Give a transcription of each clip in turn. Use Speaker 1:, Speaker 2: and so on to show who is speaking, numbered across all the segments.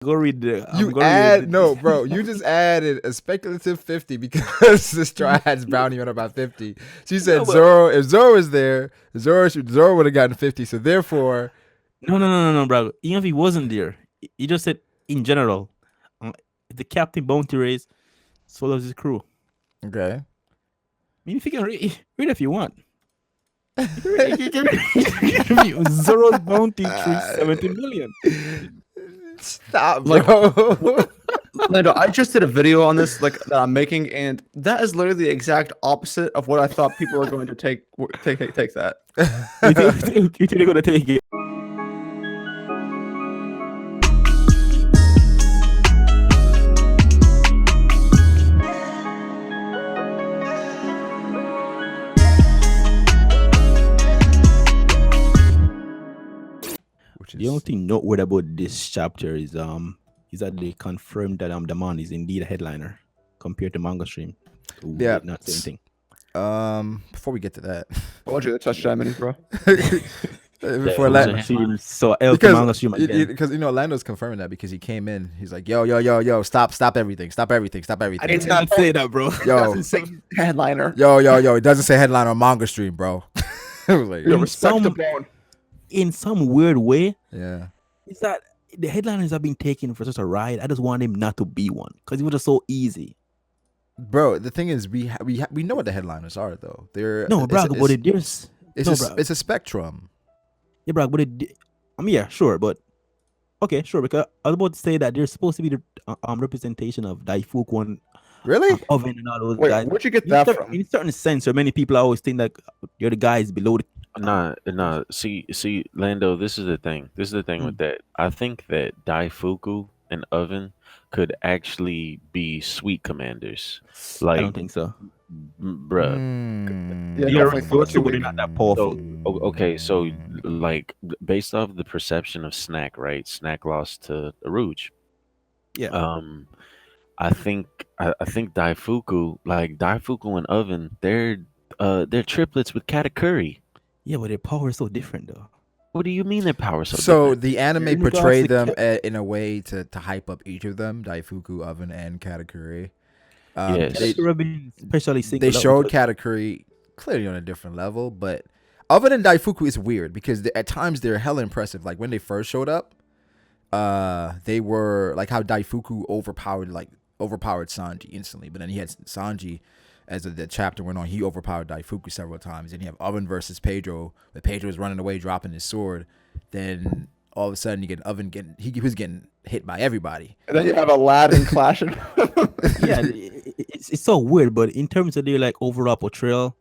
Speaker 1: Go read the. I'm
Speaker 2: You
Speaker 1: gonna read
Speaker 2: add no, bro. You just added a speculative 50 because the straw has bounty on about 50. She
Speaker 1: no,
Speaker 2: said
Speaker 1: but
Speaker 2: Zoro. If Zoro was there, Zoro would have gotten 50. So therefore,
Speaker 1: no, bro. Even if he wasn't there, he just said in general, the captain bounty race follows his crew.
Speaker 2: okay.
Speaker 1: I mean, if you can read if you want. You can read, Zoro's bounty 370 million.
Speaker 2: Stop,
Speaker 3: Like,
Speaker 2: bro.
Speaker 3: Lando, I just did a video on this, like that I'm making, and that is literally the exact opposite of what I thought people were going to take that.
Speaker 1: You think they're gonna take it?
Speaker 2: Which
Speaker 1: The only thing noteworthy about this chapter is that they confirmed that the man is indeed a headliner compared to manga stream. Who
Speaker 2: Yeah.
Speaker 1: did not say anything.
Speaker 2: Before we get to that,
Speaker 3: I want you to touch that mini, bro.
Speaker 2: before
Speaker 1: Manga
Speaker 2: that,
Speaker 1: stream, so L to manga stream again.
Speaker 2: because Lando's confirming that because he came in, he's like, yo, stop everything.
Speaker 1: I did not say that, bro.
Speaker 2: Yo,
Speaker 3: Doesn't say headliner.
Speaker 2: yo, it doesn't say headline on manga stream, bro. I was like,
Speaker 3: Yo, respect the bone.
Speaker 1: In some weird way,
Speaker 2: yeah.
Speaker 1: is that the headliners have been taken for such a ride. I just want him not to be one because it was just so easy.
Speaker 2: Bro, the thing is, we know what the headliners are though. They're
Speaker 1: No, Brago, but there's
Speaker 2: it's a spectrum.
Speaker 1: yeah, Brago, but I mean, yeah, sure, but okay, sure. Because I was about to say that there's supposed to be the representation of Daifuku and
Speaker 2: Really?
Speaker 1: Oven and all those
Speaker 3: Wait,
Speaker 1: guys.
Speaker 3: where'd you get that from?
Speaker 1: In a certain sense, so many people always think that you're the guys below the.
Speaker 4: Nah. See, Lando. This is the thing. With that. I think that Daifuku and Oven could actually be sweet commanders.
Speaker 1: I don't think so.
Speaker 4: Bruh.
Speaker 2: Mm.
Speaker 3: Yeah,
Speaker 1: They're
Speaker 3: definitely
Speaker 1: virtual, but
Speaker 3: Fuku.
Speaker 1: they're not that powerful.
Speaker 4: Okay, so like based off the perception of Snack, right? Snack lost to Rouge.
Speaker 1: Yeah.
Speaker 4: I think Daifuku, like Daifuku and Oven, they're triplets with Katakuri.
Speaker 1: Yeah, but their power is so different though.
Speaker 4: What do you mean their power so
Speaker 2: So
Speaker 4: different?
Speaker 2: the anime
Speaker 1: In regards
Speaker 2: portrayed
Speaker 1: to
Speaker 2: them in a way to hype up each of them, Daifuku, Oven, and Katakuri.
Speaker 4: Yes.
Speaker 2: They,
Speaker 1: Katakuri have been especially
Speaker 2: they
Speaker 1: singled out
Speaker 2: showed
Speaker 1: because-
Speaker 2: Katakuri clearly on a different level, but Oven and Daifuku is weird because at times they're hella impressive. Like when they first showed up, they were like how Daifuku overpowered Sanji instantly, but then he had Sanji as the chapter went on. He overpowered Daifuku several times, and you have Oven versus Pedro. But Pedro was running away, dropping his sword. Then all of a sudden, you get Oven he was getting hit by everybody.
Speaker 3: And then you have Aladdin clashing.
Speaker 1: yeah, it's so weird. But in terms of their like overall portrayal,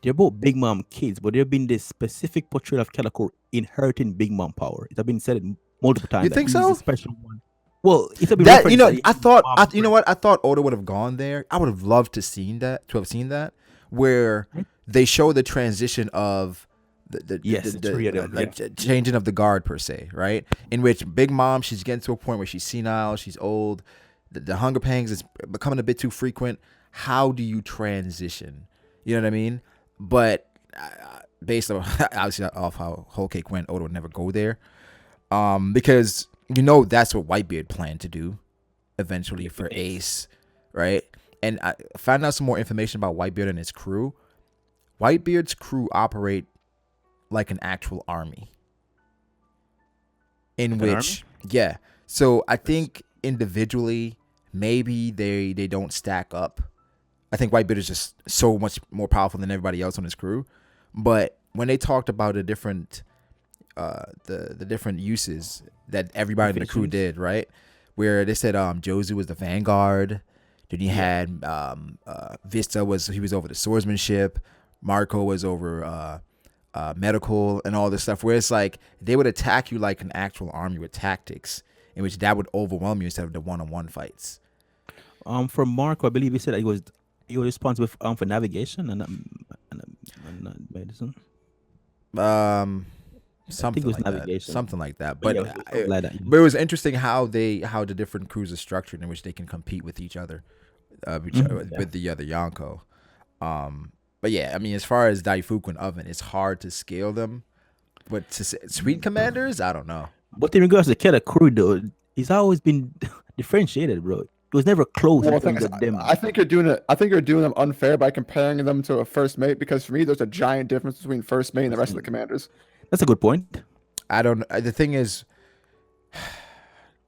Speaker 1: they're both Big Mom kids, but there have been this specific portrayal of Katakuri inheriting Big Mom power. It has been said multiple times.
Speaker 2: You
Speaker 1: that
Speaker 2: think
Speaker 1: he's
Speaker 2: so?
Speaker 1: a special one. Well, it's a bit
Speaker 2: That
Speaker 1: referenced that he's
Speaker 2: I thought
Speaker 1: Mom
Speaker 2: you know what I thought Oda would have gone there. I would have loved to have seen that where they show the transition of the
Speaker 1: three of them,
Speaker 2: like changing of the guard per se, right? In which Big Mom, she's getting to a point where she's senile, she's old, the hunger pangs is becoming a bit too frequent. How do you transition? You know what I mean? But based on obviously off how Whole Cake went, Oda would never go there, because that's what Whitebeard planned to do eventually for Ace, right? And I found out some more information about Whitebeard and his crew. Whitebeard's crew operate like an actual army. In
Speaker 1: Like an
Speaker 2: which, yeah. So I think individually, maybe they don't stack up. I think Whitebeard is just so much more powerful than everybody else on his crew. But when they talked about the different uses that everybody in the crew did, right? Where they said Jozu was the vanguard. Then you had Vista was over the swordsmanship. Marco was over medical and all this stuff. Where it's like they would attack you like an actual army with tactics, in which that would overwhelm you instead of the one-on-one fights.
Speaker 1: For Marco, I believe he said that he was responsible for navigation and medicine.
Speaker 2: Something
Speaker 1: it was
Speaker 2: like
Speaker 1: navigation.
Speaker 2: that. Something like that. But
Speaker 1: yeah, something like that.
Speaker 2: But it was interesting how the different crews are structured in which they can compete with each other, with the other Yonko. But yeah, I mean, as far as Daifuku and Oven, it's hard to scale them. But Sweet Commanders, I don't know.
Speaker 1: But in regards to Katakuri, though, It's always been differentiated, bro. It was never close
Speaker 3: Well,
Speaker 1: in
Speaker 3: the thing
Speaker 1: terms
Speaker 3: is,
Speaker 1: of them.
Speaker 3: I think you're doing it. I think you're doing them unfair by comparing them to a first mate because for me, there's a giant difference between first mate and the rest of the commanders.
Speaker 1: That's a good point.
Speaker 2: I don't. The thing is,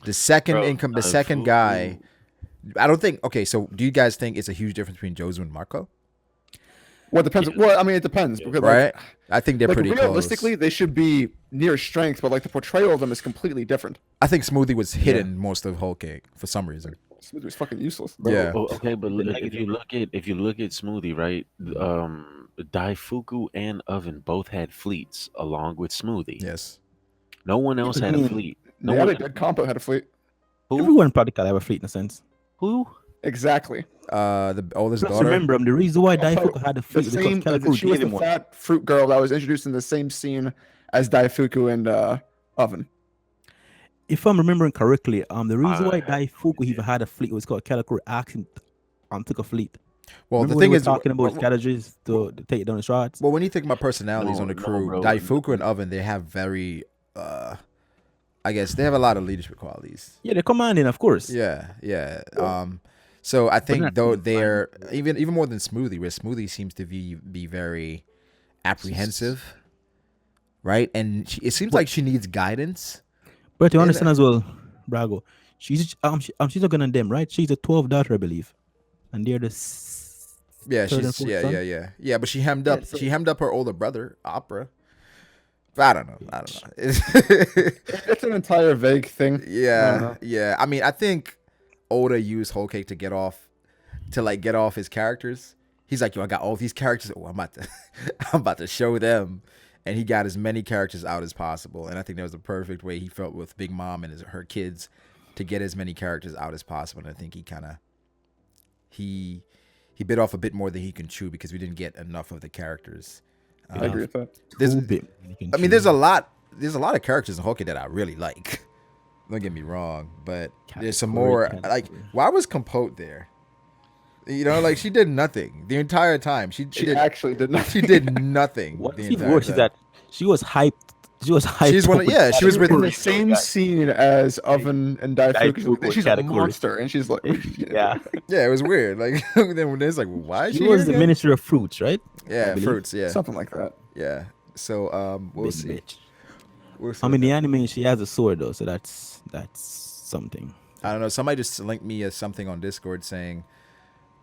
Speaker 2: the second
Speaker 4: Bro,
Speaker 2: income, the second guy.
Speaker 4: Fuku,
Speaker 2: I don't think. Okay, so do you guys think it's a huge difference between Jozu and Marco?
Speaker 3: Well, it depends.
Speaker 4: Yeah.
Speaker 3: Well, I mean, it depends because
Speaker 2: Right? I think they're
Speaker 3: like
Speaker 2: pretty
Speaker 3: realistically,
Speaker 2: close.
Speaker 3: they should be near strength, but like the portrayal of them is completely different.
Speaker 2: I think Smoothie was hidden most of Whole Cake for some reason.
Speaker 3: Smoothie was fucking useless.
Speaker 4: bro.
Speaker 2: Yeah.
Speaker 4: Okay, but
Speaker 1: The
Speaker 4: if
Speaker 1: negative.
Speaker 4: you look at Smoothie, right? Daifuku and Oven both had fleets along with Smoothie.
Speaker 2: Yes.
Speaker 4: No one else
Speaker 1: but I
Speaker 4: had a
Speaker 1: mean,
Speaker 4: fleet. No
Speaker 3: They had
Speaker 4: one.
Speaker 3: a good compo, had a fleet.
Speaker 4: Who?
Speaker 1: Everyone practically have a fleet in a sense.
Speaker 4: Who?
Speaker 3: Exactly.
Speaker 2: The oldest
Speaker 1: Plus,
Speaker 2: daughter.
Speaker 1: remember, the reason why
Speaker 3: Also,
Speaker 1: Daifuku had a
Speaker 3: the
Speaker 1: fleet was because
Speaker 3: same.
Speaker 1: Katakuri
Speaker 3: She was
Speaker 1: gave
Speaker 3: the
Speaker 1: him one.
Speaker 3: fat fruit girl that was introduced in the same scene as Daifuku and Oven.
Speaker 1: If I'm remembering correctly, the reason why
Speaker 4: I-
Speaker 1: Daifuku even had a fleet was because Katakuri asked him took a fleet.
Speaker 2: Well,
Speaker 1: Remember
Speaker 2: the
Speaker 1: when
Speaker 2: thing
Speaker 1: we were
Speaker 2: is,
Speaker 1: talking about strategies to take down the shots?
Speaker 2: well, when you think about personalities on the
Speaker 4: No,
Speaker 2: crew,
Speaker 4: bro.
Speaker 2: Daifuku and Oven, they have very, I guess they have a lot of leadership qualities.
Speaker 1: Yeah, they're commanding, of course.
Speaker 2: Yeah, yeah. So I think
Speaker 1: not
Speaker 2: though
Speaker 1: really
Speaker 2: they're even more than Smoothie, where Smoothie seems to be very apprehensive, right? And it seems like she needs guidance.
Speaker 1: But to
Speaker 2: Yeah,
Speaker 1: understand as well, Brago, she's she's not gonna them, right? She's a 12th daughter, I believe, and they're the
Speaker 2: Yeah,
Speaker 1: third and
Speaker 2: she's
Speaker 1: fourth
Speaker 2: yeah,
Speaker 1: son?
Speaker 2: yeah, yeah, yeah. But she hemmed up.
Speaker 3: so-
Speaker 2: She hemmed up her older brother, Opera. But I don't know. I don't know.
Speaker 3: It's an entire vague thing. I don't
Speaker 2: Yeah,
Speaker 3: know.
Speaker 2: yeah. I mean, I think Oda used Whole Cake to get off his characters. He's like, yo, I got all these characters. Oh, I'm about to, I'm about to show them, and he got as many characters out as possible. And I think that was the perfect way he felt with Big Mom and her kids to get as many characters out as possible. And I think he bit off a bit more than he can chew because we didn't get enough of the characters.
Speaker 3: I agree with that.
Speaker 2: There's,
Speaker 1: Too big. You can
Speaker 2: I mean,
Speaker 1: choose.
Speaker 2: there's a lot of characters in Whole Cake that I really like. Don't get me wrong, but there's some more. Like, why was Compote there? You know, like she did nothing the entire time. She
Speaker 3: She
Speaker 2: did
Speaker 3: actually did not.
Speaker 2: she did nothing.
Speaker 1: What's
Speaker 2: the
Speaker 1: even
Speaker 2: entire
Speaker 1: worse is
Speaker 2: time.
Speaker 1: that she was hyped. She was hyped.
Speaker 2: She's one of-
Speaker 1: up with
Speaker 2: yeah, she was with-
Speaker 3: in the
Speaker 1: Katakuri,
Speaker 3: same
Speaker 1: guys.
Speaker 3: scene as Oven and Daifuku.
Speaker 1: Daifuku
Speaker 3: She's
Speaker 1: and
Speaker 3: a
Speaker 1: Katakuri.
Speaker 3: monster, and she's like,
Speaker 1: Yeah,
Speaker 2: Yeah, it was weird. Like then when it's like, why is
Speaker 1: she
Speaker 2: she
Speaker 1: was
Speaker 2: here
Speaker 1: the
Speaker 2: again?
Speaker 1: minister of fruits, right?
Speaker 2: Yeah,
Speaker 1: believe.
Speaker 2: fruits. Yeah,
Speaker 3: something like that.
Speaker 2: yeah. So we'll
Speaker 1: Big
Speaker 2: see.
Speaker 1: bitch.
Speaker 2: We'll see
Speaker 1: I
Speaker 2: what
Speaker 1: mean, the
Speaker 2: that-
Speaker 1: anime, she has a sword though, so that's something.
Speaker 2: I don't know. Somebody just linked me as something on Discord saying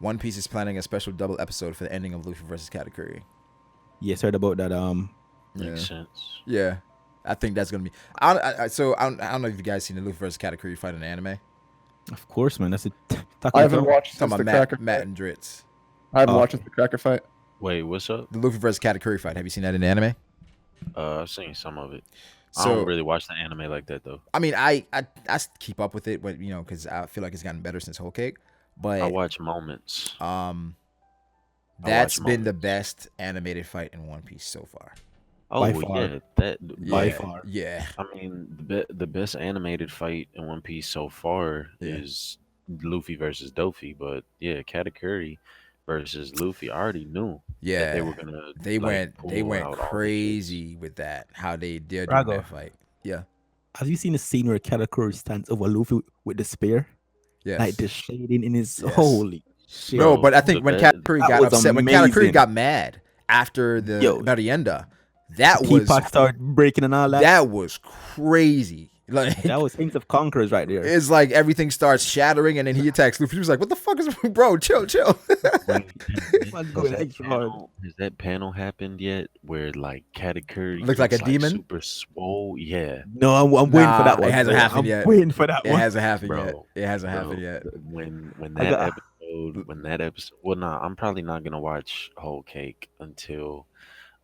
Speaker 2: One Piece is planning a special double episode for the ending of Luffy versus Katakuri.
Speaker 1: Yes, heard about that.
Speaker 4: Makes sense.
Speaker 2: Yeah, I think that's gonna be. I don't know if you guys seen the Luffy versus Katakuri fight in the anime.
Speaker 1: Of course, man. That's it.
Speaker 3: I haven't watched since
Speaker 2: Talking
Speaker 3: the
Speaker 2: about
Speaker 3: Cracker
Speaker 2: Matt
Speaker 3: fight.
Speaker 2: and Drizzt.
Speaker 3: I haven't
Speaker 1: Oh.
Speaker 3: watched since the Cracker fight.
Speaker 4: Wait, what's up?
Speaker 2: The Luffy versus Katakuri fight. Have you seen that in the anime?
Speaker 4: I've seen some of it. I
Speaker 2: So
Speaker 4: don't really watch the anime like that though.
Speaker 2: I mean, I keep up with it, but you know, because I feel like it's gotten better since Whole Cake.
Speaker 4: I
Speaker 2: But
Speaker 4: watch moments.
Speaker 2: that's
Speaker 4: watch
Speaker 2: been the
Speaker 4: moments.
Speaker 2: best animated fight in One Piece so far.
Speaker 4: Oh
Speaker 1: by far.
Speaker 4: yeah, that by
Speaker 2: Yeah,
Speaker 4: far.
Speaker 2: Yeah,
Speaker 4: I mean, the best animated fight in One Piece so far
Speaker 2: Yeah.
Speaker 4: is Luffy versus Doffy, but yeah, Katakuri versus Luffy. I already knew that
Speaker 2: yeah.
Speaker 4: they were gonna.
Speaker 2: They
Speaker 4: like,
Speaker 2: went
Speaker 4: pull out all the
Speaker 2: crazy with that. How they did
Speaker 1: Brago.
Speaker 2: that fight. Yeah.
Speaker 1: Have you seen the scene where Katakuri stands over Luffy with the spear?
Speaker 2: Yes.
Speaker 1: Like the shading in his
Speaker 2: Yes.
Speaker 1: holy shit.
Speaker 2: No,
Speaker 4: Bro,
Speaker 2: but I think when
Speaker 4: that-
Speaker 2: Katakuri
Speaker 1: that
Speaker 2: got
Speaker 1: was
Speaker 2: upset, when Katakuri
Speaker 1: amazing.
Speaker 2: got mad after the
Speaker 1: Yo.
Speaker 2: Merienda, that was
Speaker 1: Teapot started breaking and all that.
Speaker 2: that was crazy. Like
Speaker 1: That was Kings of Conquerors right there.
Speaker 2: it's like everything starts shattering, and then he attacks Luffy. He was like, "What the fuck is, bro? Chill."
Speaker 4: when-
Speaker 1: What's going on?
Speaker 4: has that panel happened yet? Where like Katakuri
Speaker 2: Looks like a
Speaker 4: gets,
Speaker 2: demon?
Speaker 4: super swole. Yeah,
Speaker 1: No, I'm waiting for
Speaker 2: Nah,
Speaker 1: that one.
Speaker 2: it hasn't
Speaker 1: bro.
Speaker 2: happened
Speaker 1: I'm
Speaker 2: yet.
Speaker 1: waiting for that
Speaker 2: It
Speaker 1: one.
Speaker 2: hasn't happened
Speaker 4: bro.
Speaker 2: yet. It hasn't
Speaker 4: Bro,
Speaker 2: happened yet.
Speaker 4: When
Speaker 1: I
Speaker 4: that
Speaker 1: got-
Speaker 4: episode. Well, nah, I'm probably not gonna watch Whole Cake until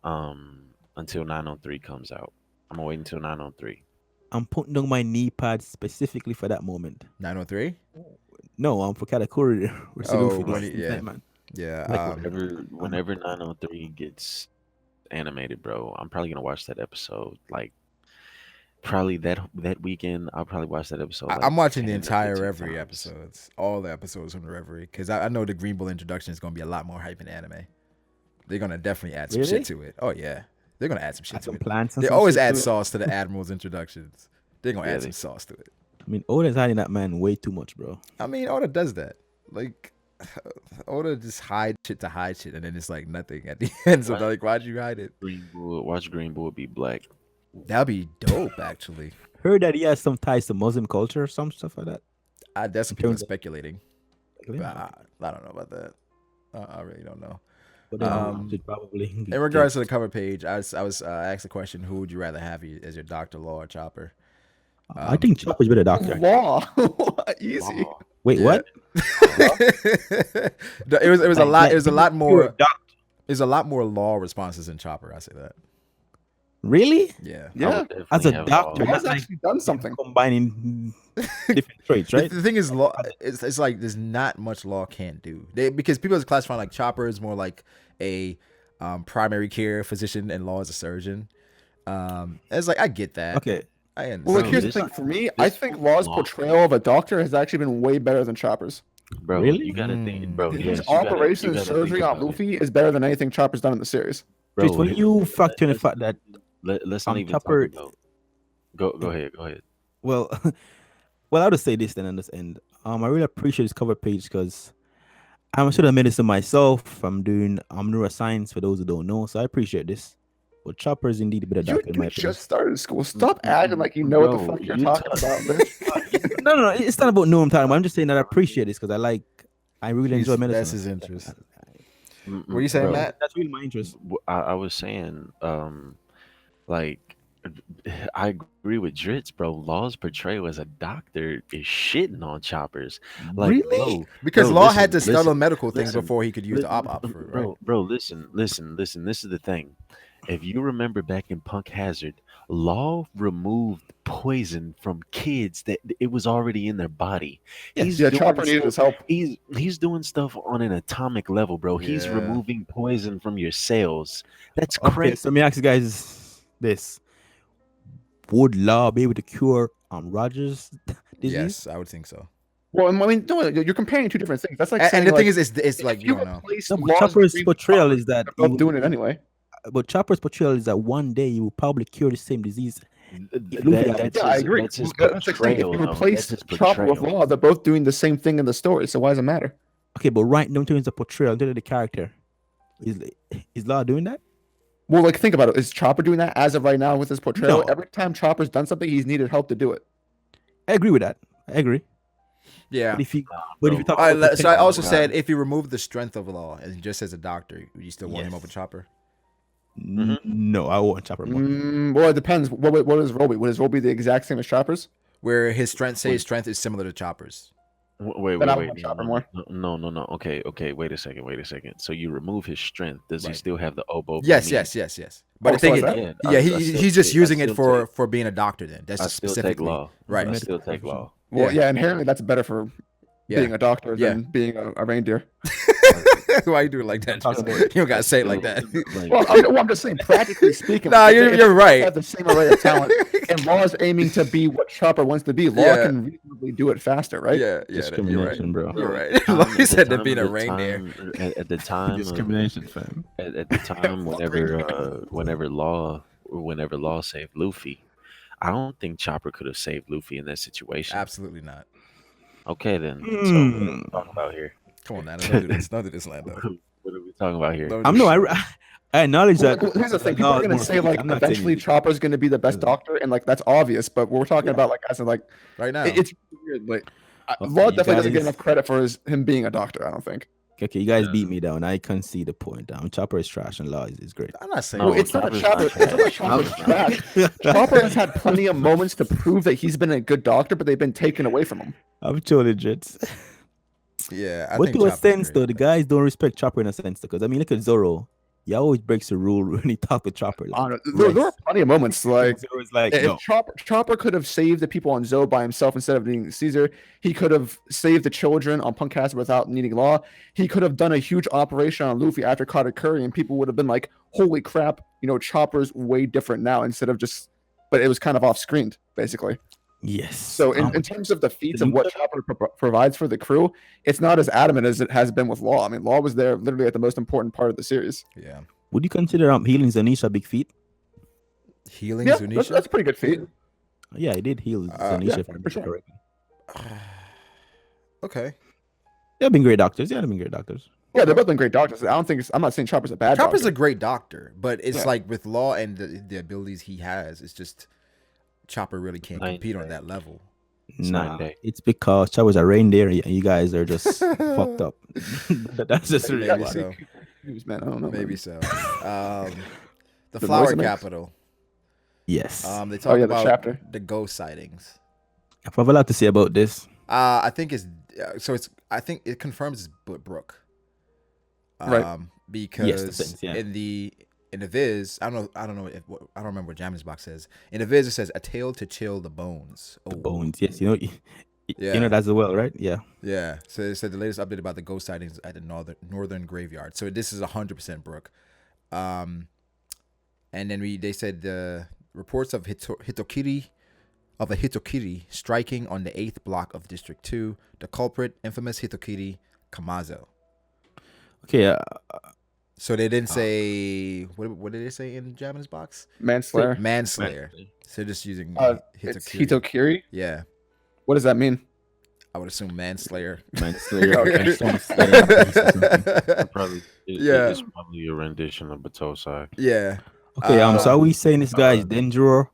Speaker 4: 903 comes out. I'm gonna wait until 903.
Speaker 1: I'm putting down my knee pad specifically for that moment.
Speaker 2: 903.
Speaker 1: No, I'm for Katakuri. We're
Speaker 2: Oh,
Speaker 1: Luffy.
Speaker 2: when
Speaker 1: This
Speaker 2: he- yeah.
Speaker 1: man.
Speaker 2: Yeah.
Speaker 1: Like,
Speaker 4: Whenever 903 gets animated, bro, I'm probably gonna watch that episode. Like, probably that weekend, I'll probably watch that episode.
Speaker 2: I'm watching the
Speaker 4: 10 or
Speaker 2: entire
Speaker 4: 15
Speaker 2: Reverie
Speaker 4: times.
Speaker 2: episodes, all the episodes from the Reverie, because I know the Green Bull introduction is gonna be a lot more hype in anime. They're gonna definitely add some
Speaker 1: Really?
Speaker 2: shit to it. Oh yeah, they're gonna add some shit
Speaker 1: Add
Speaker 2: to
Speaker 1: some
Speaker 2: it.
Speaker 1: plants and
Speaker 2: They
Speaker 1: some
Speaker 2: always
Speaker 1: shit
Speaker 2: add
Speaker 1: to it.
Speaker 2: sauce to the Admiral's introductions. They're gonna
Speaker 4: Yeah,
Speaker 2: add
Speaker 4: they-
Speaker 2: some sauce to it.
Speaker 1: I mean, Oda's hiding that man way too much, bro.
Speaker 2: I mean, Oda does that. Like, Oda just hide shit to hide shit, and then it's like nothing at the end. So they're like, why'd you hide it?
Speaker 4: Watch Green Bull be black.
Speaker 2: That'd be dope, actually.
Speaker 1: Heard that he has some ties to Muslim culture or some stuff like that.
Speaker 2: That's
Speaker 1: In
Speaker 2: people
Speaker 1: terms of-
Speaker 2: speculating. But I don't know about that. I really don't know.
Speaker 1: But then
Speaker 2: Um,
Speaker 1: should probably
Speaker 2: In regards to the cover page, I was asked the question: who would you rather have as your Doctor, Law, or Chopper?
Speaker 1: I think Chopper's better doctor.
Speaker 3: Law. Easy.
Speaker 4: Law.
Speaker 1: Wait,
Speaker 2: Yeah.
Speaker 1: what?
Speaker 2: It was a lot. It was a lot more.
Speaker 1: Doc-
Speaker 2: There's a lot more Law responses than Chopper. I say that.
Speaker 1: Really?
Speaker 2: Yeah.
Speaker 4: I
Speaker 3: Yeah.
Speaker 4: would definitely
Speaker 1: As a
Speaker 4: have
Speaker 1: doctor,
Speaker 4: Law.
Speaker 3: Law's
Speaker 1: not like
Speaker 3: actually done something.
Speaker 1: combining different traits, right?
Speaker 2: The thing is, Law. It's like there's not much Law can't do. Because people classify like Chopper is more like a primary care physician, and Law is a surgeon. It's like I get that.
Speaker 1: Okay.
Speaker 2: I understand.
Speaker 3: Well, like
Speaker 4: Bro,
Speaker 3: here's the
Speaker 4: this-
Speaker 3: thing. For me, I
Speaker 4: this
Speaker 3: think Law's
Speaker 4: Law-
Speaker 3: portrayal of a doctor has actually been way better than Chopper's.
Speaker 4: Bro,
Speaker 1: Really?
Speaker 4: you gotta think, bro.
Speaker 2: His
Speaker 3: His
Speaker 4: yes, you gotta-
Speaker 3: operation
Speaker 4: you
Speaker 3: and
Speaker 4: gotta think
Speaker 3: surgery on
Speaker 4: about it.
Speaker 3: Luffy is better than anything Chopper's done in the series.
Speaker 4: Bro,
Speaker 1: Drizzt, when you factor in the fact that,
Speaker 4: let's not even
Speaker 1: Chopper-
Speaker 4: talk about. Go ahead.
Speaker 1: well, well, I'll just say this then on this end. I really appreciate this cover page because I'm sure I made this to myself. I'm doing neuroscience for those who don't know, so I appreciate this. But Chopper is indeed a better
Speaker 3: You,
Speaker 1: doctor in
Speaker 3: you
Speaker 1: my opinion.
Speaker 3: just started school. Stop acting like you know what the
Speaker 4: Bro,
Speaker 3: fuck you're
Speaker 4: you
Speaker 3: talking about, bitch.
Speaker 1: No, it's not about knowing what I'm talking about. I'm just saying that I appreciate this because I really enjoy medicine.
Speaker 2: That's his interest.
Speaker 4: Mm-mm,
Speaker 2: What are you saying,
Speaker 4: bro.
Speaker 2: Matt?
Speaker 1: That's really my interest.
Speaker 4: I was saying, like, I agree with Drizzt, bro. Law's portrayal as a doctor is shitting on Choppers. Like,
Speaker 1: Really?
Speaker 4: bro,
Speaker 2: Because
Speaker 4: bro,
Speaker 2: Law had to
Speaker 4: listen,
Speaker 2: study
Speaker 4: listen,
Speaker 2: medical things
Speaker 4: listen,
Speaker 2: before he could use the op for it, right?
Speaker 4: Bro, listen. This is the thing. If you remember back in Punk Hazard, Law removed poison from kids that it was already in their body. He's
Speaker 3: Yeah,
Speaker 4: doing
Speaker 3: Chopper needed his
Speaker 4: stuff-
Speaker 3: help.
Speaker 4: He's doing stuff on an atomic level, bro. He's
Speaker 2: Yeah.
Speaker 4: removing poison from your cells. That's
Speaker 1: Okay,
Speaker 4: crazy.
Speaker 1: so let me ask you guys this: would Law be able to cure Rogers' disease?
Speaker 2: Yes, I would think so.
Speaker 3: Well, I mean, no, you're comparing two different things. That's like saying,
Speaker 2: And the thing
Speaker 3: like,
Speaker 2: is, it's like
Speaker 3: if
Speaker 2: you
Speaker 3: you
Speaker 2: don't know.
Speaker 3: replace
Speaker 1: No, but
Speaker 3: Law's
Speaker 1: Chopper's
Speaker 3: dream
Speaker 1: portrayal
Speaker 3: with
Speaker 1: is that
Speaker 3: Chopper, both doing it anyway.
Speaker 1: But Chopper's portrayal is that one day you will probably cure the same disease.
Speaker 4: That's
Speaker 3: Yeah, I
Speaker 4: his-
Speaker 3: agree.
Speaker 4: That's his
Speaker 3: That's like saying
Speaker 4: portrayal.
Speaker 3: if you
Speaker 4: though.
Speaker 3: replace
Speaker 4: That's his
Speaker 3: Chopper with
Speaker 4: portrayal.
Speaker 3: Law, they're both doing the same thing in the story. So why does it matter?
Speaker 1: Okay, but right now in terms of portrayal, in terms of the character, is Law doing that?
Speaker 3: Well, like think about it. Is Chopper doing that as of right now with his portrayal?
Speaker 1: No.
Speaker 3: Every time Chopper's done something, he's needed help to do it.
Speaker 1: I agree with that. I agree.
Speaker 2: Yeah.
Speaker 1: But if you
Speaker 4: bro.
Speaker 1: talk
Speaker 2: All right,
Speaker 1: about
Speaker 2: so I also
Speaker 4: God.
Speaker 2: said if you remove the strength of Law and just as a doctor, would you still want him
Speaker 1: Yes.
Speaker 2: over Chopper?
Speaker 1: No, I want Chopper more.
Speaker 3: Well, it depends. What is Roby? Would his role be the exact same as Chopper's?
Speaker 2: Where his strength is similar to Chopper's.
Speaker 4: Wait.
Speaker 3: Then I want Chopper more.
Speaker 4: No. Okay. Wait a second. So you remove his strength. Does he
Speaker 2: Right.
Speaker 4: still have the oboe?
Speaker 2: Yes.
Speaker 4: Meaning?
Speaker 2: But
Speaker 3: Oh,
Speaker 2: the thing
Speaker 3: so
Speaker 2: is,
Speaker 3: is that-
Speaker 2: yeah,
Speaker 4: I
Speaker 2: he's just
Speaker 4: still
Speaker 2: using it
Speaker 4: take-
Speaker 2: for being a doctor. Then that's
Speaker 4: I
Speaker 2: just
Speaker 4: still take
Speaker 2: specifically
Speaker 4: Law.
Speaker 2: right.
Speaker 4: I
Speaker 1: Right.
Speaker 4: still take Law.
Speaker 3: Well,
Speaker 2: Yeah.
Speaker 3: yeah, inherently that's better for
Speaker 2: Yeah.
Speaker 3: being a doctor
Speaker 2: Yeah.
Speaker 3: than being a reindeer.
Speaker 2: Why you do it like that?
Speaker 1: Talking
Speaker 2: Tristan?
Speaker 1: about-
Speaker 2: You don't gotta say it like that.
Speaker 4: Like,
Speaker 3: Well, I'm just saying, practically speaking.
Speaker 2: Nah,
Speaker 3: if
Speaker 2: you're
Speaker 3: they
Speaker 2: right.
Speaker 3: Have the same array of talent, and Law is aiming to be what Chopper wants to be. Law
Speaker 2: Yeah.
Speaker 3: can reasonably do it faster, right?
Speaker 2: Yeah, you're right.
Speaker 1: Discrimination, bro.
Speaker 2: You're right.
Speaker 4: time-
Speaker 2: Like you
Speaker 4: at the
Speaker 2: said, that
Speaker 4: time-
Speaker 2: being a
Speaker 4: the
Speaker 2: reindeer.
Speaker 4: time- At the time, of-
Speaker 1: Discrimination, fam.
Speaker 4: at the time whenever Law saved Luffy, I don't think Chopper could have saved Luffy in that situation.
Speaker 2: Absolutely not.
Speaker 4: Okay then. So what are we talking about here?
Speaker 2: Come on, now, don't do this. Don't do this, Lando.
Speaker 4: What are we talking about here?
Speaker 2: Don't
Speaker 1: I'm
Speaker 2: do
Speaker 1: no,
Speaker 2: this.
Speaker 1: I acknowledge
Speaker 3: Well,
Speaker 1: that.
Speaker 3: like, here's the thing: people
Speaker 1: Law
Speaker 3: are
Speaker 1: is
Speaker 3: gonna
Speaker 1: more
Speaker 3: say
Speaker 1: effective.
Speaker 3: like
Speaker 1: I'm not saying
Speaker 3: eventually
Speaker 1: it-
Speaker 3: Chopper's gonna be the best doctor, and like that's obvious. But we're talking about like as in like
Speaker 2: Right now.
Speaker 3: it's weird. Like
Speaker 1: Okay,
Speaker 3: Law
Speaker 1: you
Speaker 3: definitely doesn't get
Speaker 1: guys-
Speaker 3: enough credit for him being a doctor. I don't think.
Speaker 1: Okay, you guys beat me down. I can see the point. Chopper is trash and Law is great.
Speaker 2: I'm not saying.
Speaker 4: No,
Speaker 3: Well, it's not a
Speaker 4: Chopper's
Speaker 3: Chopper.
Speaker 4: not
Speaker 3: It's not a Chopper's trash. Chopper has had plenty of moments to prove that he's been a good doctor, but they've been taken away from him.
Speaker 1: I'm totally Jets.
Speaker 2: Yeah, I
Speaker 1: But
Speaker 2: think
Speaker 1: to a
Speaker 2: Chopper's
Speaker 1: sense,
Speaker 2: great.
Speaker 1: though, the guys don't respect Chopper in a sense. Because I mean, look at Zoro. He always breaks the rule when he talks to Chopper.
Speaker 3: I
Speaker 1: Like,
Speaker 3: don't know. There were plenty of moments like
Speaker 1: Zoro's like,
Speaker 3: if
Speaker 1: no.
Speaker 3: Chopper could have saved the people on Zoe by himself instead of being Caesar. He could have saved the children on Punk Hazard without needing Law. He could have done a huge operation on Luffy after Katakuri, and people would have been like, "Holy crap! You know, Chopper's way different now." Instead of just, but it was kind of off screen, basically.
Speaker 1: Yes.
Speaker 3: So in terms of the feats of
Speaker 1: you
Speaker 3: what
Speaker 1: could-
Speaker 3: Chopper provides for the crew, it's not as adamant as it has been with Law. I mean, Law was there literally at the most important part of the series.
Speaker 2: Yeah.
Speaker 1: Would you consider healing Zanisha a big feat?
Speaker 2: Healing
Speaker 3: Yeah,
Speaker 2: Zunisha.
Speaker 3: that's a pretty good feat.
Speaker 1: Yeah, he did heal
Speaker 3: Yeah,
Speaker 1: Zanisha, if I
Speaker 3: for
Speaker 1: remember
Speaker 3: sure.
Speaker 1: correctly.
Speaker 2: Okay.
Speaker 1: They've been great doctors. Yeah, they've been great doctors.
Speaker 3: Yeah, they've
Speaker 2: Okay.
Speaker 3: both been great doctors. I don't think I'm not saying Chopper's a bad
Speaker 2: Chopper's a
Speaker 3: doctor.
Speaker 2: great doctor, but it's
Speaker 3: Yeah.
Speaker 2: like with Law and the abilities he has, it's just Chopper really can't
Speaker 4: Night
Speaker 2: compete
Speaker 4: and
Speaker 2: on
Speaker 4: day.
Speaker 2: that level.
Speaker 4: It's night and
Speaker 1: Nah,
Speaker 4: day.
Speaker 1: it's because Chow was a reindeer and you guys are just fucked up. That's just the reason
Speaker 2: Maybe
Speaker 1: why.
Speaker 2: so.
Speaker 3: Man, I don't know.
Speaker 2: Maybe
Speaker 3: Man.
Speaker 2: so. The
Speaker 3: The
Speaker 2: flower
Speaker 3: noise it makes?
Speaker 2: capital.
Speaker 1: Yes.
Speaker 2: They
Speaker 3: Oh
Speaker 2: talk
Speaker 3: yeah, the
Speaker 2: about
Speaker 3: chapter.
Speaker 2: the ghost sightings.
Speaker 1: I have a lot to say about this.
Speaker 2: I think it's so it's. I think it confirms it's Brooke.
Speaker 3: Right.
Speaker 2: Because
Speaker 1: things, yeah.
Speaker 2: in the Viz, I don't know if I don't remember what Jamin's box says. In the Viz, it says a tale to chill the bones.
Speaker 1: The
Speaker 2: Oh,
Speaker 1: bones, yes. You know
Speaker 2: yeah,
Speaker 1: that as well, right? Yeah.
Speaker 2: yeah. So it said the latest update about the ghost sightings at the northern graveyard. So this is 100% Brooke. And then they said the reports of Hitokiri. Of a Hitokiri striking on the 8th block of District 2. The culprit, infamous Hitokiri Kamazo.
Speaker 1: Okay.
Speaker 2: So they didn't say what did they say in Japanese box?
Speaker 3: Manslayer.
Speaker 2: Manslayer. So just using
Speaker 3: It's
Speaker 2: Hitokiri.
Speaker 3: Hitokiri.
Speaker 2: Yeah,
Speaker 3: What does that mean?
Speaker 2: I would assume manslayer.
Speaker 1: Manslayer.
Speaker 3: Okay.
Speaker 4: Probably,
Speaker 2: Yeah.
Speaker 4: it's probably a rendition of Batosai.
Speaker 2: Yeah.
Speaker 1: Okay. So are we saying this guy is Denjiro?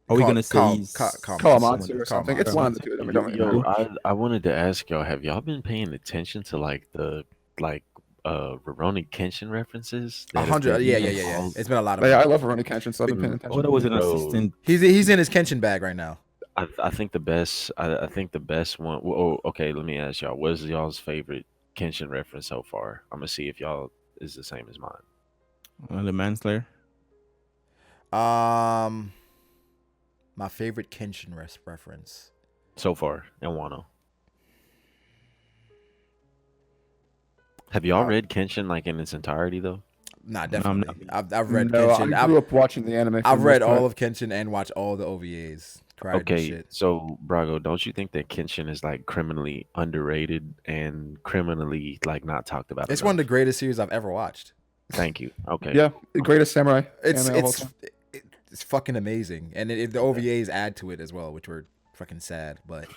Speaker 1: Are we gonna say he's
Speaker 3: Kawamatsu or something? It's one of the two. We don't really
Speaker 4: Yo,
Speaker 3: know.
Speaker 4: I wanted to ask y'all, have y'all been paying attention to like the Rurouni Kenshin references? that have
Speaker 2: 100.
Speaker 4: been
Speaker 2: Yeah.
Speaker 4: being all-
Speaker 2: It's been a lot of.
Speaker 3: But yeah, I
Speaker 2: them.
Speaker 3: love Rurouni Kenshin, so I've been paying attention.
Speaker 1: Oda was an
Speaker 4: Bro.
Speaker 1: assistant.
Speaker 2: He's in his Kenshin bag right now.
Speaker 4: I think the best. I think the best one. Oh, okay. Let me ask y'all. What is y'all's favorite Kenshin reference so far? I'm gonna see if y'all is the same as mine.
Speaker 1: The Manslayer.
Speaker 2: My favorite Kenshin reference.
Speaker 4: So far in Wano. Have y'all read Kenshin like in its entirety though?
Speaker 2: Nah,
Speaker 1: I'm
Speaker 2: definitely. I've read
Speaker 3: No,
Speaker 2: Kenshin.
Speaker 3: I grew up watching the anime. for
Speaker 2: I've
Speaker 3: the
Speaker 2: read
Speaker 3: most part.
Speaker 2: all of Kenshin and watched all the OVAs. Cried and
Speaker 4: Okay,
Speaker 2: shit.
Speaker 4: so Brago, don't you think that Kenshin is like criminally underrated and criminally like not talked about?
Speaker 2: It's
Speaker 4: enough?
Speaker 2: one of the greatest series I've ever watched.
Speaker 4: Thank you. Okay.
Speaker 3: Yeah, the greatest samurai.
Speaker 2: It's
Speaker 3: anime of all time.
Speaker 2: it's fucking amazing, and the OVAs add to it as well, which were fucking sad, but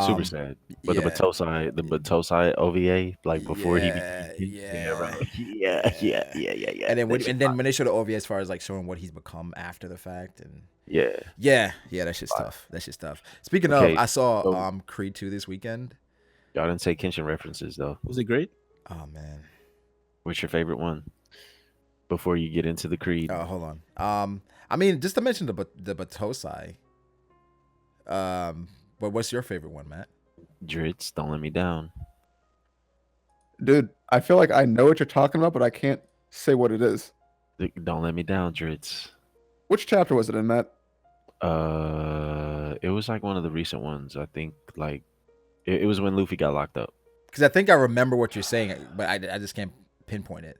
Speaker 4: Super sad. But
Speaker 2: yeah.
Speaker 4: the Batosai OVA, like before he became
Speaker 2: yeah.
Speaker 4: yeah.
Speaker 2: And then
Speaker 4: That shit
Speaker 2: when they show the OVA as far as like showing what he's become after the fact, and
Speaker 4: yeah.
Speaker 2: that shit's tough. That shit's tough. Speaking
Speaker 4: Okay,
Speaker 2: of, I saw
Speaker 4: so-
Speaker 2: Creed 2 this weekend.
Speaker 4: Y'all didn't say Kenshin references though.
Speaker 1: Was it great?
Speaker 2: Oh man.
Speaker 4: What's your favorite one? Before you get into the Creed.
Speaker 2: Oh, hold on. I mean, just to mention the Batosai. But what's your favorite one, Matt?
Speaker 4: Drizzt, don't let me down.
Speaker 3: Dude, I feel like I know what you're talking about, but I can't say what it is.
Speaker 4: Don't let me down, Drizzt.
Speaker 3: Which chapter was it in, Matt?
Speaker 4: It was like one of the recent ones. I think like it was when Luffy got locked up.
Speaker 2: Because I think I remember what you're saying, but I just can't pinpoint it.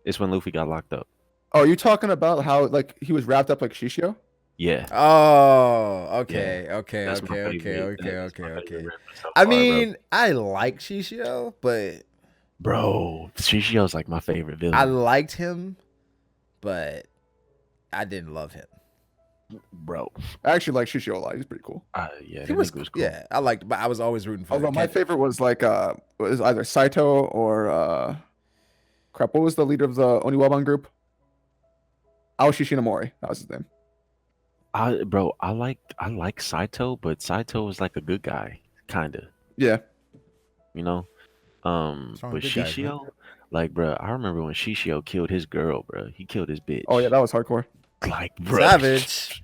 Speaker 4: It's when Luffy got locked up.
Speaker 3: Oh, you talking about how like he was wrapped up like Shishio?
Speaker 4: Yeah.
Speaker 2: Oh, okay, okay,
Speaker 4: That's my
Speaker 2: okay,
Speaker 4: favorite-
Speaker 2: okay,
Speaker 4: that's
Speaker 2: okay,
Speaker 4: my
Speaker 2: okay.
Speaker 4: favorite reference so
Speaker 2: I
Speaker 4: far, bro.
Speaker 2: mean, I like Shishio, but
Speaker 4: Bro, Shishio's like my favorite villain.
Speaker 2: I liked him, but I didn't love him.
Speaker 4: Bro,
Speaker 3: I actually like Shishio a lot. He's pretty cool.
Speaker 4: yeah,
Speaker 2: He
Speaker 4: that
Speaker 2: was,
Speaker 4: nigga was cool.
Speaker 2: yeah, I liked, but I was always rooting for.
Speaker 3: Although my
Speaker 2: Ken-
Speaker 3: favorite was like was either Saito or crap. What was the leader of the Oniwaban group? Aoshi Shinomori. That was his name.
Speaker 4: I like Saito, but Saito was like a good guy, kinda.
Speaker 3: Yeah.
Speaker 4: You know,
Speaker 2: What's wrong
Speaker 4: but
Speaker 2: with good guys, man?
Speaker 4: Shishio, like, bro, I remember when Shishio killed his girl, bro. He killed his bitch.
Speaker 3: Oh yeah, that was hardcore.
Speaker 4: like, bro.
Speaker 2: Savage.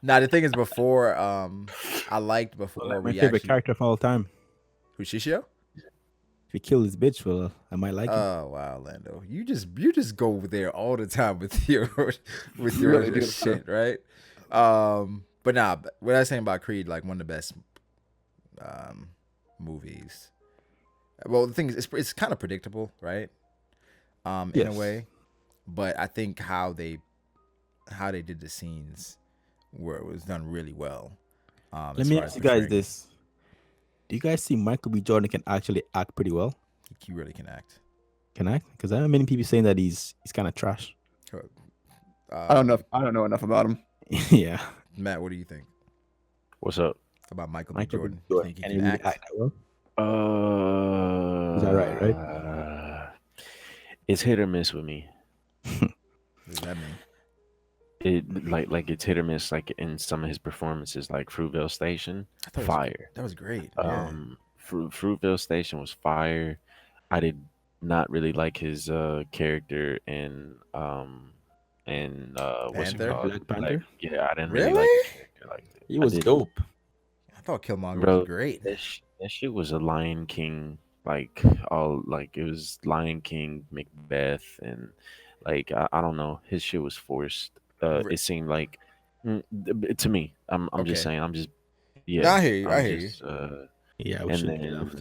Speaker 2: Nah, the thing is, before I liked before
Speaker 1: My
Speaker 2: we
Speaker 1: favorite
Speaker 2: actually
Speaker 1: character of all time.
Speaker 2: who Shishio.
Speaker 1: If he killed his bitch, well, I might like him.
Speaker 2: Oh wow, Lando, you just go there all the time with your
Speaker 3: really do.
Speaker 2: shit, right? But nah, what I was saying about Creed, like one of the best movies. Well, the thing is, it's kind of predictable, right? In
Speaker 1: Yes.
Speaker 2: a way, but I think how they did the scenes where it was done really well.
Speaker 1: Let
Speaker 2: as
Speaker 1: me
Speaker 2: far
Speaker 1: ask
Speaker 2: as
Speaker 1: you guys
Speaker 2: portraying-
Speaker 1: this. Do you guys see Michael B. Jordan can actually act pretty well?
Speaker 2: He really can act.
Speaker 1: Can act? Because I have many people saying that he's kind of trash.
Speaker 3: I don't know. I don't know enough about him.
Speaker 1: Yeah.
Speaker 2: Matt, what do you think?
Speaker 4: What's up?
Speaker 2: About Michael B.
Speaker 1: Michael B.
Speaker 2: Jordan. You
Speaker 1: Jordan.
Speaker 2: think he
Speaker 1: Can
Speaker 2: can
Speaker 1: he really
Speaker 2: act?
Speaker 1: act that well? Is that right?
Speaker 4: It's hit or miss with me.
Speaker 2: What does that mean?
Speaker 4: It like it's hit or miss. Like in some of his performances, like Fruitvale Station,
Speaker 2: I thought
Speaker 4: fire.
Speaker 2: that was great. Yeah.
Speaker 4: Fruitvale Station was fire. I did not really like his character in what's it
Speaker 2: Panther?
Speaker 4: called?
Speaker 1: Black Panther?
Speaker 4: Yeah, I didn't really like
Speaker 2: Really?
Speaker 4: his character like that.
Speaker 1: He
Speaker 4: I
Speaker 1: was
Speaker 4: didn't.
Speaker 1: dope.
Speaker 2: I thought Killmonger was
Speaker 4: Bro,
Speaker 2: great.
Speaker 4: that shit was a Lion King, like all like it was Lion King, Macbeth, and like I don't know, his shit was forced.
Speaker 2: Re-
Speaker 4: It seemed like to me, I'm just
Speaker 2: Okay.
Speaker 4: saying, I'm just
Speaker 2: No, I
Speaker 4: yeah,
Speaker 2: hear you. I
Speaker 4: I'm
Speaker 2: hear you.
Speaker 4: just
Speaker 1: Yeah, we
Speaker 4: and
Speaker 1: shouldn't get off.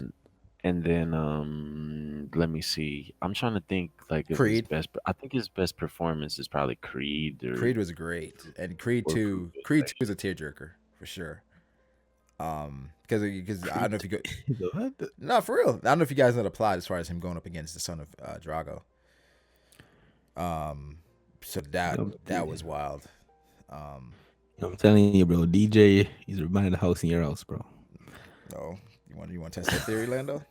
Speaker 4: then let me see. I'm trying to think like of his
Speaker 2: Creed.
Speaker 4: best. I think his best performance is probably Creed
Speaker 2: Creed was great, and Creed
Speaker 4: or
Speaker 2: 2.
Speaker 4: Fruitvale
Speaker 2: Creed 2
Speaker 4: Station.
Speaker 2: is a tearjerker for sure. Because I don't know if you go.
Speaker 1: What?
Speaker 2: No, for real. I don't know if you guys know the plot as far as him going up against the son of Drago. So that was wild.
Speaker 1: I'm telling you, bro. DJ is reminding the house in your house, bro.
Speaker 2: No, you want to test that theory, Lando?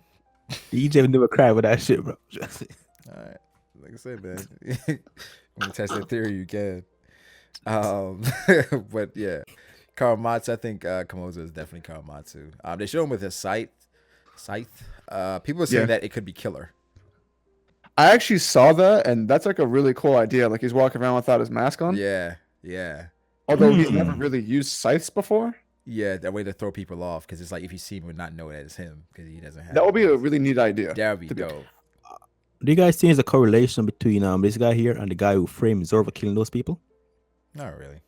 Speaker 1: DJ would never cry with that shit, bro.
Speaker 2: All right, like I said, man, when you test that theory, you can. But yeah, Karamatsu. I think Komodo is definitely Karamatsu. They show him with his scythe. People are saying
Speaker 3: Yeah.
Speaker 2: that it could be Killer.
Speaker 3: I actually saw that, and that's like a really cool idea. Like he's walking around without his mask on.
Speaker 2: Yeah.
Speaker 3: Although he's never really used scythes before.
Speaker 2: Yeah, that way to throw people off because it's like if you see him, would not know that it's him because he doesn't have.
Speaker 3: That would be a really neat idea.
Speaker 2: That would be
Speaker 3: to be-
Speaker 2: dope.
Speaker 1: Do you guys think there's a correlation between this guy here and the guy who framed Zorba killing those people?
Speaker 2: Not really.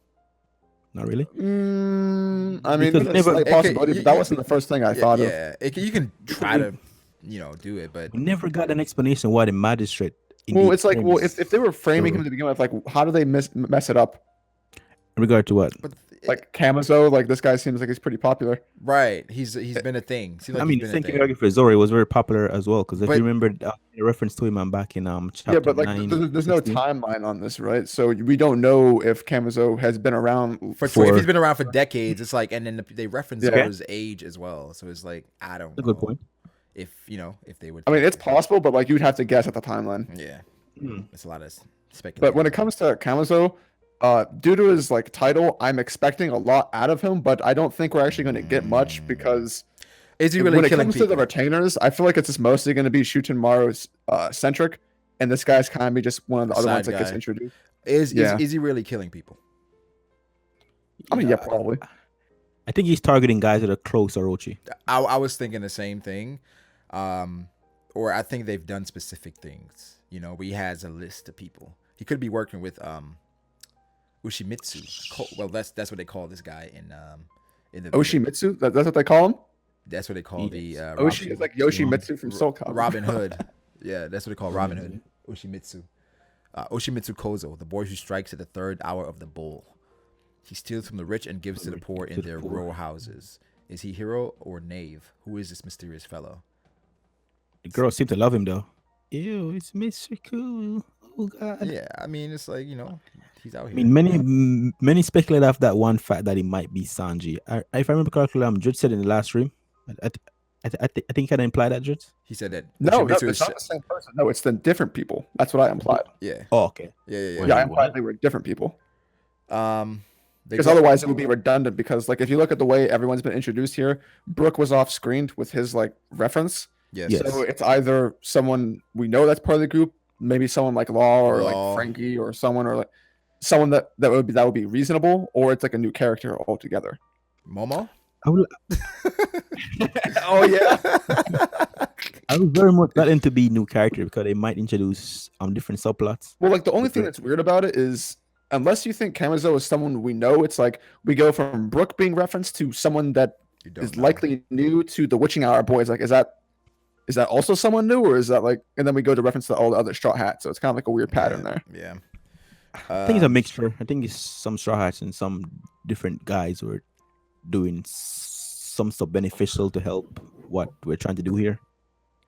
Speaker 1: Not really.
Speaker 3: I mean,
Speaker 1: Because
Speaker 3: there's a
Speaker 1: never-
Speaker 3: slight possibility, but that wasn't the first thing I thought of.
Speaker 2: Yeah, you can try to, do it, but
Speaker 1: We never got an explanation why the magistrate.
Speaker 3: Well,
Speaker 1: indeed
Speaker 3: it's like,
Speaker 1: framed
Speaker 3: well, if they were framing
Speaker 1: Zorba.
Speaker 3: him to begin with, like, how do they mess it up?
Speaker 1: In regard to what?
Speaker 3: Like Camazo, like this guy seems like he's pretty popular.
Speaker 2: right, he's been a thing. Seems like
Speaker 1: I mean,
Speaker 2: he's
Speaker 1: the
Speaker 2: been
Speaker 1: same
Speaker 2: a
Speaker 1: thing
Speaker 2: thing.
Speaker 1: argued for Zori was very popular as well. Because if
Speaker 2: But-
Speaker 1: you remember the reference to him back in chapter
Speaker 3: Yeah, but like,
Speaker 1: 9,
Speaker 3: there's no
Speaker 1: 16.
Speaker 3: timeline on this, right? So we don't know if Camazo has been around
Speaker 2: For
Speaker 1: for-
Speaker 2: if he's been around for decades, it's like, and then they reference
Speaker 3: Yeah.
Speaker 2: Zoro's age as well. So it's like I don't
Speaker 1: That's
Speaker 2: know
Speaker 1: a good point.
Speaker 2: if if they would.
Speaker 3: I mean, it's possible, but like you'd have to guess at the timeline.
Speaker 2: Yeah,
Speaker 1: Hmm.
Speaker 2: it's a lot of speculation.
Speaker 3: But when it comes to Camazo, due to his like title, I'm expecting a lot out of him, but I don't think we're actually going to get much because
Speaker 2: is he really
Speaker 3: when it
Speaker 2: killing
Speaker 3: comes
Speaker 2: people?
Speaker 3: to the retainers, I feel like it's just mostly going to be Shutenmaru's centric, and this guy's kind of be just one of the other
Speaker 2: Side
Speaker 3: ones that gets
Speaker 2: guy.
Speaker 3: introduced.
Speaker 2: Is
Speaker 3: Yeah.
Speaker 2: is he really killing people?
Speaker 3: I mean, yeah, probably.
Speaker 1: I think he's targeting guys that are close to Orochi.
Speaker 2: I was thinking the same thing, or I think they've done specific things. Where he has a list of people. He could be working with Ushimitsu. Well, that's what they call this guy in the
Speaker 3: Oshimitsu, that's what they call him.
Speaker 2: That's what they call the
Speaker 3: Oshi is like Yoshimitsu from Soul Calibur.
Speaker 2: Robin Hood. Yeah, that's what they call Robin Hood. Oshimitsu. Oshimitsu Kozo, the boy who strikes at the third hour of the bull. He steals from the rich and gives to the poor in their row houses. Is he hero or knave? Who is this mysterious fellow?
Speaker 1: The girls seem to love him though. Ew, it's Mr. Cool. Oh God.
Speaker 2: Yeah, I mean, it's like, he's out
Speaker 1: I
Speaker 2: here.
Speaker 1: mean, many speculate after that one fact that he might be Sanji. If I remember correctly, Drizzt said in the last stream. I think he kind of implied that, Drizzt.
Speaker 2: He said that.
Speaker 3: No,
Speaker 2: Oshimitsu
Speaker 3: it's
Speaker 2: is
Speaker 3: not the same person. No, it's the different people. That's what I implied.
Speaker 2: Yeah.
Speaker 1: Oh, okay.
Speaker 2: Yeah.
Speaker 3: Yeah, I
Speaker 4: Wait,
Speaker 3: implied
Speaker 4: what?
Speaker 3: they were different people.
Speaker 2: They
Speaker 3: Because
Speaker 2: go-
Speaker 3: otherwise it would be redundant. Because like if you look at the way everyone's been introduced here, Brooke was off screened with his like reference.
Speaker 2: Yes.
Speaker 1: Yes.
Speaker 3: So it's either someone we know that's part of the group, maybe someone like Law or
Speaker 2: Law.
Speaker 3: like Frankie or someone that would be reasonable, or it's like a new character altogether.
Speaker 2: Momo?
Speaker 1: I would
Speaker 3: Oh yeah.
Speaker 1: I would very much let him to be new character because they might introduce different subplots.
Speaker 3: Well, like the only thing
Speaker 1: Okay.
Speaker 3: that's weird about it is unless you think Camazo is someone we know, it's like we go from Brooke being referenced to someone that
Speaker 2: You don't
Speaker 3: is
Speaker 2: know.
Speaker 3: likely new to the Witching Hour boys. Like, is that also someone new, or is that like? And then we go to reference to all the other Straw Hats. So it's kind of like a weird pattern there.
Speaker 2: Yeah.
Speaker 1: I think it's a mixture. I think it's some Straw Hats and some different guys who are doing some stuff beneficial to help what we're trying to do here.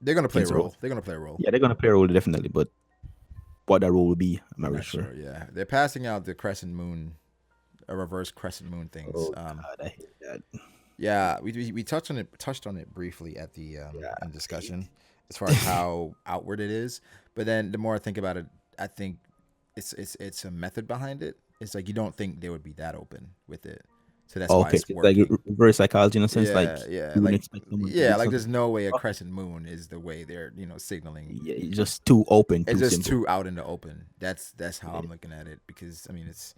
Speaker 2: They're gonna play a
Speaker 1: think so.
Speaker 2: role. They're gonna play a role.
Speaker 1: Yeah, they're gonna play a role definitely, but what that role will be, I'm not really
Speaker 2: Not
Speaker 1: sure.
Speaker 2: sure. Yeah, they're passing out the Crescent Moon a reverse crescent moon things.
Speaker 1: Oh God, I hate that.
Speaker 2: Yeah, we touched on it briefly at the
Speaker 1: Yeah,
Speaker 2: in discussion as far as how outward it is. But then the more I think about it, I think it's a method behind it. It's like you don't think they would be that open with it, so that's why
Speaker 1: okay,
Speaker 2: it's
Speaker 1: so it's like
Speaker 2: working.
Speaker 1: reverse psychology in a sense. Like
Speaker 2: Yeah,
Speaker 1: you wouldn't
Speaker 2: like
Speaker 1: expect someone to
Speaker 2: yeah,
Speaker 1: do
Speaker 2: like there's
Speaker 1: something.
Speaker 2: no way a
Speaker 1: Okay.
Speaker 2: crescent moon is the way they're signaling.
Speaker 1: Yeah, it's just too open,
Speaker 2: It's
Speaker 1: too
Speaker 2: just
Speaker 1: simple.
Speaker 2: too out in the open. That's how
Speaker 1: Yeah,
Speaker 2: I'm looking at it because I mean it's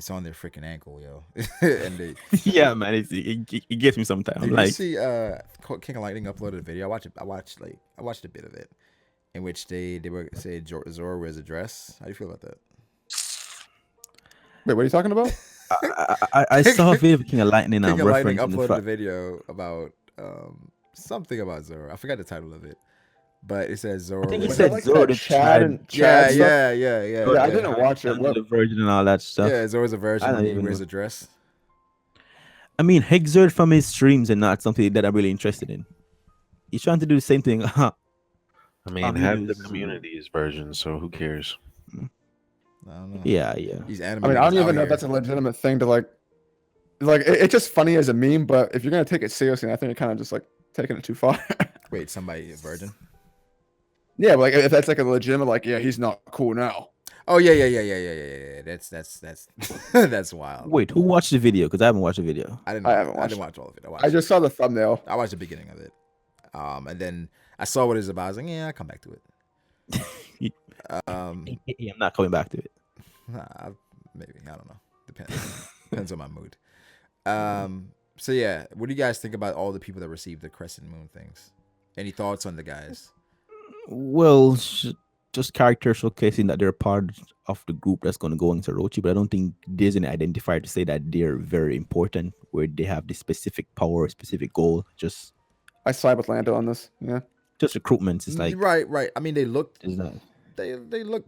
Speaker 2: on their freaking ankle, yo, and they.
Speaker 1: yeah man, it gets me sometimes. I'm
Speaker 2: Did you
Speaker 1: like,
Speaker 2: see King of Lightning uploaded a video? I watched a bit of it in which they were say Zora wears a dress. How do you feel about that?
Speaker 3: Wait, what are you talking about?
Speaker 1: I saw a video of King of Lightning
Speaker 2: King of Lightning
Speaker 1: referencing the
Speaker 2: uploaded a
Speaker 1: fact.
Speaker 2: video about something about Zora. I forgot the title of it, but it says
Speaker 1: I
Speaker 2: Zora
Speaker 1: think he
Speaker 3: Was
Speaker 2: wears.
Speaker 3: that
Speaker 1: said
Speaker 3: like
Speaker 1: Zoro
Speaker 3: that
Speaker 1: the
Speaker 3: Chad
Speaker 1: tried.
Speaker 3: and
Speaker 2: Yeah,
Speaker 3: Chad stuff? Yeah, I
Speaker 2: yeah.
Speaker 3: didn't watch it.
Speaker 1: The virgin and all that stuff.
Speaker 2: Yeah, Zora's a
Speaker 1: I
Speaker 2: virgin
Speaker 1: don't
Speaker 2: when he
Speaker 1: even
Speaker 2: wears
Speaker 1: know.
Speaker 2: a dress.
Speaker 1: I mean, Hexerd from his streams and not something that I'm really interested in. He's trying to do the same thing.
Speaker 4: I mean,
Speaker 1: He
Speaker 4: half the
Speaker 1: does.
Speaker 4: community is virgins, so who cares?
Speaker 2: I don't know.
Speaker 1: Yeah, yeah.
Speaker 2: These anime
Speaker 3: I mean, I
Speaker 2: niggas
Speaker 3: don't
Speaker 2: out
Speaker 3: even know
Speaker 2: here.
Speaker 3: if that's a legitimate thing to like it's just funny as a meme, but if you're gonna take it seriously, I think you're kind of just like taking it too far.
Speaker 2: Wait, somebody a virgin?
Speaker 3: Yeah, but like if that's like a legitimate, like, yeah, he's not cool now.
Speaker 2: Oh yeah. That's that's wild.
Speaker 1: Wait, who watched the video? Because I haven't watched the video.
Speaker 2: I
Speaker 3: I haven't
Speaker 2: didn't
Speaker 3: watched
Speaker 2: watch all of it.
Speaker 3: I just saw the thumbnail.
Speaker 2: I watched the beginning of it. And then I saw what it's about. I was like, yeah, I'll come back to it.
Speaker 1: I'm not coming back to it.
Speaker 2: Maybe I don't know. Depends on my mood. So yeah, what do you guys think about all the people that received the crescent moon things? Any thoughts on the guys?
Speaker 1: Well, just character showcasing that they're part of the group that's going to go into Orochi, but I don't think there's an identifier to say that they're very important, where they have this specific power, specific goal. Just
Speaker 3: I side with Lando on this. Yeah,
Speaker 1: just recruitment. It's like
Speaker 2: right. I mean, they looked
Speaker 1: it's not.
Speaker 2: they look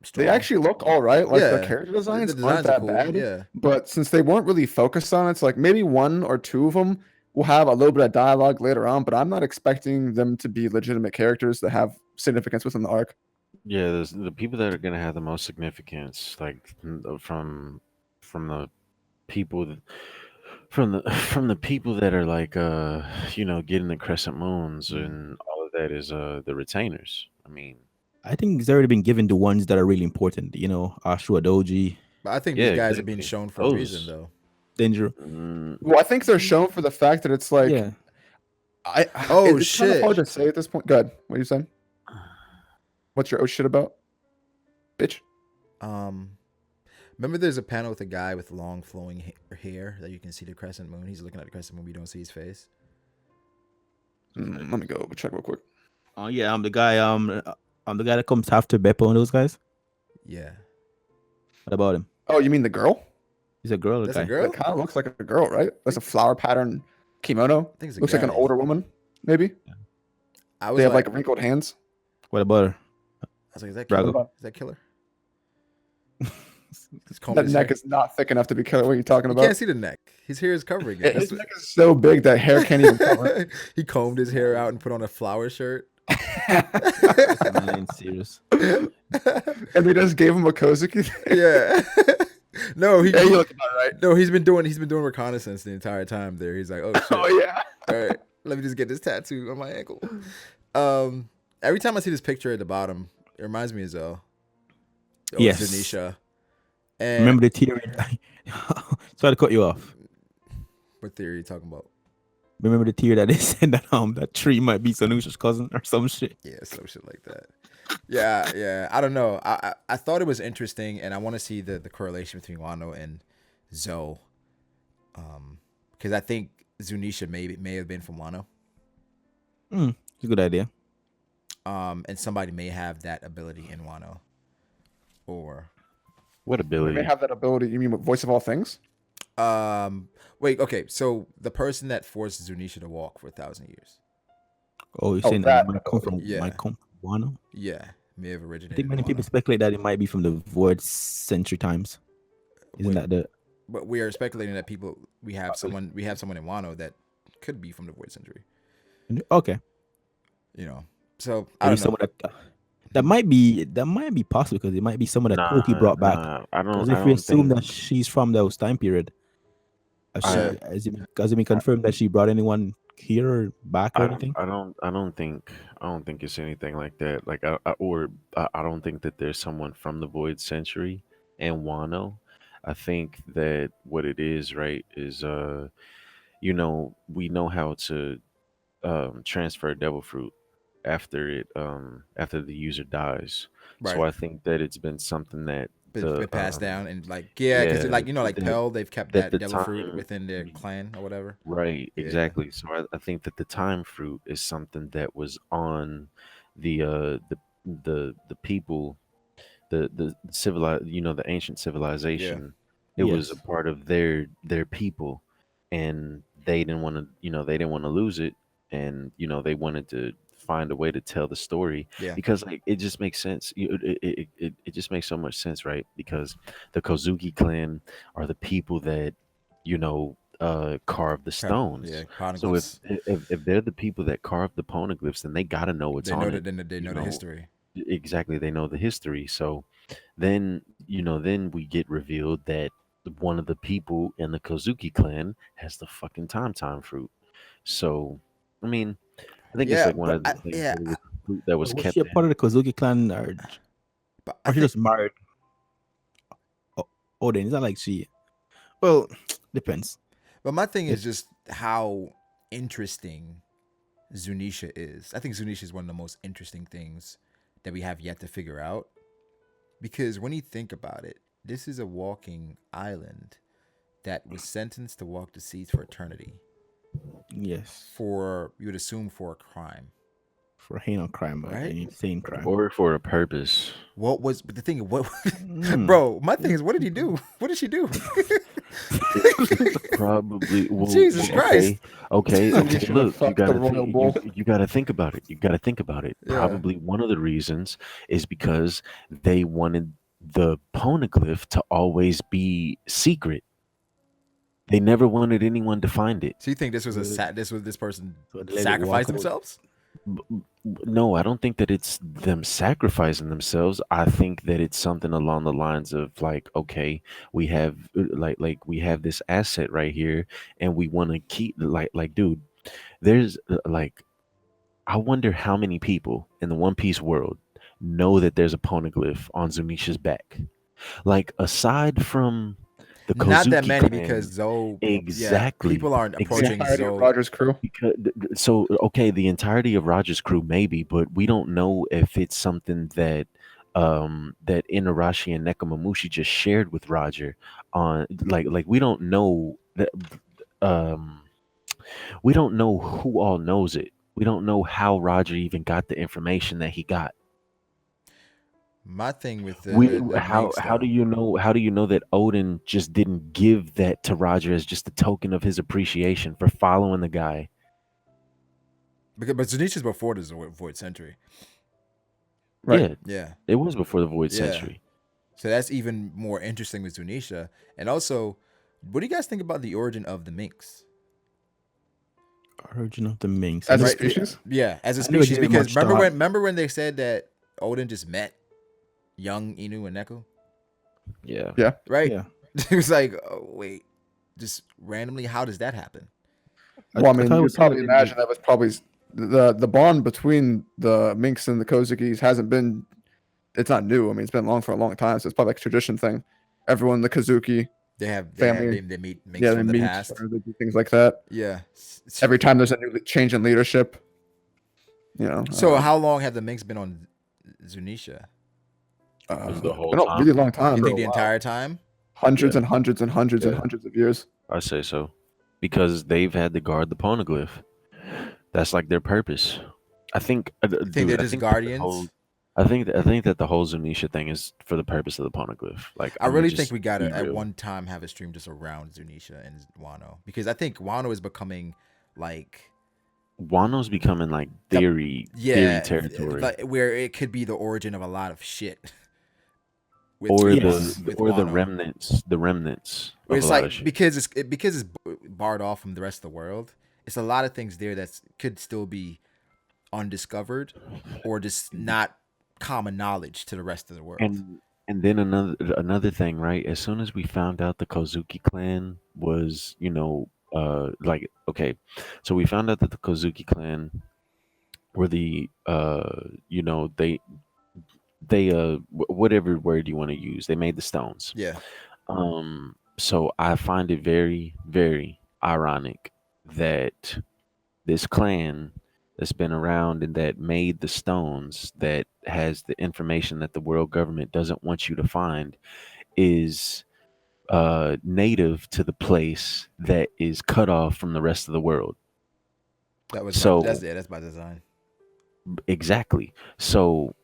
Speaker 2: strong.
Speaker 3: they actually look all right. Like the
Speaker 2: Yeah,
Speaker 3: character
Speaker 2: the
Speaker 3: designs
Speaker 2: designs
Speaker 3: aren't
Speaker 2: are
Speaker 3: that
Speaker 2: cool,
Speaker 3: bad.
Speaker 2: yeah.
Speaker 3: But since they weren't really focused on it, it's like maybe one or two of them will have a little bit of dialogue later on. But I'm not expecting them to be legitimate characters that have significance within the arc.
Speaker 4: Yeah, the people that are gonna have the most significance, like from the people from the people that are like getting the crescent moons and all of that is the retainers. I mean,
Speaker 1: I think it's already been given the ones that are really important. Ashura Doji,
Speaker 2: But I think
Speaker 4: yeah,
Speaker 2: these guys are being
Speaker 4: exactly.
Speaker 2: shown for a reason,
Speaker 4: Those.
Speaker 2: though.
Speaker 1: Danger.
Speaker 3: Well, I think they're shown for the fact that it's like
Speaker 1: Yeah.
Speaker 2: Oh,
Speaker 3: it's kind of
Speaker 2: shit.
Speaker 3: hard to say at this point. Good. What are you saying? What's your oh shit about? Bitch.
Speaker 2: Remember, there's a panel with a guy with long flowing hair that you can see the crescent moon. He's looking at the crescent moon. We don't see his face.
Speaker 3: Let me go check real quick.
Speaker 1: Oh yeah, I'm the guy. I'm the guy that comes after Beppo and those guys.
Speaker 2: Yeah,
Speaker 1: What about him?
Speaker 3: Oh, you mean the girl?
Speaker 1: He's a girl.
Speaker 2: that's
Speaker 1: guy.
Speaker 2: a girl.
Speaker 3: That kind of looks like a girl, right? That's a flower pattern kimono.
Speaker 2: I think it's a
Speaker 3: Looks like an
Speaker 2: guy.
Speaker 3: older woman, maybe.
Speaker 2: I was
Speaker 3: They have
Speaker 2: like,
Speaker 3: like wrinkled hands.
Speaker 1: What about her?
Speaker 2: I was like, is that
Speaker 1: Brago.
Speaker 2: killer? Is that killer? He's combed
Speaker 3: That
Speaker 2: his
Speaker 3: neck
Speaker 2: hair.
Speaker 3: is not thick enough to be killer. What are you talking
Speaker 2: You
Speaker 3: about?
Speaker 2: can't see the neck. His hair is covering it.
Speaker 3: His neck is so big that hair can't even cover it.
Speaker 2: He combed his hair out and put on a flower shirt.
Speaker 1: I ain't serious.
Speaker 3: And they just gave him a Kozuki.
Speaker 2: Yeah. No,
Speaker 3: Yeah, you look about right.
Speaker 2: no, he's been doing reconnaissance the entire time there. He's like, oh shit.
Speaker 3: Oh yeah.
Speaker 2: All right, let me just get this tattoo on my ankle. Every time I see this picture at the bottom, it reminds me of Zoe.
Speaker 1: Yes.
Speaker 2: Zanisha. And
Speaker 1: Remember the theory? Sorry to cut you off.
Speaker 2: what theory are you talking about?
Speaker 1: Remember the theory that they said that that tree might be Sanusha's cousin or some shit.
Speaker 2: Yeah, some shit like that. Yeah. I don't know. I thought it was interesting, and I want to see the correlation between Wano and Zoe. Because I think Zunisha may have been from Wano.
Speaker 1: It's a good idea.
Speaker 2: And somebody may have that ability in Wano. Or
Speaker 4: what
Speaker 3: They
Speaker 4: ability?
Speaker 3: may have that ability. You mean with voice of all things?
Speaker 2: wait, okay, so the person that forced Zunisha to walk for 1,000 years.
Speaker 1: Oh, you're
Speaker 3: Oh,
Speaker 1: saying
Speaker 3: that
Speaker 1: that might come from
Speaker 2: yeah.
Speaker 1: Wano?
Speaker 2: Yeah, may have
Speaker 1: I
Speaker 2: originated.
Speaker 1: think many
Speaker 2: in
Speaker 1: people
Speaker 2: Wano.
Speaker 1: speculate that it might be from the Void Century times. Isn't
Speaker 2: Wait,
Speaker 1: that the?
Speaker 2: But we are speculating that we have someone in Wano that could be from the Void Century.
Speaker 1: Okay.
Speaker 2: You know, so
Speaker 1: Maybe
Speaker 2: I don't know.
Speaker 1: someone That might be possible because it might be someone that Koki
Speaker 4: Nah,
Speaker 1: brought back.
Speaker 4: nah.
Speaker 1: Because
Speaker 4: I
Speaker 1: if we
Speaker 4: don't
Speaker 1: assume
Speaker 4: think.
Speaker 1: that she's from those time period,
Speaker 2: Yeah.
Speaker 1: has it been confirmed that she brought anyone here or back or
Speaker 4: I,
Speaker 1: anything?
Speaker 4: I don't think it's anything like that. Like I don't think that there's someone from the Void Century and Wano. I think that what it is, right, is we know how to transfer devil fruit after after the user dies. So
Speaker 2: Right.
Speaker 4: I think that it's been something that
Speaker 2: Been
Speaker 4: the
Speaker 2: passed down and like yeah, because
Speaker 4: yeah,
Speaker 2: like like
Speaker 4: that
Speaker 2: Pell, they've kept
Speaker 4: that
Speaker 2: that
Speaker 4: the
Speaker 2: devil fruit
Speaker 4: time.
Speaker 2: within their clan or whatever.
Speaker 4: Right,
Speaker 2: Yeah.
Speaker 4: exactly. So I think that the time fruit is something that was on the the people, the civili the ancient
Speaker 2: Yeah.
Speaker 4: civilization. It was a
Speaker 1: Yes.
Speaker 4: part of their people, and they didn't want to lose it, and they wanted to find a way to tell the story
Speaker 2: Yeah.
Speaker 4: because like it just makes sense. It just makes so much sense, right? Because the Kozuki clan are the people that carve the
Speaker 2: Yeah.
Speaker 4: stones. So
Speaker 2: Poneglyphs.
Speaker 4: if they're the people that carve the poneglyphs, then they got to know what's
Speaker 2: They
Speaker 4: on
Speaker 2: know
Speaker 4: it.
Speaker 2: that then they
Speaker 4: You
Speaker 2: know the
Speaker 4: know
Speaker 2: history.
Speaker 4: exactly, they know the history. So then then we get revealed that one of the people in the Kozuki clan has the fucking time fruit. So I mean, I think it's
Speaker 2: Yeah,
Speaker 4: like one
Speaker 2: but
Speaker 4: of the things that it was fruit that was
Speaker 1: But was she
Speaker 4: kept
Speaker 1: a part
Speaker 4: in.
Speaker 1: of the Kozuki clan,
Speaker 2: but I
Speaker 1: or she
Speaker 2: think
Speaker 1: just married Odin? It's not like she. Well, depends.
Speaker 2: but my thing
Speaker 1: It,
Speaker 2: is just how interesting Zunisha is. I think Zunisha is one of the most interesting things that we have yet to figure out. Because when you think about it, this is a walking island that was sentenced to walk the seas for eternity.
Speaker 1: yes,
Speaker 2: For you would assume for a crime,
Speaker 1: for heinous crime, an
Speaker 2: right?
Speaker 1: insane crime.
Speaker 4: Or for a purpose.
Speaker 2: What was but the thing? What,
Speaker 1: Mm.
Speaker 2: bro? My thing is, what did he do? What did she do?
Speaker 4: It's probably
Speaker 2: Jesus Christ!
Speaker 4: okay.
Speaker 3: Zunisha
Speaker 4: Look,
Speaker 3: fucked the royal bull.
Speaker 4: you gotta think about it. You gotta think about it.
Speaker 2: Yeah.
Speaker 4: Probably one of the reasons is because they wanted the poneglyph to always be secret. They never wanted anyone to find it.
Speaker 2: So you think this was
Speaker 1: So,
Speaker 2: this person
Speaker 1: so they let it
Speaker 2: sacrificed
Speaker 1: walk out.
Speaker 2: themselves?
Speaker 4: No, I don't think that it's them sacrificing themselves. I think that it's something along the lines of like, okay, we have we have this asset right here, and we want to keep dude. There's I wonder how many people in the One Piece world know that there's a poneglyph on Zunisha's back. Like aside from the
Speaker 2: Not that
Speaker 4: Kozuki
Speaker 2: many because
Speaker 4: clan,
Speaker 2: Zoe. Yeah,
Speaker 4: exactly,
Speaker 2: people aren't
Speaker 3: The
Speaker 2: approaching
Speaker 4: exactly.
Speaker 3: entirety of
Speaker 2: Zoe.
Speaker 3: Roger's crew.
Speaker 4: Because so okay, the entirety of Roger's crew maybe, but we don't know if it's something that that Inarashi and Nekomamushi just shared with Roger on we don't know that um we don't know who all knows it. We don't know how Roger even got the information that he got.
Speaker 2: My thing with
Speaker 4: We
Speaker 2: the Minx
Speaker 4: how do
Speaker 2: though,
Speaker 4: you know that Odin just didn't give that to Roger as just a token of his appreciation for following the guy?
Speaker 2: because but Zunisha's before the Void Century.
Speaker 3: Right.
Speaker 4: Yeah,
Speaker 2: Yeah,
Speaker 4: it was before the Void
Speaker 2: yeah.
Speaker 4: Century.
Speaker 2: So that's even more interesting with Zunisha. And also, what do you guys think about the origin of the Minx?
Speaker 1: Origin of the Minx.
Speaker 3: As a
Speaker 2: Right?
Speaker 3: species?
Speaker 2: Yeah, as a
Speaker 1: I never
Speaker 2: species.
Speaker 1: gave it
Speaker 2: Because
Speaker 1: much thought.
Speaker 2: remember when they said that Odin just met young Inu and Neko?
Speaker 4: Yeah.
Speaker 3: Yeah.
Speaker 2: Right?
Speaker 1: Yeah.
Speaker 2: It was like, oh, wait, just randomly, how does that happen?
Speaker 3: Well, I
Speaker 1: I
Speaker 3: mean,
Speaker 1: thought it
Speaker 3: you
Speaker 1: was
Speaker 3: could probably
Speaker 1: something
Speaker 3: imagine that was probably the bond between the Minks and the Kozukis hasn't been. It's not new. I mean, it's been long for a long time, so it's probably like a tradition thing. Everyone in the Kazuki family,
Speaker 2: They meet Minx
Speaker 3: yeah, they
Speaker 2: from the
Speaker 3: meet
Speaker 2: past.
Speaker 3: or they do things like that.
Speaker 2: Yeah.
Speaker 3: Every time there's a new change in leadership, you know.
Speaker 2: So how long have the Minx been on Zunisha?
Speaker 4: Was the whole
Speaker 3: been a really
Speaker 4: time?
Speaker 3: long time.
Speaker 2: You think
Speaker 1: a
Speaker 2: the
Speaker 1: while.
Speaker 2: entire time?
Speaker 3: Hundreds
Speaker 4: Yeah.
Speaker 3: and hundreds and hundreds and
Speaker 4: Yeah.
Speaker 3: hundreds of years.
Speaker 4: I say so. Because they've had to guard the poneglyph. That's like their purpose. I think,
Speaker 2: You think
Speaker 4: dude.
Speaker 2: they're
Speaker 4: I
Speaker 2: just
Speaker 4: think that the whole.
Speaker 2: guardians?
Speaker 4: I think that the whole Zunisha thing is for the purpose of the poneglyph. Like
Speaker 2: I
Speaker 4: I'm gonna
Speaker 2: really
Speaker 4: just
Speaker 2: think we gotta
Speaker 4: be
Speaker 2: at
Speaker 4: real.
Speaker 2: one time have a stream just around Zunisha and Wano because I think Wano is becoming like
Speaker 4: Wano's becoming like
Speaker 2: The-
Speaker 4: theory
Speaker 2: yeah,
Speaker 4: territory,
Speaker 2: like where it could be the origin of a lot of shit. With,
Speaker 4: or
Speaker 1: Yes.
Speaker 2: with
Speaker 4: the
Speaker 2: Wano.
Speaker 4: remnants
Speaker 2: Where
Speaker 4: of a
Speaker 2: it's
Speaker 4: lot of
Speaker 2: like
Speaker 4: shit.
Speaker 2: because it's barred off from the rest of the world. It's a lot of things there that could still be undiscovered or just not common knowledge to the rest of the world.
Speaker 4: And then another thing, right? As soon as we found out the Kozuki clan was, like, okay, so we found out that the Kozuki clan were the whatever word you want to use, they made the stones.
Speaker 2: Yeah.
Speaker 4: So I find it very, very ironic that this clan that's been around and that made the stones, that has the information that the world government doesn't want you to find, is native to the place that is cut off from the rest of the world. So
Speaker 2: That's by design.
Speaker 4: exactly. So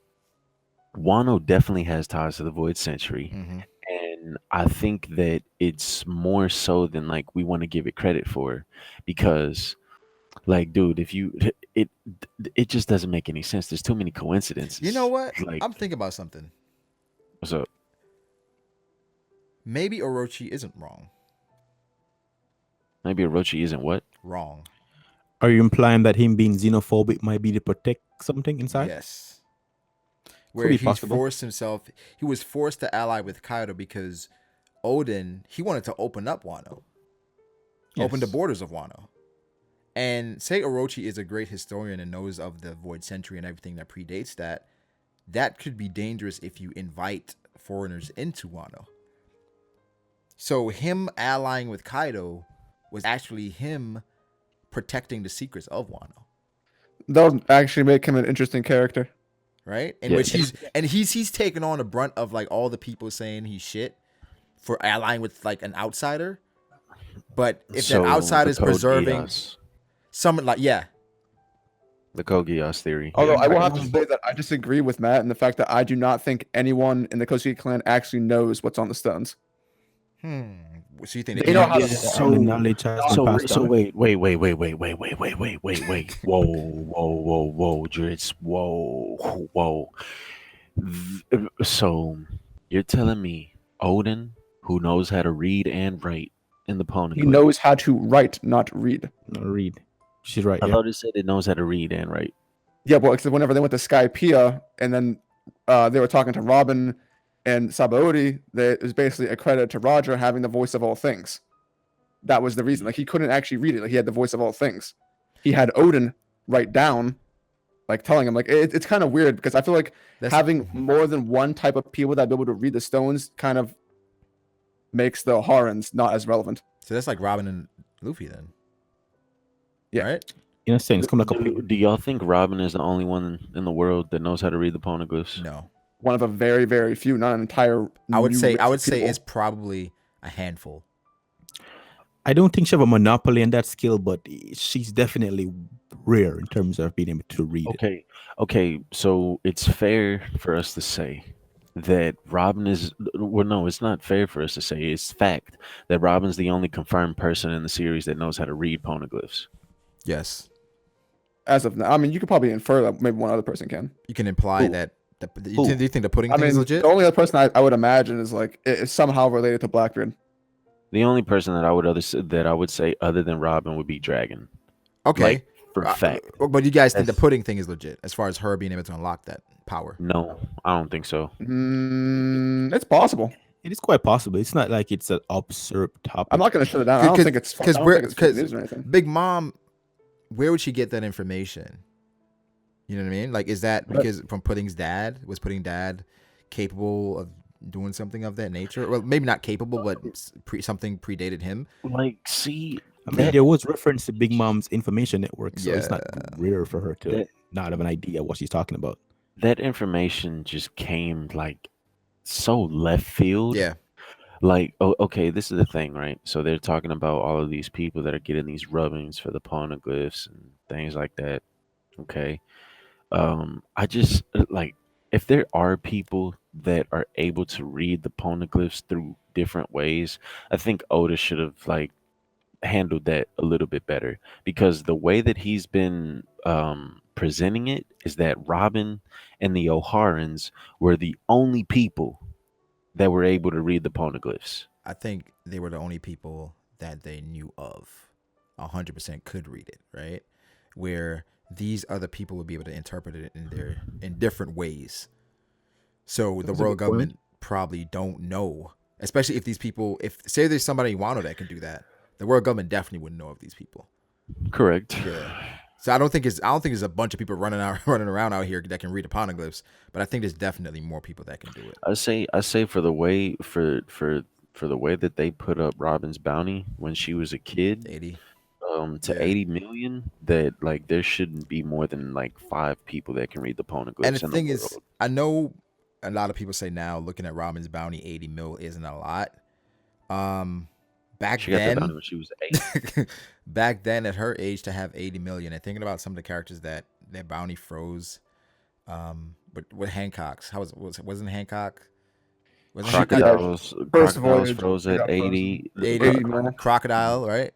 Speaker 4: Wano definitely has ties to the Void Century.
Speaker 2: Mm-hmm.
Speaker 4: And I think that it's more so than like we want to give it credit for, because like, dude, if you it just doesn't make any sense. There's too many coincidences.
Speaker 2: You know what?
Speaker 4: Like,
Speaker 2: I'm thinking about something.
Speaker 4: what's up?
Speaker 2: Maybe Orochi isn't wrong.
Speaker 4: Maybe Orochi isn't what?
Speaker 2: Wrong.
Speaker 1: Are you implying that him being xenophobic might be to protect something inside?
Speaker 2: Yes. Where
Speaker 1: be
Speaker 2: he's
Speaker 1: possible.
Speaker 2: forced himself, he was forced to ally with Kaido because Odin, he wanted to open up Wano, open the
Speaker 1: Yes.
Speaker 2: borders of Wano. And say Orochi is a great historian and knows of the Void Century and everything that predates that, that could be dangerous if you invite foreigners into Wano. So him allying with Kaido was actually him protecting the secrets of Wano,
Speaker 3: That would actually make him an interesting character.
Speaker 2: right? In
Speaker 4: Yeah.
Speaker 2: which he's taken on the brunt of like all the people saying he's shit for allying with like an outsider. But if
Speaker 4: So
Speaker 2: that outsider is
Speaker 4: the Code
Speaker 2: preserving
Speaker 4: Geass,
Speaker 2: some like
Speaker 4: the Code Geass theory.
Speaker 3: Although I will
Speaker 1: I
Speaker 3: have to
Speaker 1: remember-
Speaker 3: say that I disagree with Matt in the fact that I do not think anyone in the Kosuke clan actually knows what's on the stones.
Speaker 2: So you think
Speaker 3: They know how to-
Speaker 1: So the knowledge has been passed
Speaker 4: So
Speaker 1: on.
Speaker 4: wait. Whoa, Drizzt. Whoa. So you're telling me Odin, who knows how to read and write in the Poneglyph?
Speaker 3: He knows how to write, not read.
Speaker 1: No, read. She's right.
Speaker 4: I
Speaker 1: Yeah.
Speaker 4: thought it said it knows how to read and write.
Speaker 3: Yeah, well, except whenever they went to Skypiea and then they were talking to Robin and Sabaody, it was basically a credit to Roger having the voice of all things. That was the reason. Like, he couldn't actually read it. Like, he had the voice of all things. He had Odin write down, like, telling him. Like, it's kind of weird because I feel like having more than one type of people that be able to read the stones kind of makes the Harans not as relevant.
Speaker 2: So that's like Robin and Luffy then.
Speaker 3: Yeah.
Speaker 2: Right?
Speaker 1: In a sense, come like a
Speaker 4: Do y'all think Robin is the only one in the world that knows how to read the Poneglyphs?
Speaker 2: No.
Speaker 3: One of a very, very few, not an entire.
Speaker 2: I would
Speaker 3: new
Speaker 2: say
Speaker 3: race of people.
Speaker 2: it's probably a handful.
Speaker 1: I don't think she have a monopoly in that skill, but she's definitely rare in terms of being able to read it.
Speaker 4: Okay. So it's fair for us to say that Robin is. Well, no, it's not fair for us to say. It's fact that Robin's the only confirmed person in the series that knows how to read Poneglyphs.
Speaker 2: Yes.
Speaker 3: As of now, I mean, you could probably infer that maybe one other person can.
Speaker 2: You can imply
Speaker 4: Who?
Speaker 2: that do
Speaker 4: Who?
Speaker 2: you think the pudding
Speaker 3: I
Speaker 2: thing is
Speaker 3: mean,
Speaker 2: legit?
Speaker 3: the only other person I would imagine is like is somehow related to Blackbeard.
Speaker 4: The only person that I would say other than Robin would be Dragon.
Speaker 2: Okay.
Speaker 4: Like, for fact.
Speaker 2: But you guys think the
Speaker 4: That's-
Speaker 2: pudding thing is legit as far as her being able to unlock that power?
Speaker 4: No, I don't think so.
Speaker 3: It's possible.
Speaker 1: It is quite possible. It's not like it's an absurd topic.
Speaker 3: I'm not going to shut it down. I don't think it's
Speaker 2: because
Speaker 3: I don't think it's fake news or anything.
Speaker 2: Big Mom, where would she get that information? You know what I mean? Like, is that because from Pudding's dad? Was Pudding dad capable of doing something of that nature? Well, maybe not capable, but something predated him.
Speaker 4: Like, see,
Speaker 1: I mean, there was reference to Big Mom's information network, so it's not
Speaker 2: Yeah.
Speaker 1: rare for her to
Speaker 4: That-
Speaker 1: not have an idea what she's talking about.
Speaker 4: that information just came like so left field.
Speaker 2: Yeah.
Speaker 4: Like, okay, this is the thing, right? So they're talking about all of these people that are getting these rubbings for the poneglyphs and things like that. Okay. I just like, if there are people that are able to read the poneglyphs through different ways, I think Oda should have like handled that a little bit better, because the way that he's been presenting it is that Robin and the O'Harans were the only people that were able to read the poneglyphs.
Speaker 2: I think they were the only people that they knew of 100% could read it, right? Where these other people would be able to interpret it in different ways. So the
Speaker 3: That's a
Speaker 2: world
Speaker 3: good point.
Speaker 2: government probably don't know, especially if these people, if say there's somebody in Wano that can do that, the world government definitely wouldn't know of these people.
Speaker 4: Correct.
Speaker 2: Yeah. So I don't think there's a bunch of people running around out here that can read the poneglyphs, but I think there's definitely more people that can do it.
Speaker 4: I say for the way for the way that they put up Robin's bounty when she was a kid,
Speaker 2: 80.
Speaker 4: to
Speaker 2: Yeah.
Speaker 4: 80 million, that like there shouldn't be more than like 5 people that can read the
Speaker 2: And the
Speaker 4: poneglyphs in the
Speaker 2: thing is,
Speaker 4: world.
Speaker 2: I know a lot of people say now looking at Robin's bounty, 80 mil isn't a lot. Back
Speaker 4: She got that bounty
Speaker 2: then,
Speaker 4: when she was 8.
Speaker 2: back then at her age to have 80 million, and thinking about some of the characters that their bounty froze. But with Hancock's, wasn't Hancock? Wasn't Hancock
Speaker 3: Yeah, first
Speaker 4: Crocodiles
Speaker 3: voyage,
Speaker 4: froze
Speaker 3: they
Speaker 4: at
Speaker 3: got frozen.
Speaker 4: 80.
Speaker 2: 80
Speaker 3: mil.
Speaker 2: crocodile, right?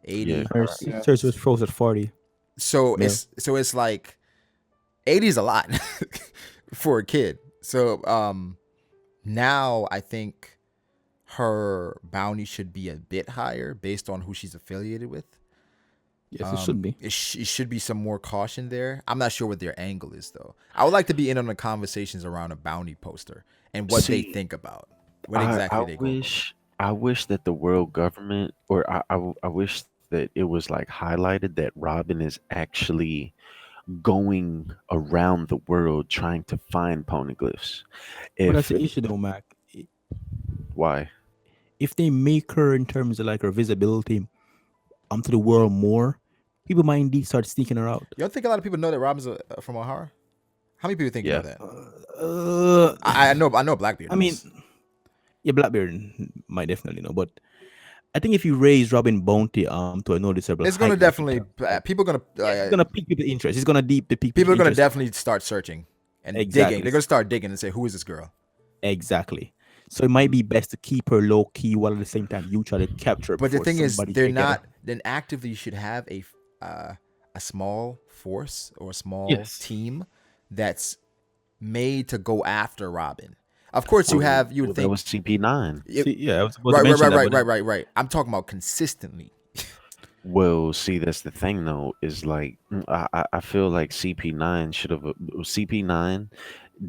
Speaker 4: Yeah,
Speaker 2: 80.
Speaker 1: Her
Speaker 4: correct.
Speaker 1: sisters was frozen at 40
Speaker 2: So
Speaker 1: mil.
Speaker 2: it's like 80 is a lot for a kid. So now I think her bounty should be a bit higher based on who she's affiliated with.
Speaker 1: Yes, it should be.
Speaker 2: It should be some more caution there. I'm not sure what their angle is though. I would like to be in on the conversations around a bounty poster and what they
Speaker 4: See,
Speaker 2: think about what exactly they go about.
Speaker 4: I wish that the world government, or I wish that it was like highlighted that Robin is actually going around the world trying to find poneglyphs.
Speaker 1: But that's
Speaker 4: If
Speaker 1: the issue, though, Mac.
Speaker 4: Why?
Speaker 1: If they make her in terms of like her visibility to the world more, people might indeed start sneaking her out.
Speaker 2: You don't think a lot of people know that Robin's from O'Hara? How many people think know
Speaker 4: Yeah.
Speaker 2: that?
Speaker 1: Uh,
Speaker 2: I know Blackbeard.
Speaker 1: I mean,
Speaker 2: knows.
Speaker 1: yeah, Blackbeard might definitely know, but I think if you raise Robin Bounty to a noticeable
Speaker 2: It's gonna
Speaker 1: height,
Speaker 2: definitely people gonna
Speaker 1: it's gonna pique people's interest. It's gonna deep the
Speaker 2: people are gonna
Speaker 1: interest.
Speaker 2: definitely start searching and
Speaker 1: Exactly.
Speaker 2: digging. They're gonna start digging and say, "Who is this girl?"
Speaker 1: Exactly. So it might be best to keep her low key while at the same time you try to capture her.
Speaker 2: But the
Speaker 1: before
Speaker 2: thing is,
Speaker 1: somebody
Speaker 2: they're
Speaker 1: can get her.
Speaker 2: not. Then actively, you should have a small force or a small
Speaker 1: Yes.
Speaker 2: team that's made to go after Robin. Of course, you
Speaker 4: Well,
Speaker 2: would
Speaker 4: that
Speaker 2: think.
Speaker 4: was CP9.
Speaker 1: See, yeah, I was supposed
Speaker 2: Right,
Speaker 1: to mention that, but
Speaker 2: right. I'm talking about consistently.
Speaker 4: Well, see, that's the thing though, is like I feel like CP9 should have CP9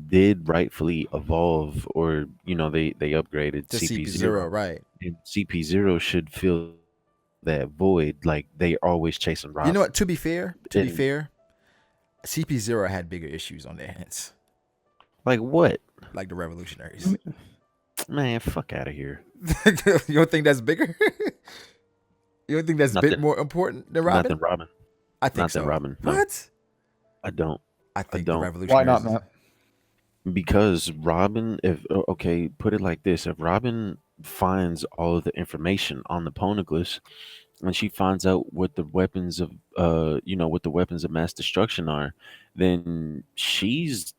Speaker 4: did rightfully evolve, or they upgraded
Speaker 2: To
Speaker 4: CP0.
Speaker 2: CP0, right?
Speaker 4: And CP0 should fill that void, like they always chasing
Speaker 2: You
Speaker 4: Robin.
Speaker 2: know what? To be fair,
Speaker 4: And
Speaker 2: CP0 had bigger issues on their hands,
Speaker 4: like what?
Speaker 2: like the revolutionaries.
Speaker 4: Man, fuck out of here.
Speaker 2: You don't think that's bigger? You don't think that's a bit
Speaker 4: Nothing.
Speaker 2: more important than
Speaker 4: Not
Speaker 2: Robin?
Speaker 4: than Robin.
Speaker 2: I think
Speaker 4: Not
Speaker 2: so.
Speaker 4: than Robin. No,
Speaker 2: What?
Speaker 4: I don't.
Speaker 2: I think the
Speaker 4: don't.
Speaker 2: revolutionaries.
Speaker 3: Why not, Matt?
Speaker 4: Because Robin, if okay, put it like this: if Robin finds all of the information on the poneglyphs, and she finds out what the weapons of what the weapons of mass destruction are, then she's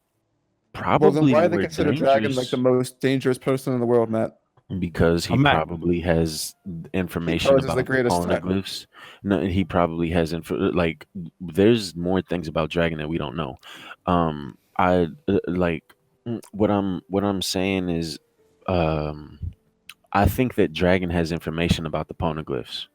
Speaker 3: Well, then
Speaker 4: probably
Speaker 3: why do they
Speaker 4: more
Speaker 3: consider Dragon like the
Speaker 4: dangerous
Speaker 3: most dangerous person in the world, Matt?
Speaker 4: because he
Speaker 1: Mac.
Speaker 4: probably has information
Speaker 3: Because he's the
Speaker 4: about the
Speaker 3: greatest threat.
Speaker 4: poneglyphs. No, he probably has like there's more things about Dragon that we don't know. I like what I'm saying is, I think that Dragon has information about the poneglyphs,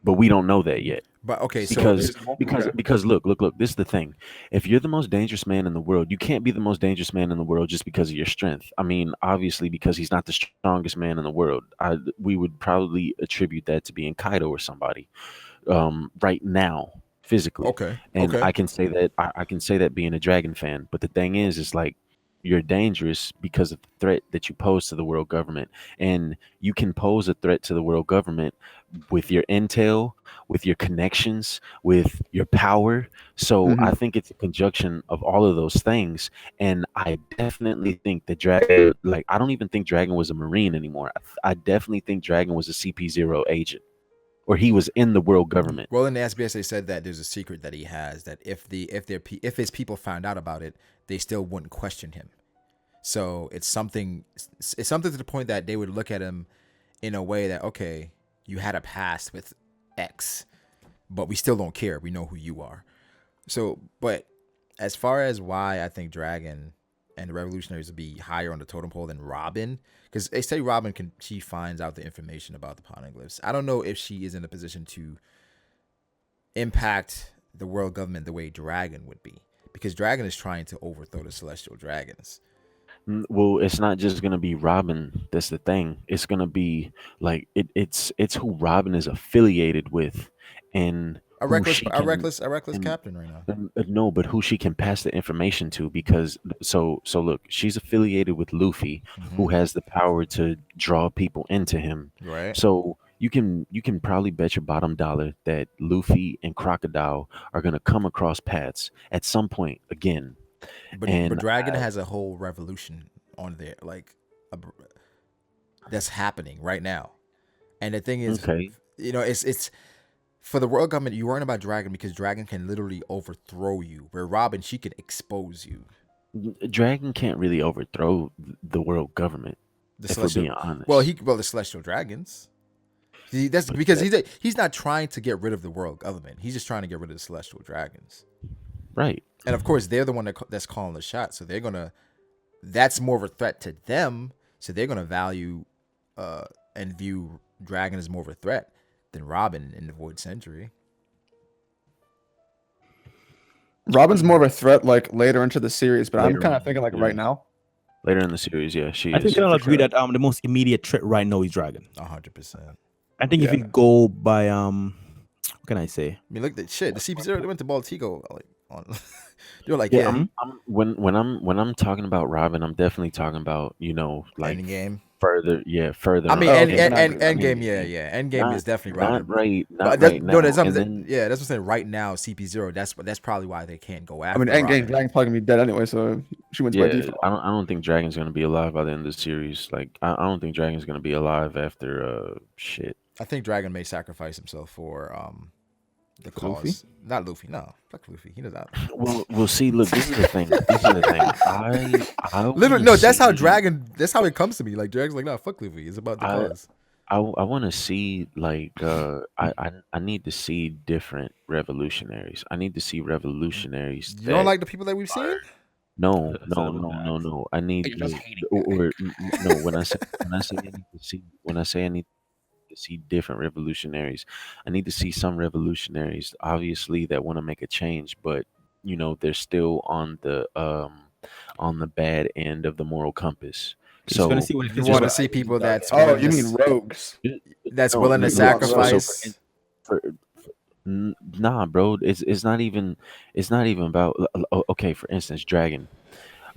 Speaker 4: but we don't know that yet.
Speaker 2: But okay, so
Speaker 4: Because
Speaker 3: Okay.
Speaker 4: because look, this is the thing. If you're the most dangerous man in the world, you can't be the most dangerous man in the world just because of your strength. I mean, obviously because he's not the strongest man in the world. We would probably attribute that to being Kaido or somebody right now physically.
Speaker 2: okay,
Speaker 4: And
Speaker 2: okay.
Speaker 4: I can say that I can say that being a Dragon fan. But the thing is like you're dangerous because of the threat that you pose to the world government, and you can pose a threat to the world government with your intel, with your connections, with your power. So I
Speaker 3: Mhm.
Speaker 4: think it's a conjunction of all of those things. And I definitely think that Dragon, like, I don't even think Dragon was a Marine anymore. I definitely think Dragon was a CP0 agent, or he was in the world government.
Speaker 2: Well, in the SBS, they said that there's a secret that he has that if his people found out about it, they still wouldn't question him. So it's something to the point that they would look at him in a way that, okay, you had a past with X, but we still don't care. We know who you are. So, but as far as why I think Dragon and the Revolutionaries would be higher on the totem pole than Robin, because they say she finds out the information about the poneglyphs. I don't know if she is in a position to impact the world government the way Dragon would be, because Dragon is trying to overthrow the Celestial Dragons.
Speaker 4: Well, it's not just gonna be Robin. That's the thing. It's gonna be like it's who Robin is affiliated with, and who she can
Speaker 2: A reckless
Speaker 4: and
Speaker 2: captain right now.
Speaker 4: no, but who she can pass the information to. Because so look, she's affiliated with Luffy,
Speaker 2: Mm-hmm.
Speaker 4: who has the power to draw people into him.
Speaker 2: Right.
Speaker 4: So you can probably bet your bottom dollar that Luffy and Crocodile are gonna come across paths at some point again.
Speaker 2: But
Speaker 4: And
Speaker 2: Dragon has a whole revolution on there, like a, that's happening right now. And the thing is,
Speaker 4: okay,
Speaker 2: it's for the world government. You worrying about Dragon because Dragon can literally overthrow you. Where Robin, she can expose you.
Speaker 4: Dragon can't really overthrow the world government,
Speaker 2: The
Speaker 4: if we're
Speaker 2: celestial,
Speaker 4: being honest.
Speaker 2: the celestial dragons. That's
Speaker 4: But
Speaker 2: because
Speaker 4: that,
Speaker 2: he's not trying to get rid of the world government. He's just trying to get rid of the celestial dragons.
Speaker 4: right.
Speaker 2: And of course, they're the one that's calling the shot. So they're gonna. That's more of a threat to them. So they're gonna value, and view Dragon as more of a threat than Robin in the Void Century.
Speaker 3: Robin's more of a threat like later into the series, but I'm
Speaker 4: Later
Speaker 3: kind of
Speaker 4: on,
Speaker 3: thinking like
Speaker 4: yeah.
Speaker 3: right now.
Speaker 4: Later in the series, yeah, she
Speaker 1: I think
Speaker 4: is
Speaker 1: we all
Speaker 4: for
Speaker 1: agree
Speaker 4: sure.
Speaker 1: that the most immediate threat right now is Dragon.
Speaker 2: 100%.
Speaker 1: I think if
Speaker 3: Yeah.
Speaker 1: you go by what can I say?
Speaker 2: I mean, look at shit. The CP0 they went to Baltigo like on. They were like,
Speaker 4: Yeah,
Speaker 2: yeah,
Speaker 4: when I'm talking about Robin, I'm definitely talking about like
Speaker 2: ending game.
Speaker 4: further
Speaker 2: I mean,
Speaker 4: on.
Speaker 3: Oh, okay, then I agree with
Speaker 2: end
Speaker 3: that.
Speaker 2: game, yeah. End game
Speaker 4: not
Speaker 2: is definitely
Speaker 4: not
Speaker 2: Robin.
Speaker 4: right
Speaker 2: But
Speaker 4: not right
Speaker 2: that's
Speaker 4: now.
Speaker 2: something.
Speaker 4: And then
Speaker 2: Yeah, that's what I'm saying. Right now, CP0. That's probably why they can't go
Speaker 3: I
Speaker 2: after
Speaker 3: mean, Endgame
Speaker 2: Robin.
Speaker 3: Dragon's probably gonna be dead anyway, so she wins by
Speaker 4: yeah,
Speaker 3: default.
Speaker 4: I don't think Dragon's gonna be alive by the end of the series. Like I don't think Dragon's gonna be alive after shit.
Speaker 2: I think Dragon may sacrifice himself for the
Speaker 1: For Luffy?
Speaker 2: cause. Not Luffy. No, fuck Luffy. He does not.
Speaker 4: Well, we'll see. Look, this is the thing. This is the thing. I
Speaker 2: Literally,
Speaker 4: want
Speaker 2: no.
Speaker 4: to
Speaker 2: That's how
Speaker 4: see.
Speaker 2: Dragon. That's how it comes to me. Like Dragon's like, no, fuck Luffy. It's about the
Speaker 4: I
Speaker 2: cause.
Speaker 4: I want to see like I need to see different revolutionaries. I need to see revolutionaries
Speaker 2: You don't
Speaker 4: that
Speaker 2: like the people that we've seen?
Speaker 4: no
Speaker 1: That's
Speaker 4: no
Speaker 1: not about
Speaker 4: no
Speaker 1: that.
Speaker 4: no no. I need
Speaker 3: You're just
Speaker 4: like
Speaker 3: hating.
Speaker 4: no when I say I need to see when I say I need to see different revolutionaries. I need to see some revolutionaries obviously that want to make a change, but they're still on the bad end of the moral compass.
Speaker 1: You just want to
Speaker 4: So
Speaker 1: see what
Speaker 2: You
Speaker 1: if
Speaker 2: want to
Speaker 1: just
Speaker 2: see people that's
Speaker 3: Oh,
Speaker 2: willing
Speaker 3: you
Speaker 2: to
Speaker 3: mean rogues?
Speaker 2: that's
Speaker 4: no,
Speaker 2: willing to
Speaker 3: You want rogues.
Speaker 2: sacrifice.
Speaker 4: for, nah, bro. It's not even about okay. For instance, Dragon.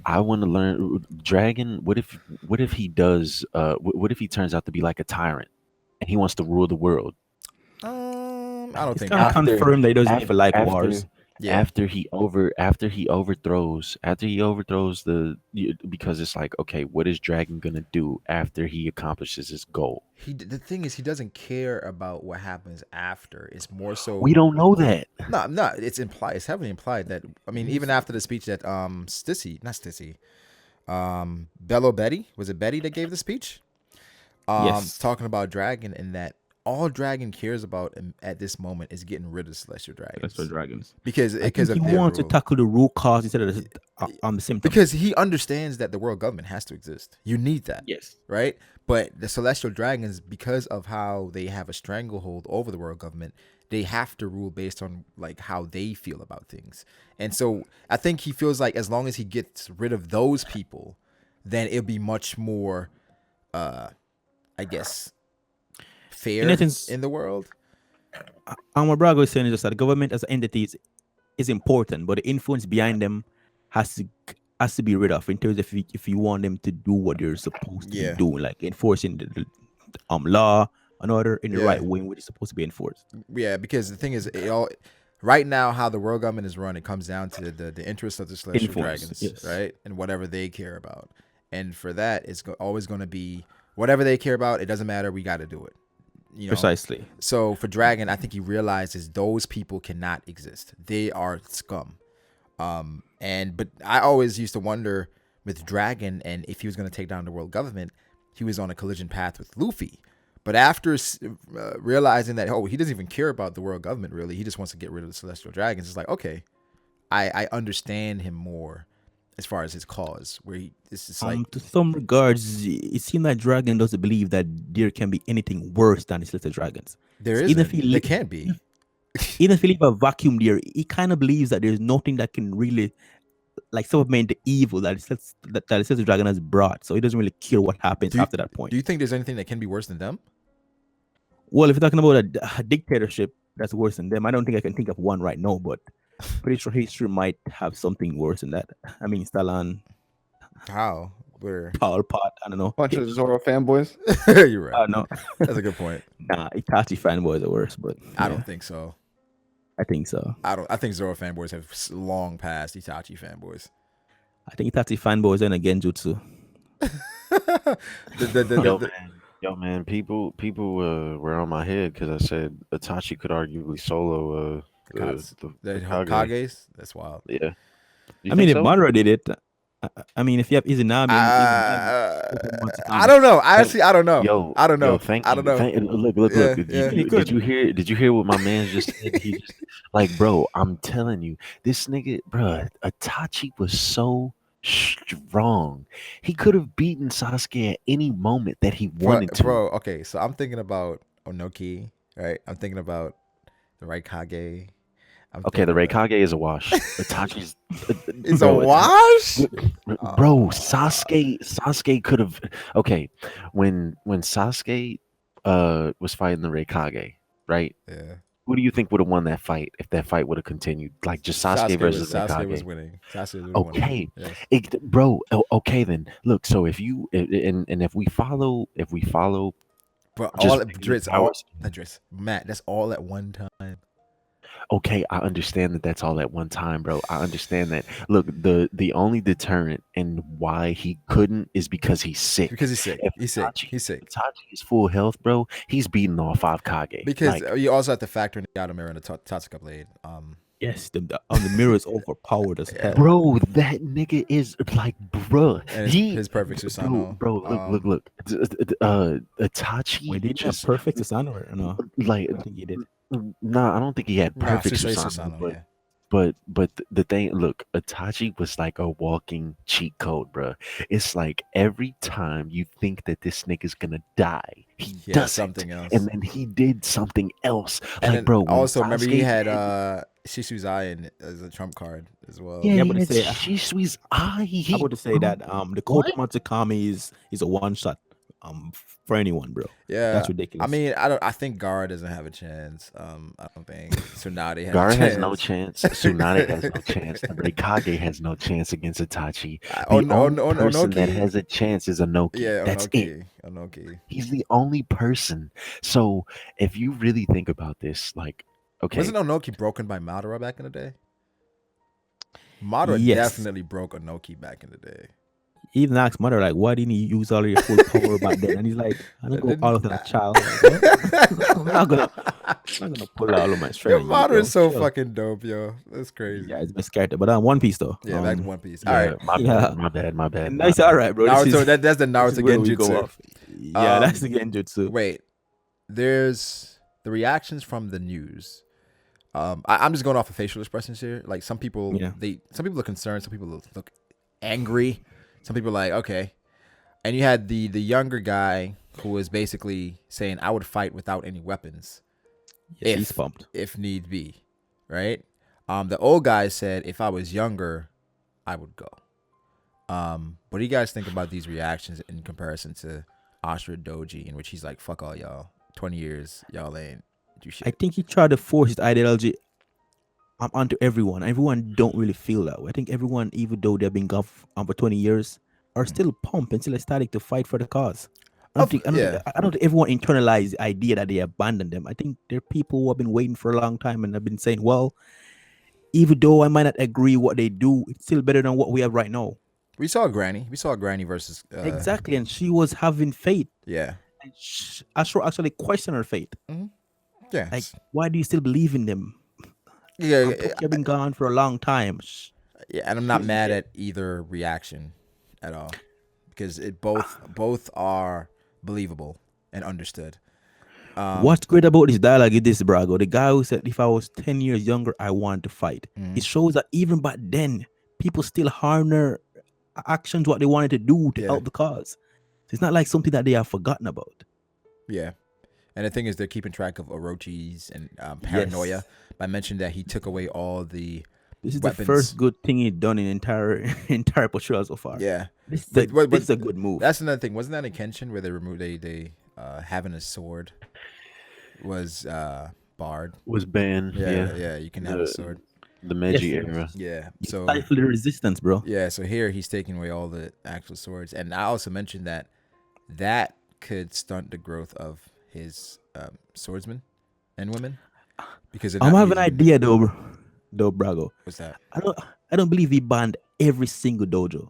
Speaker 4: I want to learn Dragon. What if he does? What if he turns out to be like a tyrant and he wants to rule the world?
Speaker 2: I don't
Speaker 1: it's
Speaker 2: think
Speaker 1: kind of
Speaker 2: that.
Speaker 4: After
Speaker 1: confirmed that he doesn't even
Speaker 4: after
Speaker 1: like wars.
Speaker 4: after
Speaker 2: Yeah,
Speaker 4: after he overthrows because it's like, okay, what is Dragon gonna do after he accomplishes his goal?
Speaker 2: the thing is, he doesn't care about what happens after. It's more
Speaker 4: We
Speaker 2: so.
Speaker 4: don't know that.
Speaker 2: No. It's implied. It's heavily implied that. I mean, even after the speech that not Stissy, Bello Betty, was it Betty that gave the speech?
Speaker 1: Yes.
Speaker 2: Talking about Dragon and that all Dragon cares about at this moment is getting rid of Celestial Dragons.
Speaker 1: That's for dragons.
Speaker 2: because
Speaker 1: I think
Speaker 2: of
Speaker 1: he
Speaker 2: their
Speaker 1: wants to
Speaker 2: rule.
Speaker 1: tackle the root cause instead of the symptoms.
Speaker 2: Because he understands that the world government has to exist. You need that.
Speaker 1: Yes.
Speaker 2: Right? But the celestial dragons, because of how they have a stranglehold over the world government, they have to rule based on like how they feel about things. And so I think he feels like as long as he gets rid of those people, then it'll be much more I guess fair
Speaker 1: In essence,
Speaker 2: in the world.
Speaker 1: what Brago is saying is just that the government as an entity is important, but the influence behind them has to be rid of in terms of if you want them to do what they're supposed to
Speaker 2: Yeah.
Speaker 1: be doing, like enforcing the law and order in the
Speaker 2: Yeah.
Speaker 1: right way in which it's supposed to be enforced.
Speaker 2: Yeah, because the thing is, right now how the world government is run, it comes down to the interests of the celestial
Speaker 1: Influence,
Speaker 2: dragons,
Speaker 1: yes.
Speaker 2: right, and whatever they care about. And for that, it's always going to be whatever they care about. It doesn't matter. We got to do it.
Speaker 1: Precisely.
Speaker 2: So for Dragon, I think he realizes those people cannot exist. They are scum. But I always used to wonder with Dragon, and if he was going to take down the world government, he was on a collision path with Luffy. But after realizing that, he doesn't even care about the world government, really. He just wants to get rid of the Celestial Dragons. It's like, okay, I understand him more as far as his cause. Where this is like,
Speaker 1: To some regards, it seems like Dragon doesn't believe that there can be anything worse than his little dragons.
Speaker 2: there
Speaker 1: So even
Speaker 2: isn't.
Speaker 1: if he
Speaker 2: There can't be.
Speaker 1: even if he leave a vacuum there, he kind of believes that there's nothing that can really like some of men the evil that it says the dragon has brought. So he doesn't really care what happens
Speaker 2: Do you,
Speaker 1: after that point.
Speaker 2: do you think there's anything that can be worse than them?
Speaker 1: Well, if you're talking about a dictatorship that's worse than them, I don't think I can think of one right now, but pretty sure history might have something worse than that. I mean, Stalin,
Speaker 2: How? Where?
Speaker 1: Pol Pot, I don't know.
Speaker 3: Bunch of Zoro fanboys.
Speaker 2: You're right.
Speaker 1: I don't know.
Speaker 2: That's a good point.
Speaker 1: Nah, Itachi fanboys are worse, but
Speaker 2: I
Speaker 1: yeah,
Speaker 2: don't think so.
Speaker 1: I think so.
Speaker 2: I think Zoro fanboys have long passed Itachi fanboys.
Speaker 1: I think Itachi fanboys and a Genjutsu.
Speaker 4: Yo, man, people were on my head because I said Itachi could arguably solo
Speaker 2: The
Speaker 4: Hokage.
Speaker 2: Hokages? That's wild.
Speaker 4: Yeah. You
Speaker 1: I mean,
Speaker 4: think
Speaker 1: if
Speaker 4: so?
Speaker 1: Madara did it, I mean, if you have Izanami,
Speaker 2: I don't know. I don't know.
Speaker 4: Yo,
Speaker 2: I don't know.
Speaker 4: Yo, thank
Speaker 2: I
Speaker 4: you.
Speaker 2: don't know.
Speaker 4: Look.
Speaker 2: Yeah,
Speaker 4: Did,
Speaker 2: yeah.
Speaker 4: you, did you hear? Did you hear what my man just said? He just like, bro. I'm telling you, this nigga, bro. Itachi was so strong. He could have beaten Sasuke at any moment that he wanted to.
Speaker 2: Bro, okay. So I'm thinking about Onoki, right? I'm thinking about the Raikage.
Speaker 4: Okay, the Raikage is a wash. Itachi's
Speaker 2: it's a wash,
Speaker 4: bro. Sasuke could have. Okay, when Sasuke was fighting the Raikage, right?
Speaker 2: Yeah.
Speaker 4: Who do you think would have won that fight if that fight would have continued? Like just Sasuke versus Raikage.
Speaker 2: Sasuke was winning.
Speaker 4: Okay,
Speaker 2: yes.
Speaker 4: bro. Okay, then look. So if you and if we follow,
Speaker 2: but
Speaker 4: just
Speaker 2: all Drizzt, Matt, that's all at one time.
Speaker 4: Okay, I understand that that's all at one time, bro. I understand that. Look, the only deterrent and why he couldn't is because he's sick.
Speaker 2: Because he's sick.
Speaker 4: If
Speaker 2: He's sick.
Speaker 4: Itachi-
Speaker 2: He's sick.
Speaker 4: Itachi is full health, bro. He's beating all 5 Kage.
Speaker 2: Because
Speaker 4: Like,
Speaker 2: you also have to factor in the Yadamura and the Tatsuka blade.
Speaker 1: yes, the mirror is overpowered as hell.
Speaker 4: bro, that nigga is like, bro.
Speaker 2: And his perfect Susanoo.
Speaker 4: Bro, look. Itachi.
Speaker 1: Wait, did he have
Speaker 4: just
Speaker 1: perfect Susanoo or no?
Speaker 4: like,
Speaker 1: I think he did.
Speaker 4: nah, I don't think he had perfect
Speaker 2: Susanoo,
Speaker 4: Susanoo,
Speaker 2: yeah.
Speaker 4: but the thing, look, Itachi was like a walking cheat code, bro. It's like every time you think that this nigga's gonna die, he does
Speaker 2: something else,
Speaker 4: and then he did something else.
Speaker 2: And
Speaker 4: like, bro, when
Speaker 2: also remember he
Speaker 4: Sasuke
Speaker 2: had
Speaker 4: did-
Speaker 2: Shisuzain as a trump card as well.
Speaker 4: yeah,
Speaker 1: Yeah,
Speaker 4: he
Speaker 1: but
Speaker 4: had
Speaker 1: say-
Speaker 4: Shishui's eye.
Speaker 1: I would say that the Koto Matsukami is a one shot for anyone, bro.
Speaker 2: Yeah,
Speaker 1: That's ridiculous.
Speaker 2: I mean, I think Gara doesn't have a chance. I don't think Tsunade has
Speaker 4: Gara
Speaker 2: a chance.
Speaker 4: has no chance. Tsunade has no chance. The Raikage has no chance against Itachi. The
Speaker 2: On
Speaker 4: only person that
Speaker 2: Onoki.
Speaker 4: has a chance is Onoki.
Speaker 2: Yeah,
Speaker 4: That's it.
Speaker 2: Onoki.
Speaker 4: He's the only person. So if you really think about this, like, okay,
Speaker 2: Wasn't Onoki broken by Madara back in the day? Madara
Speaker 1: Yes.
Speaker 2: definitely broke Onoki back in the day.
Speaker 1: He even asked Mother, like, why didn't you use all your full power back then? And he's like, I don't go all of that child. I'm not gonna pull out all of my
Speaker 2: Yo,
Speaker 1: strength.
Speaker 2: Madara is so
Speaker 1: Chill.
Speaker 2: fucking dope, yo. That's crazy.
Speaker 1: Yeah, it's best character. But One Piece though.
Speaker 2: Yeah, back to One Piece.
Speaker 4: yeah,
Speaker 2: All right.
Speaker 4: my bad.
Speaker 1: Nice, all right, bro. This
Speaker 2: Naruto,
Speaker 1: is-
Speaker 2: that's the
Speaker 1: this
Speaker 2: Naruto
Speaker 1: is where we go
Speaker 2: Genjutsu.
Speaker 1: off. Yeah, that's the Genjutsu.
Speaker 2: Wait, there's the reactions from the news. I'm just going off of facial expressions here. Like some people,
Speaker 1: Yeah.
Speaker 2: some people are concerned, some people look angry, some people are like, okay. And you had the younger guy who was basically saying, "I would fight without any weapons,
Speaker 1: Yes, he's pumped.
Speaker 2: if need be," right? The old guy said, "If I was younger, I would go." What do you guys think about these reactions in comparison to Ashura Doji, in which he's like, "Fuck all y'all, 20 years, y'all ain't do shit."
Speaker 1: I think he tried to force his ideology onto everyone. Everyone don't really feel that way. I think everyone, even though they've been gone for 20 years, are still pumped and still ecstatic to fight for the cause. I don't think everyone internalized the idea that they abandoned them. I think there are people who have been waiting for a long time and have been saying, well, even though I might not agree what they do, it's still better than what we have right now.
Speaker 2: We saw Granny versus
Speaker 1: Exactly, and she was having faith.
Speaker 2: Yeah.
Speaker 1: And Ashura actually questioned her faith.
Speaker 2: Yeah.
Speaker 1: Like, why do you still believe in them?
Speaker 2: Yeah.
Speaker 1: You've been gone for a long time.
Speaker 2: Yeah, and I'm not mad at either reaction at all because it both are believable and understood.
Speaker 1: What's great about this dialogue is this, Brago. The guy who said, if I was 10 years younger, I want to fight. It shows that even back then, people still harness actions what they wanted to do to help the cause. It's not like something that they have forgotten about.
Speaker 2: Yeah. And the thing is, they're keeping track of Orochi's and paranoia by mentioning that he took away all the
Speaker 1: This is the
Speaker 2: weapons.
Speaker 1: first good thing he done in entire entire portrayal so far.
Speaker 2: Yeah,
Speaker 1: This is
Speaker 2: but
Speaker 1: this is a good move.
Speaker 2: That's another thing. Wasn't that in Kenshin where they removed they having a sword was barred?
Speaker 4: Was banned.
Speaker 2: Yeah, you can have a
Speaker 4: The
Speaker 2: sword.
Speaker 4: the Meiji
Speaker 1: Yes,
Speaker 4: era.
Speaker 2: Yeah,
Speaker 1: you
Speaker 2: so
Speaker 1: stifle the resistance, bro.
Speaker 2: yeah, so here he's taking away all the actual swords, and I also mentioned that could stunt the growth of his swordsmen and women because they're
Speaker 1: I'm
Speaker 2: not
Speaker 1: have an
Speaker 2: using.
Speaker 1: idea though, Brago.
Speaker 2: What's that?
Speaker 1: I don't believe he banned every single dojo.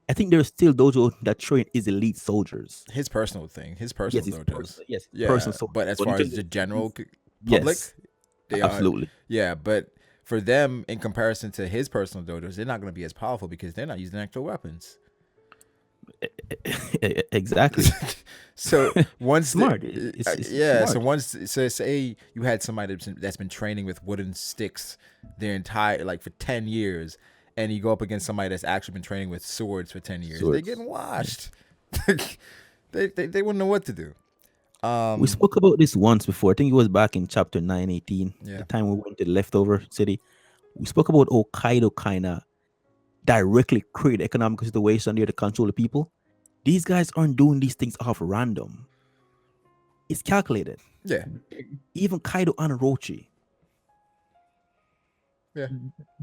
Speaker 1: I think there's still dojo that train his elite soldiers.
Speaker 2: His personal thing, his personal
Speaker 1: Yes, it's
Speaker 2: dojos.
Speaker 1: personal. Yes,
Speaker 2: Yeah,
Speaker 1: personal soldiers.
Speaker 2: but as
Speaker 1: But in
Speaker 2: far as
Speaker 1: terms
Speaker 2: the
Speaker 1: of
Speaker 2: general
Speaker 1: elite,
Speaker 2: public,
Speaker 1: yes,
Speaker 2: they are.
Speaker 1: absolutely.
Speaker 2: Yeah, but for them, in comparison to his personal dojos, they're not going to be as powerful because they're not using actual weapons.
Speaker 1: Exactly.
Speaker 2: So once
Speaker 1: Smart.
Speaker 2: the,
Speaker 1: It's
Speaker 2: yeah, so
Speaker 1: smart.
Speaker 2: once so say you had somebody that's been training with wooden sticks their entire like for 10 years, and you go up against somebody that's actually been training with swords for 10 years, they're
Speaker 1: Swords.
Speaker 2: getting washed. They wouldn't know what to do.
Speaker 1: We spoke about this once before. I think it was back in chapter 918,
Speaker 2: Yeah.
Speaker 1: the time we went to the leftover city. We spoke about Hokkaido kind of directly create economic situation there to control the people. These guys aren't doing these things off random. It's calculated.
Speaker 2: Yeah,
Speaker 1: Even Kaido and Orochi.
Speaker 2: yeah.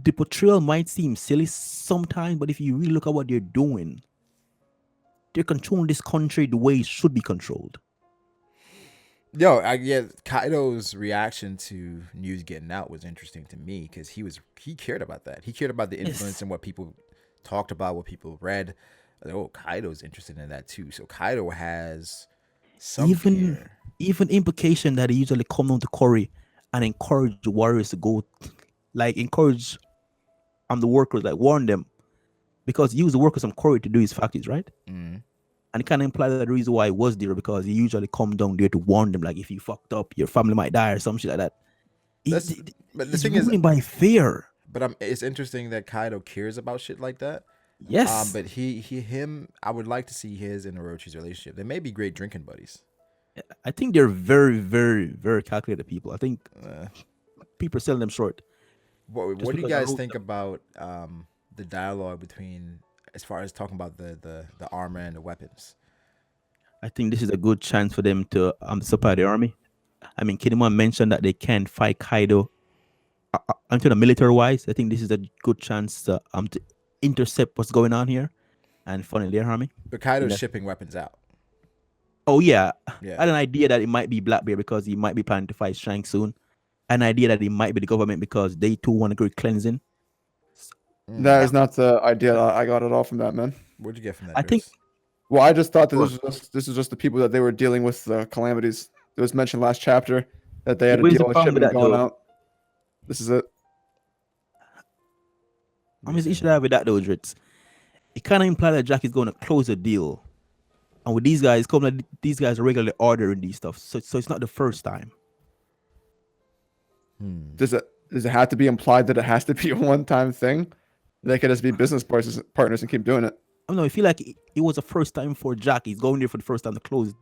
Speaker 1: The portrayal might seem silly sometimes, but if you really look at what they're doing, they're controlling this country the way it should be controlled.
Speaker 2: Yo, Kaido's reaction to news getting out was interesting to me because he cared about that. He cared about the influence
Speaker 1: Yes.
Speaker 2: and what people talked about, what people read. Oh, Kaido's interested in that too. So Kaido has some fear.
Speaker 1: Even implication that he usually come down to Cory and encourage the warriors to go, like encourage the workers, like warn them, because he used the workers from Cory to do his factories, right?
Speaker 2: Mm.
Speaker 1: And it kind of implied that the reason why he was there because he usually come down there to warn them, like if you fucked up, your family might die or some shit like that.
Speaker 2: But the
Speaker 1: He's
Speaker 2: thing is,
Speaker 1: ruling by fear.
Speaker 2: but it's interesting that Kaido cares about shit like that.
Speaker 1: Yes.
Speaker 2: But I would like to see his and Orochi's relationship. They may be great drinking buddies.
Speaker 1: I think they're very, very, very calculated people. I think people are selling them short.
Speaker 2: What do you
Speaker 1: because
Speaker 2: guys
Speaker 1: Naruto-
Speaker 2: think about the dialogue between, as far as talking about the armor and the weapons?
Speaker 1: I think this is a good chance for them to supply the army. I mean, Kinemon mentioned that they can't fight Kaido until the military wise. I think this is a good chance to intercept what's going on here and funnel their army.
Speaker 2: But Kaido's
Speaker 1: Yeah.
Speaker 2: shipping weapons out.
Speaker 1: Oh yeah.
Speaker 2: Yeah.
Speaker 1: I had an idea that it might be Blackbeard because he might be planning to fight Shanks soon. An idea that it might be the government because they too want to go cleansing.
Speaker 3: That is not the idea. I got it all from that, man.
Speaker 2: What'd you get from that?
Speaker 1: I think-
Speaker 2: Drizzt?
Speaker 3: Well, I just thought that
Speaker 1: Sure.
Speaker 3: this is just the people that they were dealing with the calamities. It was mentioned last chapter that they had to
Speaker 1: Where's
Speaker 3: deal
Speaker 1: the
Speaker 3: with
Speaker 1: problem with
Speaker 3: shipment
Speaker 1: that,
Speaker 3: going
Speaker 1: though?
Speaker 3: out. This is it.
Speaker 1: I mean, the issue I have with that though, Drizzt, it kind of implies that Jack is going to close a deal, and with these guys, these guys are regularly ordering these stuff, so it's not the first time.
Speaker 3: Does it have to be implied that it has to be a one-time thing? They could just be business partners and keep doing it.
Speaker 1: I don't know. I feel like it was the first time for Jack. He's going there for the first time to close.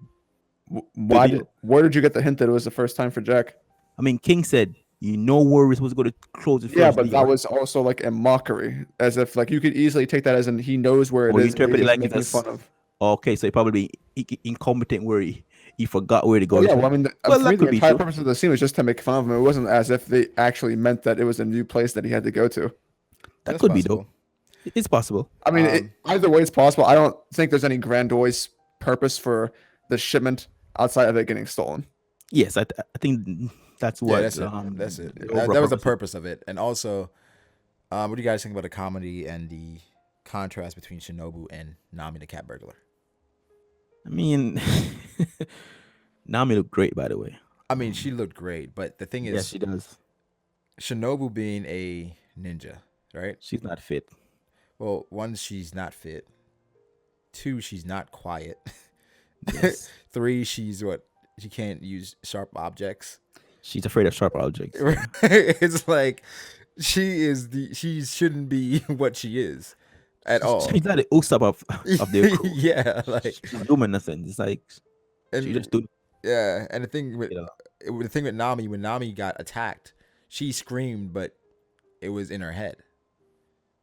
Speaker 3: Where did you get the hint that it was the first time for Jack?
Speaker 1: I mean, King said, "You know where we're supposed to go to close the first
Speaker 3: Yeah, but
Speaker 1: deal."
Speaker 3: that was also like a mockery, as if like you could easily take that as in he knows where it
Speaker 1: Or you
Speaker 3: is. and
Speaker 1: interpret it
Speaker 3: he's
Speaker 1: like
Speaker 3: making
Speaker 1: it's
Speaker 3: fun of.
Speaker 1: Okay, so he probably incompetent where he forgot where to go.
Speaker 3: Oh, yeah, well, I mean,
Speaker 1: Well,
Speaker 3: for
Speaker 1: that
Speaker 3: me, the
Speaker 1: could be
Speaker 3: entire
Speaker 1: true.
Speaker 3: purpose of the scene was just to make fun of him. It wasn't as if they actually meant that it was a new place that he had to go to.
Speaker 1: That
Speaker 2: That's
Speaker 1: could be
Speaker 2: possible.
Speaker 1: though. It's possible.
Speaker 3: I mean, either way, it's possible. I don't think there's any grandiose purpose for the shipment outside of it getting stolen.
Speaker 1: Yes, I think that's what.
Speaker 2: Yeah, that's it. That's it.
Speaker 1: the
Speaker 2: That
Speaker 1: overall
Speaker 2: was the
Speaker 1: purpose.
Speaker 2: purpose of it. And also, what do you guys think about the comedy and the contrast between Shinobu and Nami the cat burglar?
Speaker 1: I mean, Nami looked great, by the way.
Speaker 2: I mean, she looked great, but the thing is,
Speaker 1: Yes, she does.
Speaker 2: Shinobu being a ninja, right?
Speaker 1: She's not fit.
Speaker 2: Well, one, she's not fit. Two, she's not quiet.
Speaker 1: Yes.
Speaker 2: Three, she can't use sharp objects.
Speaker 1: She's afraid of sharp objects.
Speaker 2: It's like she shouldn't be what she is at all.
Speaker 1: She's not the Usopp of their crew.
Speaker 2: Yeah, like
Speaker 1: She's not doing nothing. It's like
Speaker 2: and,
Speaker 1: she just do.
Speaker 2: yeah. And the thing with
Speaker 1: You know.
Speaker 2: Nami, when Nami got attacked, she screamed, but it was in her head.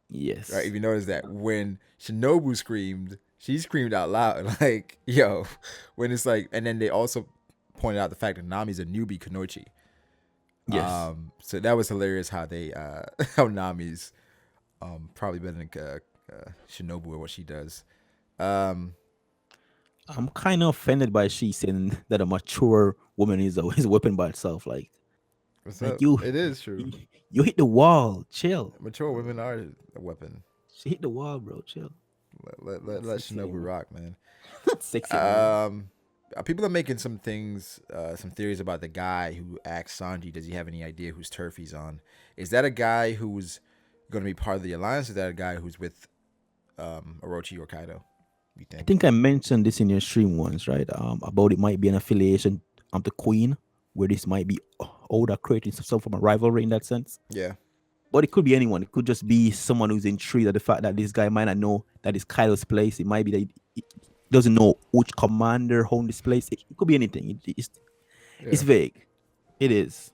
Speaker 1: Yes.
Speaker 2: Right? If you notice that when Shinobu screamed, she screamed out loud, like, yo, when it's like, and then they also pointed out the fact that Nami's a newbie Kunoichi.
Speaker 1: Yes.
Speaker 2: So that was hilarious how they, how Nami's probably better than Shinobu or what she does.
Speaker 1: I'm kind of offended by she saying that a mature woman is a weapon by itself.
Speaker 2: What's
Speaker 1: Like
Speaker 2: up?
Speaker 1: you,
Speaker 2: It is true.
Speaker 1: you hit the wall. Chill.
Speaker 2: Mature women are a weapon.
Speaker 1: She hit the wall, bro. Chill.
Speaker 2: Let
Speaker 1: Sexy
Speaker 2: Shinobu
Speaker 1: anymore.
Speaker 2: rock, man.
Speaker 1: Sexy anymore.
Speaker 2: People are making some things, some theories about the guy who asked Sanji, does he have any idea whose turf he's on? Is that a guy who's going to be part of the alliance? Or is that a guy who's with Orochi or Kaido? You
Speaker 1: I
Speaker 2: think?
Speaker 1: think I mentioned this in your stream once, right? About it might be an affiliation of the Queen, where this might be Oda creating some form of rivalry in that sense.
Speaker 2: Yeah.
Speaker 1: But it could be anyone. It could just be someone who's intrigued at the fact that this guy might not know that it's Kaido's place. It might be that he doesn't know which commander owned this place. It could be anything. It's vague. It is.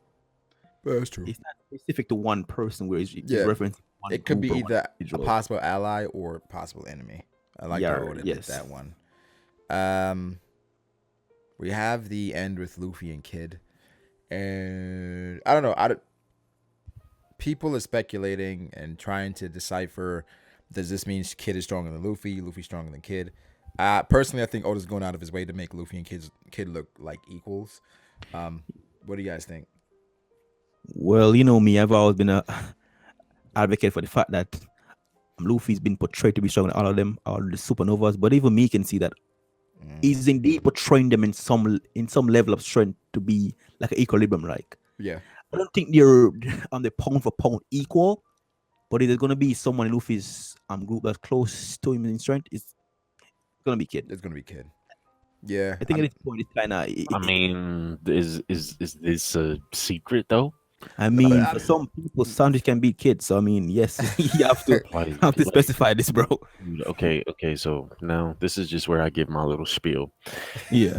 Speaker 2: That's true.
Speaker 1: It's not specific to one person where it's
Speaker 2: Yeah.
Speaker 1: referencing one
Speaker 2: It could be
Speaker 1: group or one
Speaker 2: either a
Speaker 1: individual.
Speaker 2: possible ally or possible enemy. I like
Speaker 1: Yeah,
Speaker 2: how Oda did
Speaker 1: yes.
Speaker 2: that one. We have the end with Luffy and Kid, and I don't know. People are speculating and trying to decipher: does this mean Kid is stronger than Luffy? Luffy stronger than Kid? Personally, I think Oda's going out of his way to make Luffy and Kid look like equals. What do you guys think?
Speaker 1: Well, you know me, I've always been a advocate for the fact that Luffy's been portrayed to be stronger than all of them, all the supernovas. But even me can see that he's indeed portraying them in some level of strength to be like an equilibrium. Like,
Speaker 2: Yeah,
Speaker 1: I don't think they're on the pound for pound equal, but if there's gonna be someone in Luffy's group that's close to him in strength, it's gonna be Kid.
Speaker 2: it's gonna be Kid. Yeah,
Speaker 1: I think at this point it's kind of.
Speaker 4: I mean, is this a secret though?
Speaker 1: I mean, for some people, Sanji can beat Kid. So I mean, yes, you have to
Speaker 4: Like,
Speaker 1: specify this, bro.
Speaker 4: okay, so now this is just where I give my little spiel.
Speaker 1: Yeah.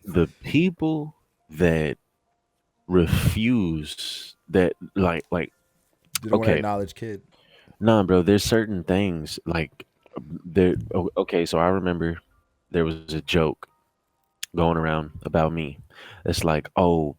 Speaker 4: The people that refuse that, like
Speaker 2: you don't want to
Speaker 4: okay.
Speaker 2: acknowledge Kid.
Speaker 4: Nah, bro, there's certain things like there. Okay, so I remember there was a joke going around about me. It's like, oh,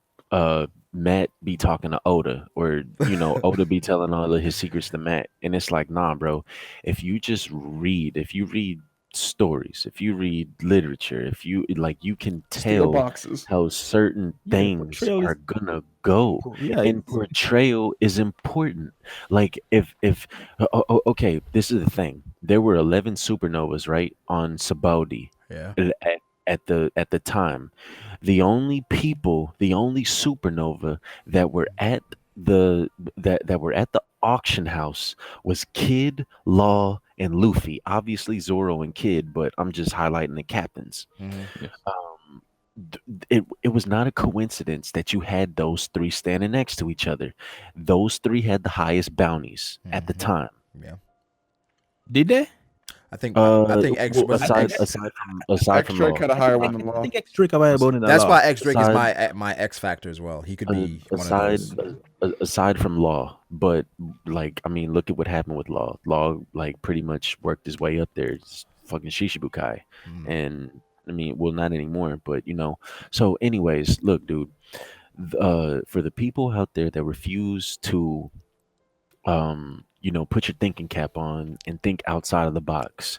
Speaker 4: Matt be talking to Oda, or Oda be telling all of his secrets to Matt, and it's like, nah, bro. If you read stories, if you read literature, if you like, you can
Speaker 3: Steal
Speaker 4: tell
Speaker 3: boxes.
Speaker 4: how certain
Speaker 1: Yeah, the
Speaker 4: things
Speaker 1: portrayal is-
Speaker 4: are gonna go,
Speaker 1: Yeah,
Speaker 4: and portrayal is important. Like if okay, this is the thing. There were 11 supernovas, right, on Sabaody
Speaker 2: Yeah.
Speaker 4: at the time. The only supernova that were at that were at the auction house was Kid, Law, and Luffy. Obviously Zoro and Kid, but I'm just highlighting the captains.
Speaker 2: Mm-hmm.
Speaker 4: It was not a coincidence that you had those three standing next to each other. Those three had the highest bounties at the time.
Speaker 2: Yeah.
Speaker 1: did they?
Speaker 2: I think X
Speaker 4: well,
Speaker 2: was
Speaker 4: aside
Speaker 3: X
Speaker 4: from
Speaker 3: Drake
Speaker 4: Law.
Speaker 3: had a higher one
Speaker 1: I
Speaker 3: than Law.
Speaker 1: think X Drake have higher bonus than
Speaker 2: That's
Speaker 1: Law.
Speaker 2: why X Drake is
Speaker 4: Aside-
Speaker 2: my X factor as well. He could be one of
Speaker 4: aside
Speaker 2: those.
Speaker 4: aside from Law, but like, I mean, look at what happened with Law. Law like pretty much worked his way up there. It's fucking Shishibukai, and I mean, well, not anymore, but So, anyways, look, dude. For the people out there that refuse to, put your thinking cap on and think outside of the box,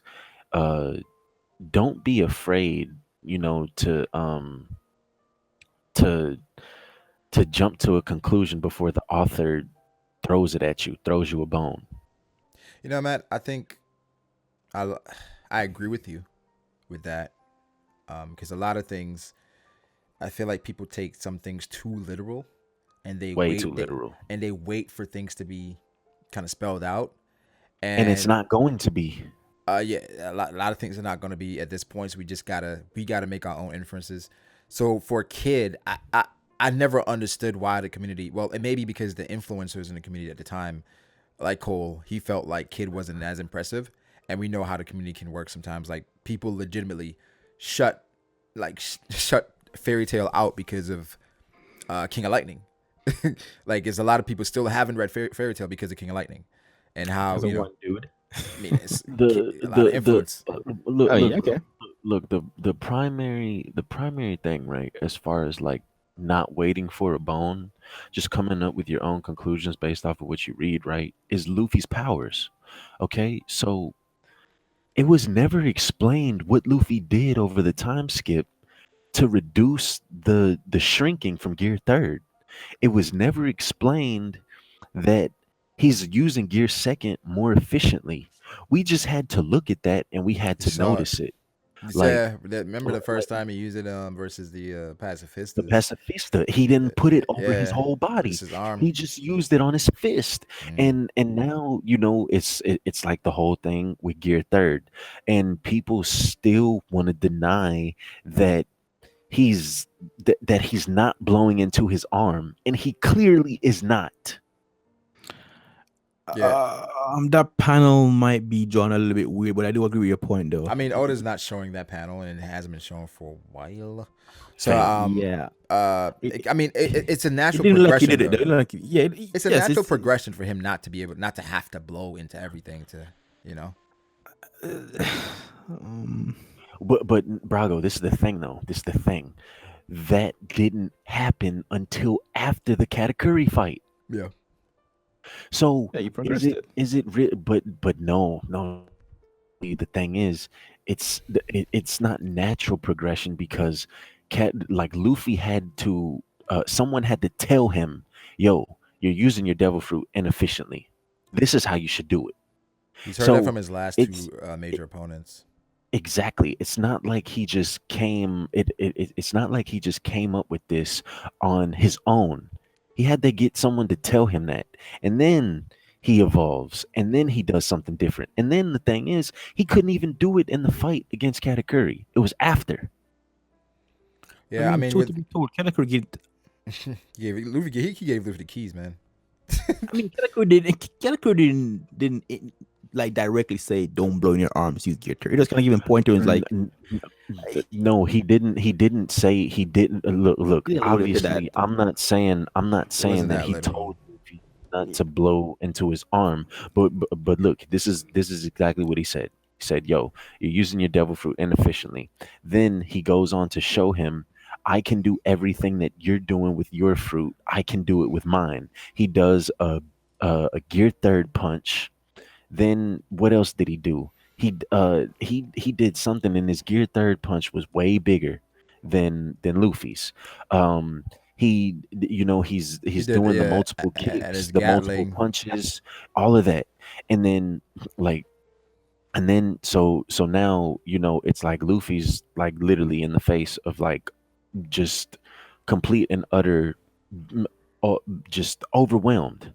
Speaker 4: don't be afraid, to jump to a conclusion before the author throws it at you, throws you a bone.
Speaker 2: Matt, I think I agree with you with that, because a lot of things, I feel like people take some things too literal, and they
Speaker 4: Way
Speaker 2: wait,
Speaker 4: too literal.
Speaker 2: and they wait for things to be kind of spelled out,
Speaker 4: And it's not going to be.
Speaker 2: Yeah, a lot of things are not going to be at this point. So we gotta make our own inferences. So for Kid, I never understood why the community. Well, it may be because the influencers in the community at the time, like Cole, he felt like Kid wasn't as impressive, and we know how the community can work sometimes. Like people legitimately shut Fairy Tail out because of King of Lightning, Like, there's a lot of people still haven't read Fairy Tale because of King of Lightning, and how
Speaker 1: As a one dude.
Speaker 2: I mean, it's
Speaker 4: the
Speaker 2: a lot of influence.
Speaker 4: look
Speaker 1: Oh
Speaker 4: look
Speaker 1: yeah, okay.
Speaker 4: look the primary thing, right, as far as like not waiting for a bone, just coming up with your own conclusions based off of what you read, right, is Luffy's powers. Okay, so it was never explained what Luffy did over the time skip to reduce the shrinking from gear third. It was never explained that he's using gear second more efficiently. We just had to look at that and we had
Speaker 2: You
Speaker 4: to
Speaker 2: saw it.
Speaker 4: notice it. Like,
Speaker 2: Yeah, remember the first time he used it versus the
Speaker 4: the
Speaker 2: pacifistas?
Speaker 4: pacifista, he didn't put it over his
Speaker 2: Yeah,
Speaker 4: whole body.
Speaker 2: just his arm.
Speaker 4: He just used it on his fist.
Speaker 2: Mm.
Speaker 4: And now, it's like the whole thing with gear third. And people still want to deny that that he's not blowing into his arm, and he clearly is not.
Speaker 2: Yeah,
Speaker 1: That panel might be drawn a little bit weird, but I do agree with your point, though.
Speaker 2: I mean, Oda's not showing that panel, and it hasn't been shown for a while. So,
Speaker 1: Yeah,
Speaker 2: I mean, it's a
Speaker 1: it
Speaker 2: natural
Speaker 1: didn't look like he
Speaker 2: progression,
Speaker 1: did it. Though.
Speaker 2: though.
Speaker 1: It looked like, yeah,
Speaker 2: It's a
Speaker 1: yes,
Speaker 2: natural
Speaker 1: it's
Speaker 2: progression for him not to be able, not to have to blow into everything to, you know.
Speaker 1: um,
Speaker 4: But Brago, this is the thing, though. This is the thing that didn't happen until after the Katakuri fight.
Speaker 2: Yeah.
Speaker 4: So
Speaker 1: yeah, you progressed it.
Speaker 4: is it but no. The thing is, it's not natural progression because like Luffy had to someone had to tell him, yo, you're using your devil fruit inefficiently. This is how you should do it.
Speaker 2: He's heard that
Speaker 4: So
Speaker 2: from his last
Speaker 4: it's
Speaker 2: two major opponents.
Speaker 4: exactly. It's not like he just came. It's not like he just came up with this on his own. He had to get someone to tell him that, and then he evolves, and then he does something different. And then the thing is, he couldn't even do it in the fight against Katakuri. It was after.
Speaker 2: Yeah, I mean,
Speaker 1: truth to
Speaker 2: with
Speaker 1: be told, Katakuri get.
Speaker 2: he gave Luffy the keys, man.
Speaker 1: I mean, Katakuri didn't like directly say don't blow in your arms, use gear third. He just kind of give him pointers like
Speaker 4: No, he didn't. He didn't say he didn't. Look.
Speaker 1: he alluded to that.
Speaker 4: Obviously, I'm not saying.
Speaker 2: It wasn't
Speaker 4: that
Speaker 2: that
Speaker 4: he
Speaker 2: literal.
Speaker 4: told Luffy not to blow into his arm. But look, this is exactly what he said. He said, "Yo, you're using your devil fruit inefficiently." Then he goes on to show him, "I can do everything that you're doing with your fruit. I can do it with mine." He does a gear third punch. Then what else did he do? He did something, and his gear third punch was way bigger than Luffy's. He's
Speaker 2: He did,
Speaker 4: doing the
Speaker 2: yeah,
Speaker 4: multiple
Speaker 2: and
Speaker 4: kicks,
Speaker 2: his
Speaker 4: the multiple
Speaker 2: Gatling.
Speaker 4: punches, all of that. And then like so now it's like Luffy's like literally in the face of like just complete and utter m- just overwhelmed.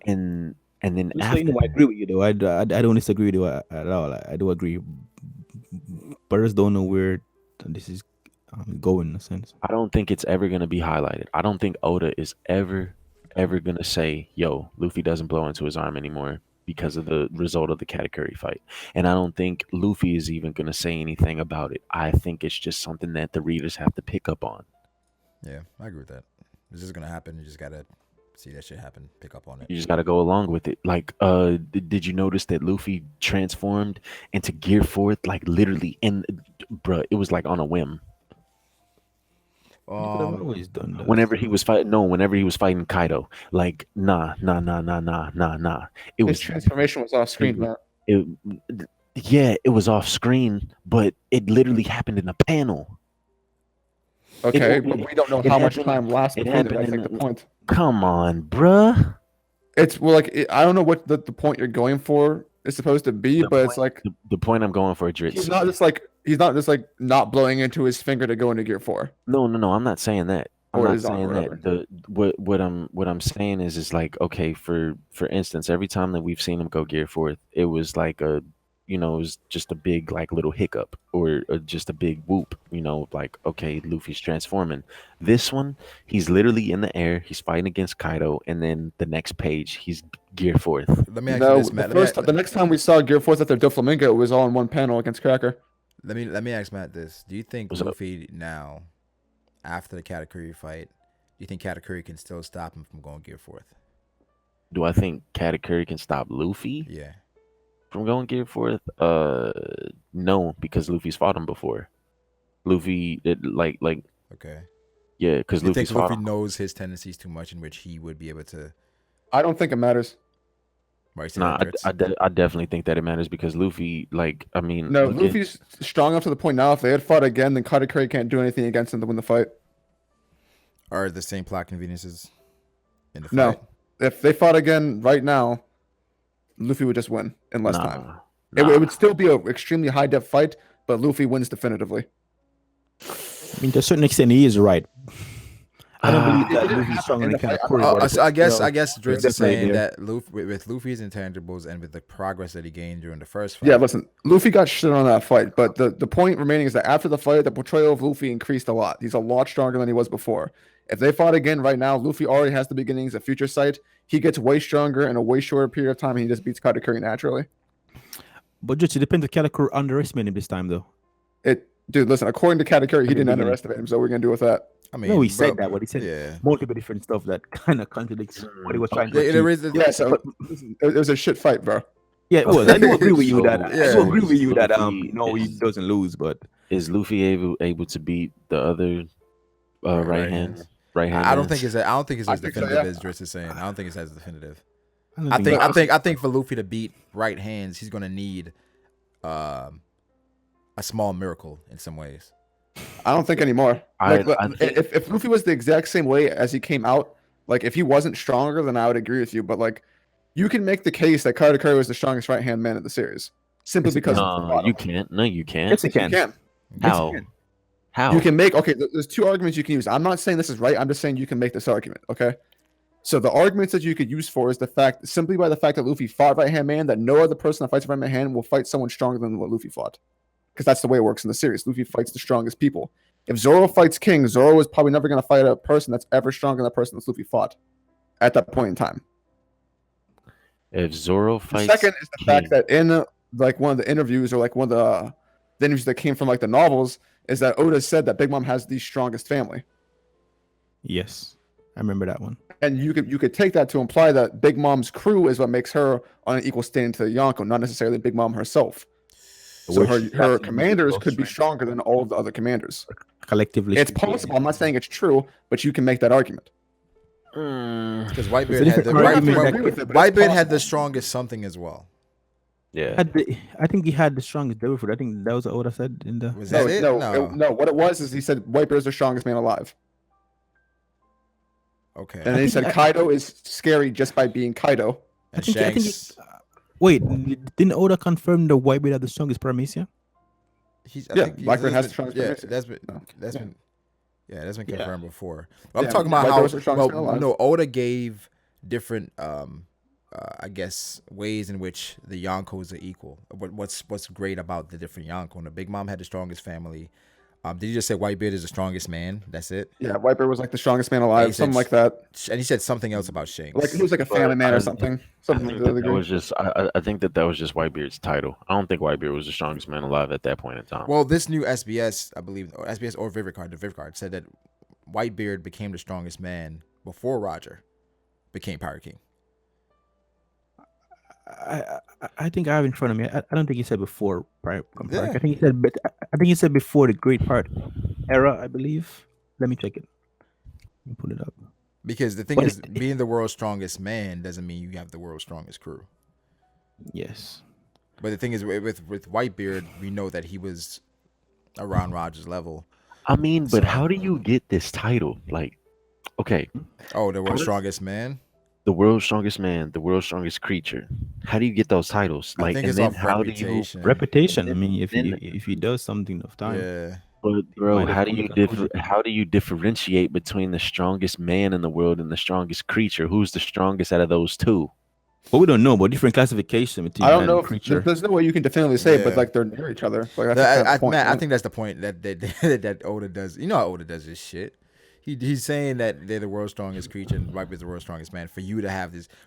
Speaker 4: And then
Speaker 1: Just so you
Speaker 4: after
Speaker 1: know, I agree with you though. I don't disagree with you at all. I do agree, but I just don't know where this is going in a sense.
Speaker 4: I don't think it's ever going to be highlighted. I don't think Oda is ever going to say, "Yo, Luffy doesn't blow into his arm anymore because of the result of the Katakuri fight." And I don't think Luffy is even going to say anything about it. I think it's just something that the readers have to pick up on.
Speaker 2: Yeah, I agree with that. This is gonna happen. You just gotta see that shit happen. Pick up on it.
Speaker 4: You just got to go along with it. Like, did you notice that Luffy transformed into Gear Fourth, like literally, and bruh, it was like on a whim.
Speaker 1: You could have always done that.
Speaker 4: Whenever he was fighting Kaido, like nah. It
Speaker 3: His
Speaker 4: was
Speaker 3: transformation was off screen, Matt.
Speaker 4: it, yeah, it was off screen, but it literally happened in a panel.
Speaker 3: Okay, but we don't know
Speaker 4: it
Speaker 3: how much
Speaker 4: happened-
Speaker 3: time lasts
Speaker 4: it
Speaker 3: between them.
Speaker 4: happened
Speaker 3: That's like
Speaker 4: in
Speaker 3: the point.
Speaker 4: Come on, bruh.
Speaker 3: It's well, like I don't know what the point you're going for is supposed to be,
Speaker 4: The
Speaker 3: but it's
Speaker 4: point-
Speaker 3: like
Speaker 4: The point I'm going for, Drizzt.
Speaker 3: he's not just like not blowing into his finger to go into gear 4.
Speaker 4: No. I'm not saying that. I'm
Speaker 3: Or
Speaker 4: not
Speaker 3: his arm,
Speaker 4: saying
Speaker 3: whatever.
Speaker 4: that. What I'm saying is like, okay, for instance, every time that we've seen him go Gear Fourth, it was like it was just a big like little hiccup or just a big whoop. Like, okay, Luffy's transforming. This one, he's literally in the air. He's fighting against Kaido, and then the next page, he's Gear Fourth.
Speaker 2: Let me ask you
Speaker 3: No,
Speaker 2: this, Matt.
Speaker 3: the next time we saw gear 4 at their Doflamingo, it was all in one panel against Cracker.
Speaker 2: Let me ask Matt this. Do you think
Speaker 4: What's up?
Speaker 2: Luffy now, after the Katakuri fight, do you think Katakuri can still stop him from going Gear Fourth?
Speaker 4: Do I think Katakuri can stop Luffy
Speaker 2: Yeah.
Speaker 4: from going Gear Fourth? No, because Luffy's fought him before. Luffy,
Speaker 2: Okay.
Speaker 4: yeah, because
Speaker 2: You think
Speaker 4: Luffy's fought
Speaker 2: Luffy
Speaker 4: him.
Speaker 2: knows his tendencies too much, in which he would be able to?
Speaker 3: I don't think it matters.
Speaker 2: Right, say
Speaker 4: Nah,
Speaker 2: that, Drizzt?
Speaker 4: I definitely think that it matters because Luffy, like, I mean,
Speaker 3: No,
Speaker 4: look at
Speaker 3: Luffy's strong enough to the point now. If they had fought again, then Katakuri can't do anything against him to win the fight.
Speaker 2: Are the same plot conveniences in the fight?
Speaker 3: No, if they fought again right now, Luffy would just win in less time.
Speaker 4: nah,
Speaker 3: It
Speaker 4: nah.
Speaker 3: would still be an extremely high depth fight, but Luffy wins definitively.
Speaker 1: I mean, to a certain extent, he is right. I don't believe
Speaker 3: it
Speaker 1: that
Speaker 3: didn't
Speaker 1: Luffy's
Speaker 3: happen
Speaker 1: stronger
Speaker 3: in
Speaker 1: than
Speaker 3: the fight.
Speaker 1: Katakuri. but
Speaker 2: So I guess
Speaker 1: still,
Speaker 2: Drizzt is saying
Speaker 1: definitely
Speaker 2: that with Luffy's intangibles and with the progress that he gained during the first fight.
Speaker 3: Yeah, listen, Luffy got shit on that fight, but the point remaining is that after the fight, the portrayal of Luffy increased a lot. He's a lot stronger than he was before. If they fought again right now, Luffy already has the beginnings of future sight. He gets way stronger in a way shorter period of time, and he just beats Katakuri naturally.
Speaker 1: But just it depends if Katakuri underestimated him this time, though.
Speaker 3: Dude, listen, according to Katakuri, he
Speaker 1: the
Speaker 3: didn't
Speaker 1: beginning.
Speaker 3: underestimate him, so what are we going to do with that?
Speaker 2: I mean,
Speaker 1: No, he said that, but he said
Speaker 2: yeah.
Speaker 1: multiple different stuff that kind of contradicts what he was trying to
Speaker 2: Yeah,
Speaker 1: achieve.
Speaker 2: there is.
Speaker 3: Yeah, so listen, it was a shit fight, bro.
Speaker 1: Yeah, it was. I do agree with you
Speaker 4: So,
Speaker 1: that. I
Speaker 2: yeah.
Speaker 1: do agree with you that
Speaker 4: Luffy
Speaker 1: no, he
Speaker 4: is-
Speaker 1: doesn't lose, but
Speaker 4: Is Luffy able to beat the other right hand? Right hand.
Speaker 2: I don't think it's
Speaker 3: I
Speaker 2: as
Speaker 3: think so,
Speaker 2: definitive
Speaker 3: yeah.
Speaker 2: as Drizzt is saying. I don't think it's as definitive.
Speaker 1: don't
Speaker 2: I think for Luffy to beat right hands, he's gonna need a small miracle in some ways.
Speaker 3: I don't think anymore.
Speaker 4: I
Speaker 3: Like,
Speaker 4: think-
Speaker 3: if Luffy was the exact same way as he came out, like if he wasn't stronger, then I would agree with you. But like, you can make the case that Katakuri was the strongest right hand man in the series simply
Speaker 1: Yes, you
Speaker 3: because
Speaker 4: No, you can't. No, you can't.
Speaker 1: yes, he
Speaker 3: You
Speaker 1: can.
Speaker 3: can.
Speaker 4: How?
Speaker 1: can.
Speaker 4: How?
Speaker 3: You can make There's two arguments you can use. I'm not saying this is right. I'm just saying you can make this argument. Okay. So the arguments that you could use for is the fact simply by the fact that Luffy fought right hand man, that no other person that fights right hand will fight someone stronger than what Luffy fought, because that's the way it works in the series. Luffy fights the strongest people. If Zoro fights King, Zoro is probably never going to fight a person that's ever stronger than the person that Luffy fought at that point in time.
Speaker 4: If Zoro
Speaker 3: The
Speaker 4: fights,
Speaker 3: second is the
Speaker 4: King,
Speaker 3: fact that in like one of the interviews or like one of the interviews that came from like the novels is that Oda said that Big Mom has the strongest family.
Speaker 1: Yes, I remember that one.
Speaker 3: And you could take that to imply that Big Mom's crew is what makes her on an equal standing to Yonko, not necessarily Big Mom herself. So
Speaker 1: Which
Speaker 3: her
Speaker 1: that's
Speaker 3: commanders
Speaker 1: individual
Speaker 3: could be
Speaker 1: strength.
Speaker 3: stronger than all of the other commanders.
Speaker 1: Collectively,
Speaker 3: It's
Speaker 1: speaking,
Speaker 3: possible. I'm not saying it's true, but you can make that argument.
Speaker 2: Because
Speaker 1: It's
Speaker 2: Whitebeard
Speaker 1: a
Speaker 2: had
Speaker 1: different
Speaker 2: the
Speaker 1: argument
Speaker 3: I
Speaker 1: that-
Speaker 3: agree with it, but it's
Speaker 2: Whitebeard had the
Speaker 3: possible.
Speaker 2: strongest something as well.
Speaker 4: yeah.
Speaker 1: I think he had the strongest devil fruit. I think that was what Oda said in the.
Speaker 2: Was
Speaker 3: No,
Speaker 2: that it?
Speaker 3: no. What it was is he said Whitebeard is the strongest man alive,
Speaker 2: Okay.
Speaker 3: and then he said
Speaker 1: think
Speaker 3: Kaido is scary just by being Kaido.
Speaker 2: And
Speaker 1: I think
Speaker 2: Shanks.
Speaker 1: Wait, didn't Oda confirm the Whitebeard had the strongest Paramecia?
Speaker 3: Yeah, Blackbeard has the strongest
Speaker 2: Yeah,
Speaker 3: Paramecia.
Speaker 2: that's been
Speaker 3: No.
Speaker 2: that's
Speaker 3: Yeah.
Speaker 2: been yeah, that's been
Speaker 1: Yeah.
Speaker 2: confirmed before. I'm
Speaker 3: Yeah,
Speaker 2: talking about
Speaker 3: Whitebeard
Speaker 2: how
Speaker 3: was the strongest man alive.
Speaker 2: no Oda gave different I guess ways in which the Yonkos are equal. What's great about the different Yonko? And the Big Mom had the strongest family. Did you just say Whitebeard is the strongest man? That's it.
Speaker 3: Yeah, Whitebeard was like the strongest man
Speaker 2: he
Speaker 3: alive,
Speaker 2: said
Speaker 3: something like that.
Speaker 2: And he said something else about Shanks.
Speaker 3: Like he was like a
Speaker 4: But
Speaker 3: family man
Speaker 4: I-
Speaker 3: or something.
Speaker 4: I
Speaker 3: Something
Speaker 4: think
Speaker 3: like that.
Speaker 4: that was just. I think that was just Whitebeard's title. I don't think Whitebeard was the strongest man alive at that point in time.
Speaker 2: Well, this new SBS, I believe, or SBS or Vivicard, the Vivicard said that Whitebeard became the strongest man before Roger became Pirate King.
Speaker 1: I think I have in front of me. I don't think he said before Pirate.
Speaker 2: Yeah.
Speaker 1: I think he said, but I think he said before the Great Part era. I believe. Let me check it. Let me pull it up.
Speaker 2: Because the thing
Speaker 1: But
Speaker 2: is, being the world's strongest man doesn't mean you have the world's strongest crew.
Speaker 1: Yes.
Speaker 2: But the thing is, with Whitebeard, we know that he was around Roger's level.
Speaker 4: I mean, but
Speaker 2: So-
Speaker 4: how do you get this title? Like, okay,
Speaker 2: Oh, the world's
Speaker 4: does-
Speaker 2: strongest man.
Speaker 4: the world's strongest man, the world's strongest creature. How do you get those titles?
Speaker 2: I
Speaker 4: Like,
Speaker 2: think
Speaker 4: and
Speaker 2: it's
Speaker 4: then
Speaker 2: off
Speaker 4: how
Speaker 2: reputation.
Speaker 1: Reputation. I mean,
Speaker 4: then-
Speaker 1: if he does something enough time.
Speaker 2: Yeah.
Speaker 4: But bro,
Speaker 1: might have
Speaker 4: how do
Speaker 1: come
Speaker 4: you
Speaker 1: to conclusion.
Speaker 4: how do you differentiate between the strongest man in the world and the strongest creature? Who's the strongest out of those two?
Speaker 1: But we don't know. But different classification between
Speaker 3: I don't
Speaker 1: man
Speaker 3: know
Speaker 1: and
Speaker 3: if
Speaker 1: creature.
Speaker 3: there's no way you can definitively say it, but
Speaker 2: Yeah.
Speaker 3: like they're near each other. Like that's
Speaker 2: I,
Speaker 3: the kind of point,
Speaker 2: Matt, I
Speaker 3: right?
Speaker 2: think that's the point that Oda does. You know how Oda does this shit. He's saying that they're the world's strongest creature and Whitebeard's the world's strongest man.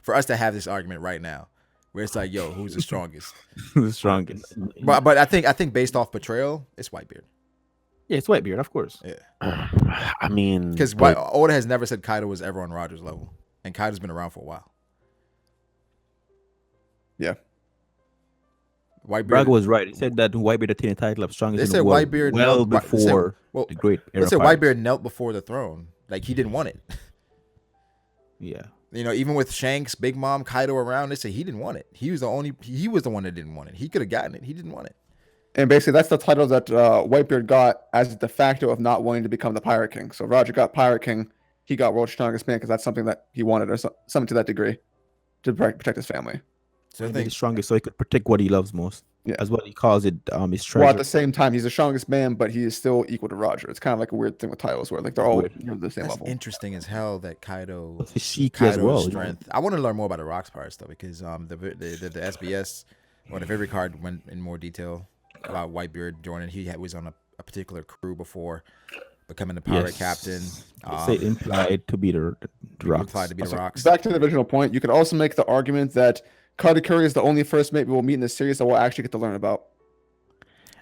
Speaker 2: For us to have this argument right now, where it's like, yo, who's the strongest?
Speaker 1: the strongest.
Speaker 2: But I think based off portrayal, it's Whitebeard.
Speaker 1: Yeah, it's Whitebeard, of course.
Speaker 2: Yeah,
Speaker 4: I mean,
Speaker 2: because
Speaker 4: but
Speaker 2: Oda has never said Kaido was ever on Roger's level, and Kaido's been around for a while.
Speaker 3: Yeah.
Speaker 2: Whitebeard.
Speaker 1: Brago was right. He said that Whitebeard attained the title of strongest
Speaker 2: They
Speaker 1: in the
Speaker 2: said
Speaker 1: world
Speaker 2: Whitebeard
Speaker 1: well
Speaker 2: knelt.
Speaker 1: before
Speaker 2: Well,
Speaker 1: the Great
Speaker 2: they
Speaker 1: Era
Speaker 2: said
Speaker 1: Pirates.
Speaker 2: Whitebeard knelt before the throne. Like he didn't want it.
Speaker 1: Yeah.
Speaker 2: You know, even with Shanks, Big Mom, Kaido around, they said he didn't want it. He was the only. He was the one that didn't want it. He could have gotten it. He didn't want it.
Speaker 3: And basically, that's the title that Whitebeard got as de facto of not wanting to become the Pirate King. So Roger got Pirate King. He got World's Strongest Man because that's something that he wanted, or something to that degree, to protect his family.
Speaker 2: So I
Speaker 1: He
Speaker 2: think
Speaker 1: the strongest so he could protect what he loves most.
Speaker 3: Yeah.
Speaker 1: As what he calls it, his treasure.
Speaker 3: Well, at the same time, he's the strongest man, but he is still equal to Roger. It's kind of like a weird thing with titles where like they're all
Speaker 1: Weird.
Speaker 3: the same
Speaker 2: that's
Speaker 3: level.
Speaker 2: interesting as hell that Kaido.
Speaker 1: It's Shiki as
Speaker 2: Kaido's
Speaker 1: well.
Speaker 2: strength. I want to learn more about the Rocks Pirates though, because the SBS or the Vivid card went in more detail about Whitebeard joining. He was on a particular crew before becoming the pirate captain.
Speaker 1: They say implied to be the Rocks.
Speaker 2: Implied to be the
Speaker 3: So,
Speaker 2: Rocks.
Speaker 3: back to the original point, you could also make the argument that Katakuri is the only first mate we will meet in this series that we'll actually get to learn about.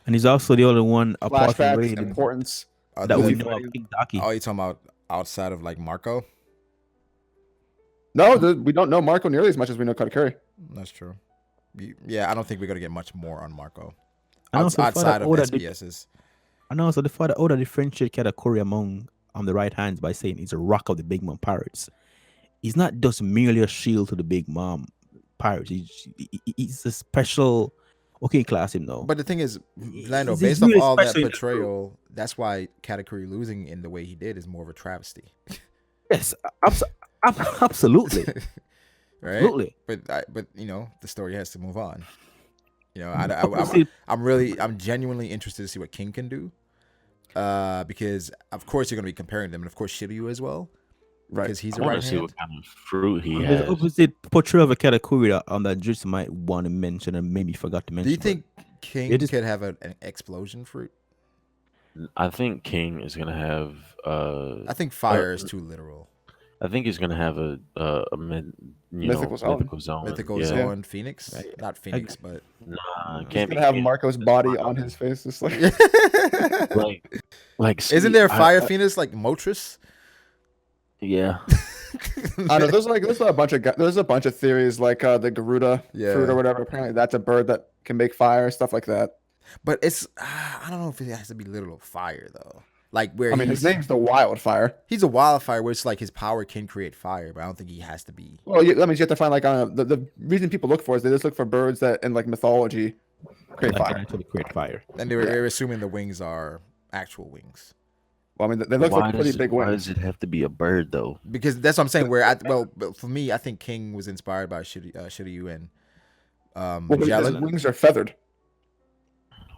Speaker 1: And he's also the only one apart from
Speaker 3: Flashbacks,
Speaker 1: Raiden
Speaker 3: importance.
Speaker 1: that we
Speaker 2: Like,
Speaker 1: know of King Daki.
Speaker 2: oh, you talking about outside of like Marco?
Speaker 3: No, we don't know Marco nearly as much as we know Katakuri.
Speaker 2: That's true. Yeah, I don't think we're gonna get much more on Marco
Speaker 1: And also the
Speaker 2: outside
Speaker 1: father
Speaker 2: of
Speaker 1: Oda
Speaker 2: SBS's.
Speaker 1: And also the father Oda differentiate Katakuri among on the right hands by saying he's a rock of the Big Mom Pirates. He's not just merely a shield to the Big Mom Pirates. He's a special. Okay, class him though.
Speaker 2: But the thing is, Lando,
Speaker 1: He's
Speaker 2: based
Speaker 1: really
Speaker 2: off all that
Speaker 1: special in the group.
Speaker 2: portrayal, that's why Katakuri losing in the way he did is more of a travesty,
Speaker 1: Yes, absolutely,
Speaker 2: right?
Speaker 1: absolutely.
Speaker 2: But you know, the story has to move on. You know,
Speaker 1: Obviously,
Speaker 2: I'm genuinely interested to see what King can do, because of course you're gonna be comparing them, and of course Shiryu as well,
Speaker 3: Right.
Speaker 2: because he's
Speaker 4: I
Speaker 2: a
Speaker 4: want
Speaker 2: right
Speaker 4: to see
Speaker 2: hand.
Speaker 4: what kind of fruit he
Speaker 1: there's
Speaker 4: has.
Speaker 1: opposite portrayal of a Katakuri that Drizzt might want to mention and maybe forgot to mention.
Speaker 2: Do you
Speaker 1: but
Speaker 2: think King
Speaker 1: it is-
Speaker 2: could have an explosion fruit?
Speaker 4: I think King is gonna have.
Speaker 2: I think fire is too literal.
Speaker 4: I think he's gonna have a
Speaker 3: Mythical zone.
Speaker 4: mythical zone.
Speaker 2: Mythical
Speaker 4: yeah.
Speaker 2: zone, Phoenix,
Speaker 1: Right.
Speaker 2: not Phoenix, but
Speaker 4: Nah,
Speaker 3: He's
Speaker 4: can't
Speaker 3: gonna
Speaker 4: be
Speaker 3: have
Speaker 4: King.
Speaker 3: Marco's body on his face. Just like
Speaker 4: like.
Speaker 2: Isn't
Speaker 4: see,
Speaker 2: there fire Phoenix like Motris?
Speaker 4: Yeah.
Speaker 3: I don't know. There's a bunch of theories like the Garuda fruit or whatever. Apparently, that's a bird that can make fire, stuff like that.
Speaker 2: But it's I don't know if it has to be literal fire though. Like where
Speaker 3: I mean, his name's the Wildfire.
Speaker 2: he's a wildfire where it's like his power can create fire, but I don't think he has to be.
Speaker 3: Well, that means you have to find like the reason people look for is they just look for birds that in like mythology create
Speaker 1: Like,
Speaker 3: fire.
Speaker 1: can actually create fire.
Speaker 2: And they're assuming the wings are actual wings.
Speaker 3: Well, I mean, they look
Speaker 4: Why
Speaker 3: like pretty
Speaker 4: does
Speaker 3: big
Speaker 4: why
Speaker 3: wings.
Speaker 4: does it have to be a bird though?
Speaker 2: Because that's what I'm saying. But for me, I think King was inspired by Shiryu and
Speaker 3: Well, his
Speaker 2: Magellan.
Speaker 3: wings are feathered.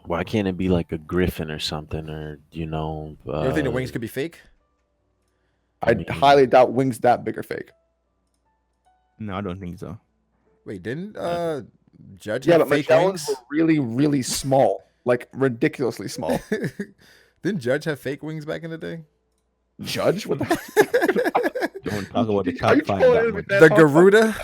Speaker 4: Why can't it be like a griffin or something, or
Speaker 2: You don't think the wings could be fake?
Speaker 3: I
Speaker 4: mean-
Speaker 3: highly doubt wings that big are fake.
Speaker 1: No, I don't think so.
Speaker 2: Wait, didn't Judge
Speaker 3: Yeah,
Speaker 2: have
Speaker 3: but
Speaker 2: fake
Speaker 3: Magellan's
Speaker 2: wings?
Speaker 3: were really, really small, like ridiculously small.
Speaker 2: Didn't Judge have fake wings back in the day?
Speaker 3: Judge? What the
Speaker 1: Don't talk about the
Speaker 3: Are you
Speaker 1: top five.
Speaker 3: pulling
Speaker 1: that
Speaker 3: in
Speaker 1: much.
Speaker 3: with that
Speaker 2: The
Speaker 3: hot-
Speaker 2: Garuda?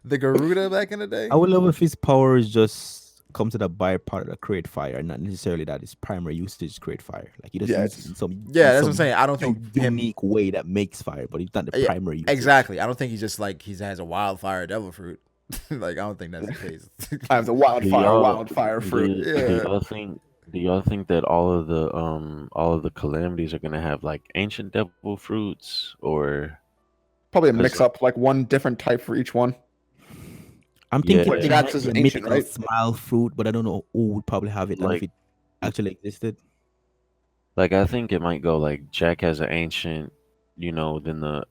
Speaker 2: The Garuda back in the day?
Speaker 1: I would love if his powers just come to the byproduct of create fire, not necessarily that his primary usage is create fire. Like he just
Speaker 3: Yeah,
Speaker 1: uses it in some
Speaker 2: Yeah, that's
Speaker 1: some
Speaker 2: what I'm saying. I don't think him
Speaker 1: unique way that makes fire, but it's not the
Speaker 2: Yeah,
Speaker 1: primary usage.
Speaker 2: exactly. I don't think he's just like he has a wildfire devil fruit. Like I don't think that's the case.
Speaker 3: I have the
Speaker 4: Do
Speaker 3: wildfire fruit.
Speaker 4: Do
Speaker 2: Yeah.
Speaker 4: y'all think? Do y'all think that all of the calamities are gonna have like ancient devil fruits, or
Speaker 3: Probably a
Speaker 4: Because-
Speaker 3: mix up, like one different type for each one.
Speaker 1: I'm
Speaker 4: Yeah.
Speaker 1: thinking
Speaker 4: But
Speaker 1: it
Speaker 3: Jax
Speaker 1: might
Speaker 3: is
Speaker 1: be a
Speaker 3: an ancient,
Speaker 1: mythical
Speaker 3: right?
Speaker 1: smile fruit, but I don't know who would probably have it like, if
Speaker 4: Like-
Speaker 1: it actually existed.
Speaker 4: like I think it might go like Jack has an ancient, then the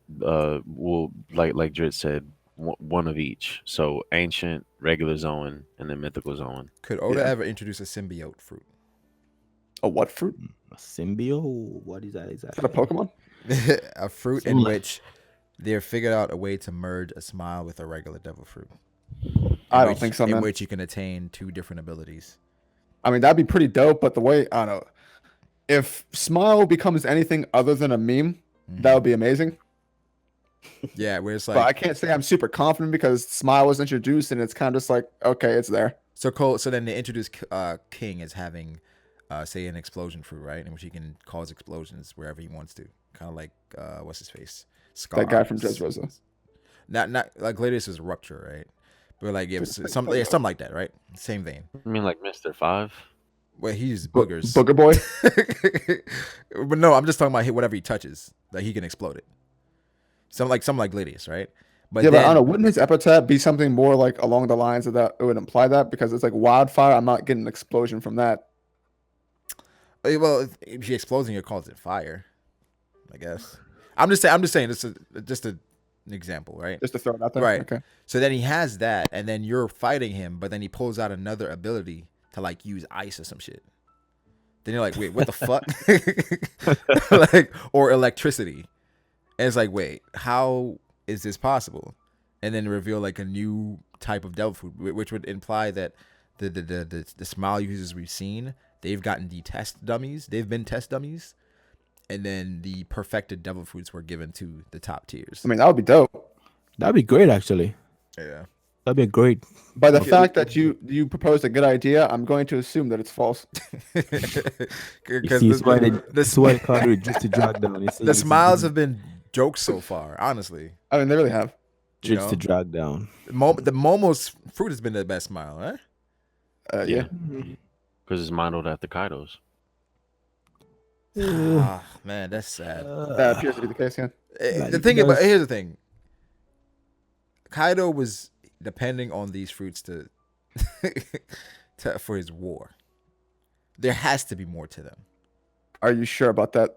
Speaker 4: well like Drizzt said, one of each. So ancient, regular zone, and then mythical zone.
Speaker 2: Could Oda
Speaker 3: Yeah.
Speaker 2: ever introduce a symbiote fruit?
Speaker 3: A what fruit?
Speaker 1: A symbio? What is that
Speaker 3: Is
Speaker 1: exactly?
Speaker 3: that a Pokemon?
Speaker 2: A fruit
Speaker 1: So
Speaker 2: in
Speaker 1: like-
Speaker 2: which they've figured out a way to merge a smile with a regular devil fruit.
Speaker 3: I don't think so,
Speaker 2: In
Speaker 3: man.
Speaker 2: which you can attain 2 different abilities.
Speaker 3: I mean, that'd be pretty dope, but the way, I don't know. If Smile becomes anything other than a meme, that would be amazing.
Speaker 2: Yeah, where it's
Speaker 3: But I
Speaker 2: like
Speaker 3: can't say I'm super confident because Smile was introduced and it's kind of just like, okay, it's there.
Speaker 2: so Cole. So then they introduce King as having say an explosion fruit, right? In which he can cause explosions wherever he wants to. Kind of like what's his face?
Speaker 3: That guy from Drizzt.
Speaker 2: Not like Gladius is rupture, right? But like something like that, right? Same vein.
Speaker 4: I mean, like Mr. Five.
Speaker 2: Well, he's boogers.
Speaker 3: Booger boy.
Speaker 2: But no, I'm just talking about whatever he touches, like he can explode it. Something like Gladius, right? But
Speaker 3: yeah,
Speaker 2: then,
Speaker 3: but I don't know. Wouldn't his epithet be something more like along the lines of that? It would imply that because it's like wildfire. I'm not getting an explosion from that.
Speaker 2: well, if he explodes and you calls it fire, I guess. I'm just saying. This is just an example, right?
Speaker 3: Just to throw it out there.
Speaker 2: Right.
Speaker 3: Okay.
Speaker 2: So then he has that, and then you're fighting him, but then he pulls out another ability to like use ice or some shit. Then you're like, wait, what the fuck? Like, or electricity. And it's like, wait, how is this possible? And then reveal like a new type of devil food, which would imply that the smile users we've seen, they've gotten the test dummies. They've been test dummies. And then the perfected devil fruits were given to the top tiers.
Speaker 3: I mean, that would be dope.
Speaker 1: That'd be great, actually.
Speaker 2: Yeah.
Speaker 1: That'd be a great.
Speaker 3: By the fact that you proposed a good idea, I'm going to assume that it's false.
Speaker 1: You see, this why called it just to drag down.
Speaker 2: The smiles have been jokes so far, honestly.
Speaker 3: I mean, they really have.
Speaker 1: Just to drag down.
Speaker 2: The Momo's fruit has been the best smile, right?
Speaker 3: Yeah.
Speaker 4: Because it's modeled after Kaido's.
Speaker 2: Man, that's sad.
Speaker 3: That appears to be the case, yeah.
Speaker 2: Here's the thing. Kaido was depending on these fruits to for his war. There has to be more to them.
Speaker 3: Are you sure about that?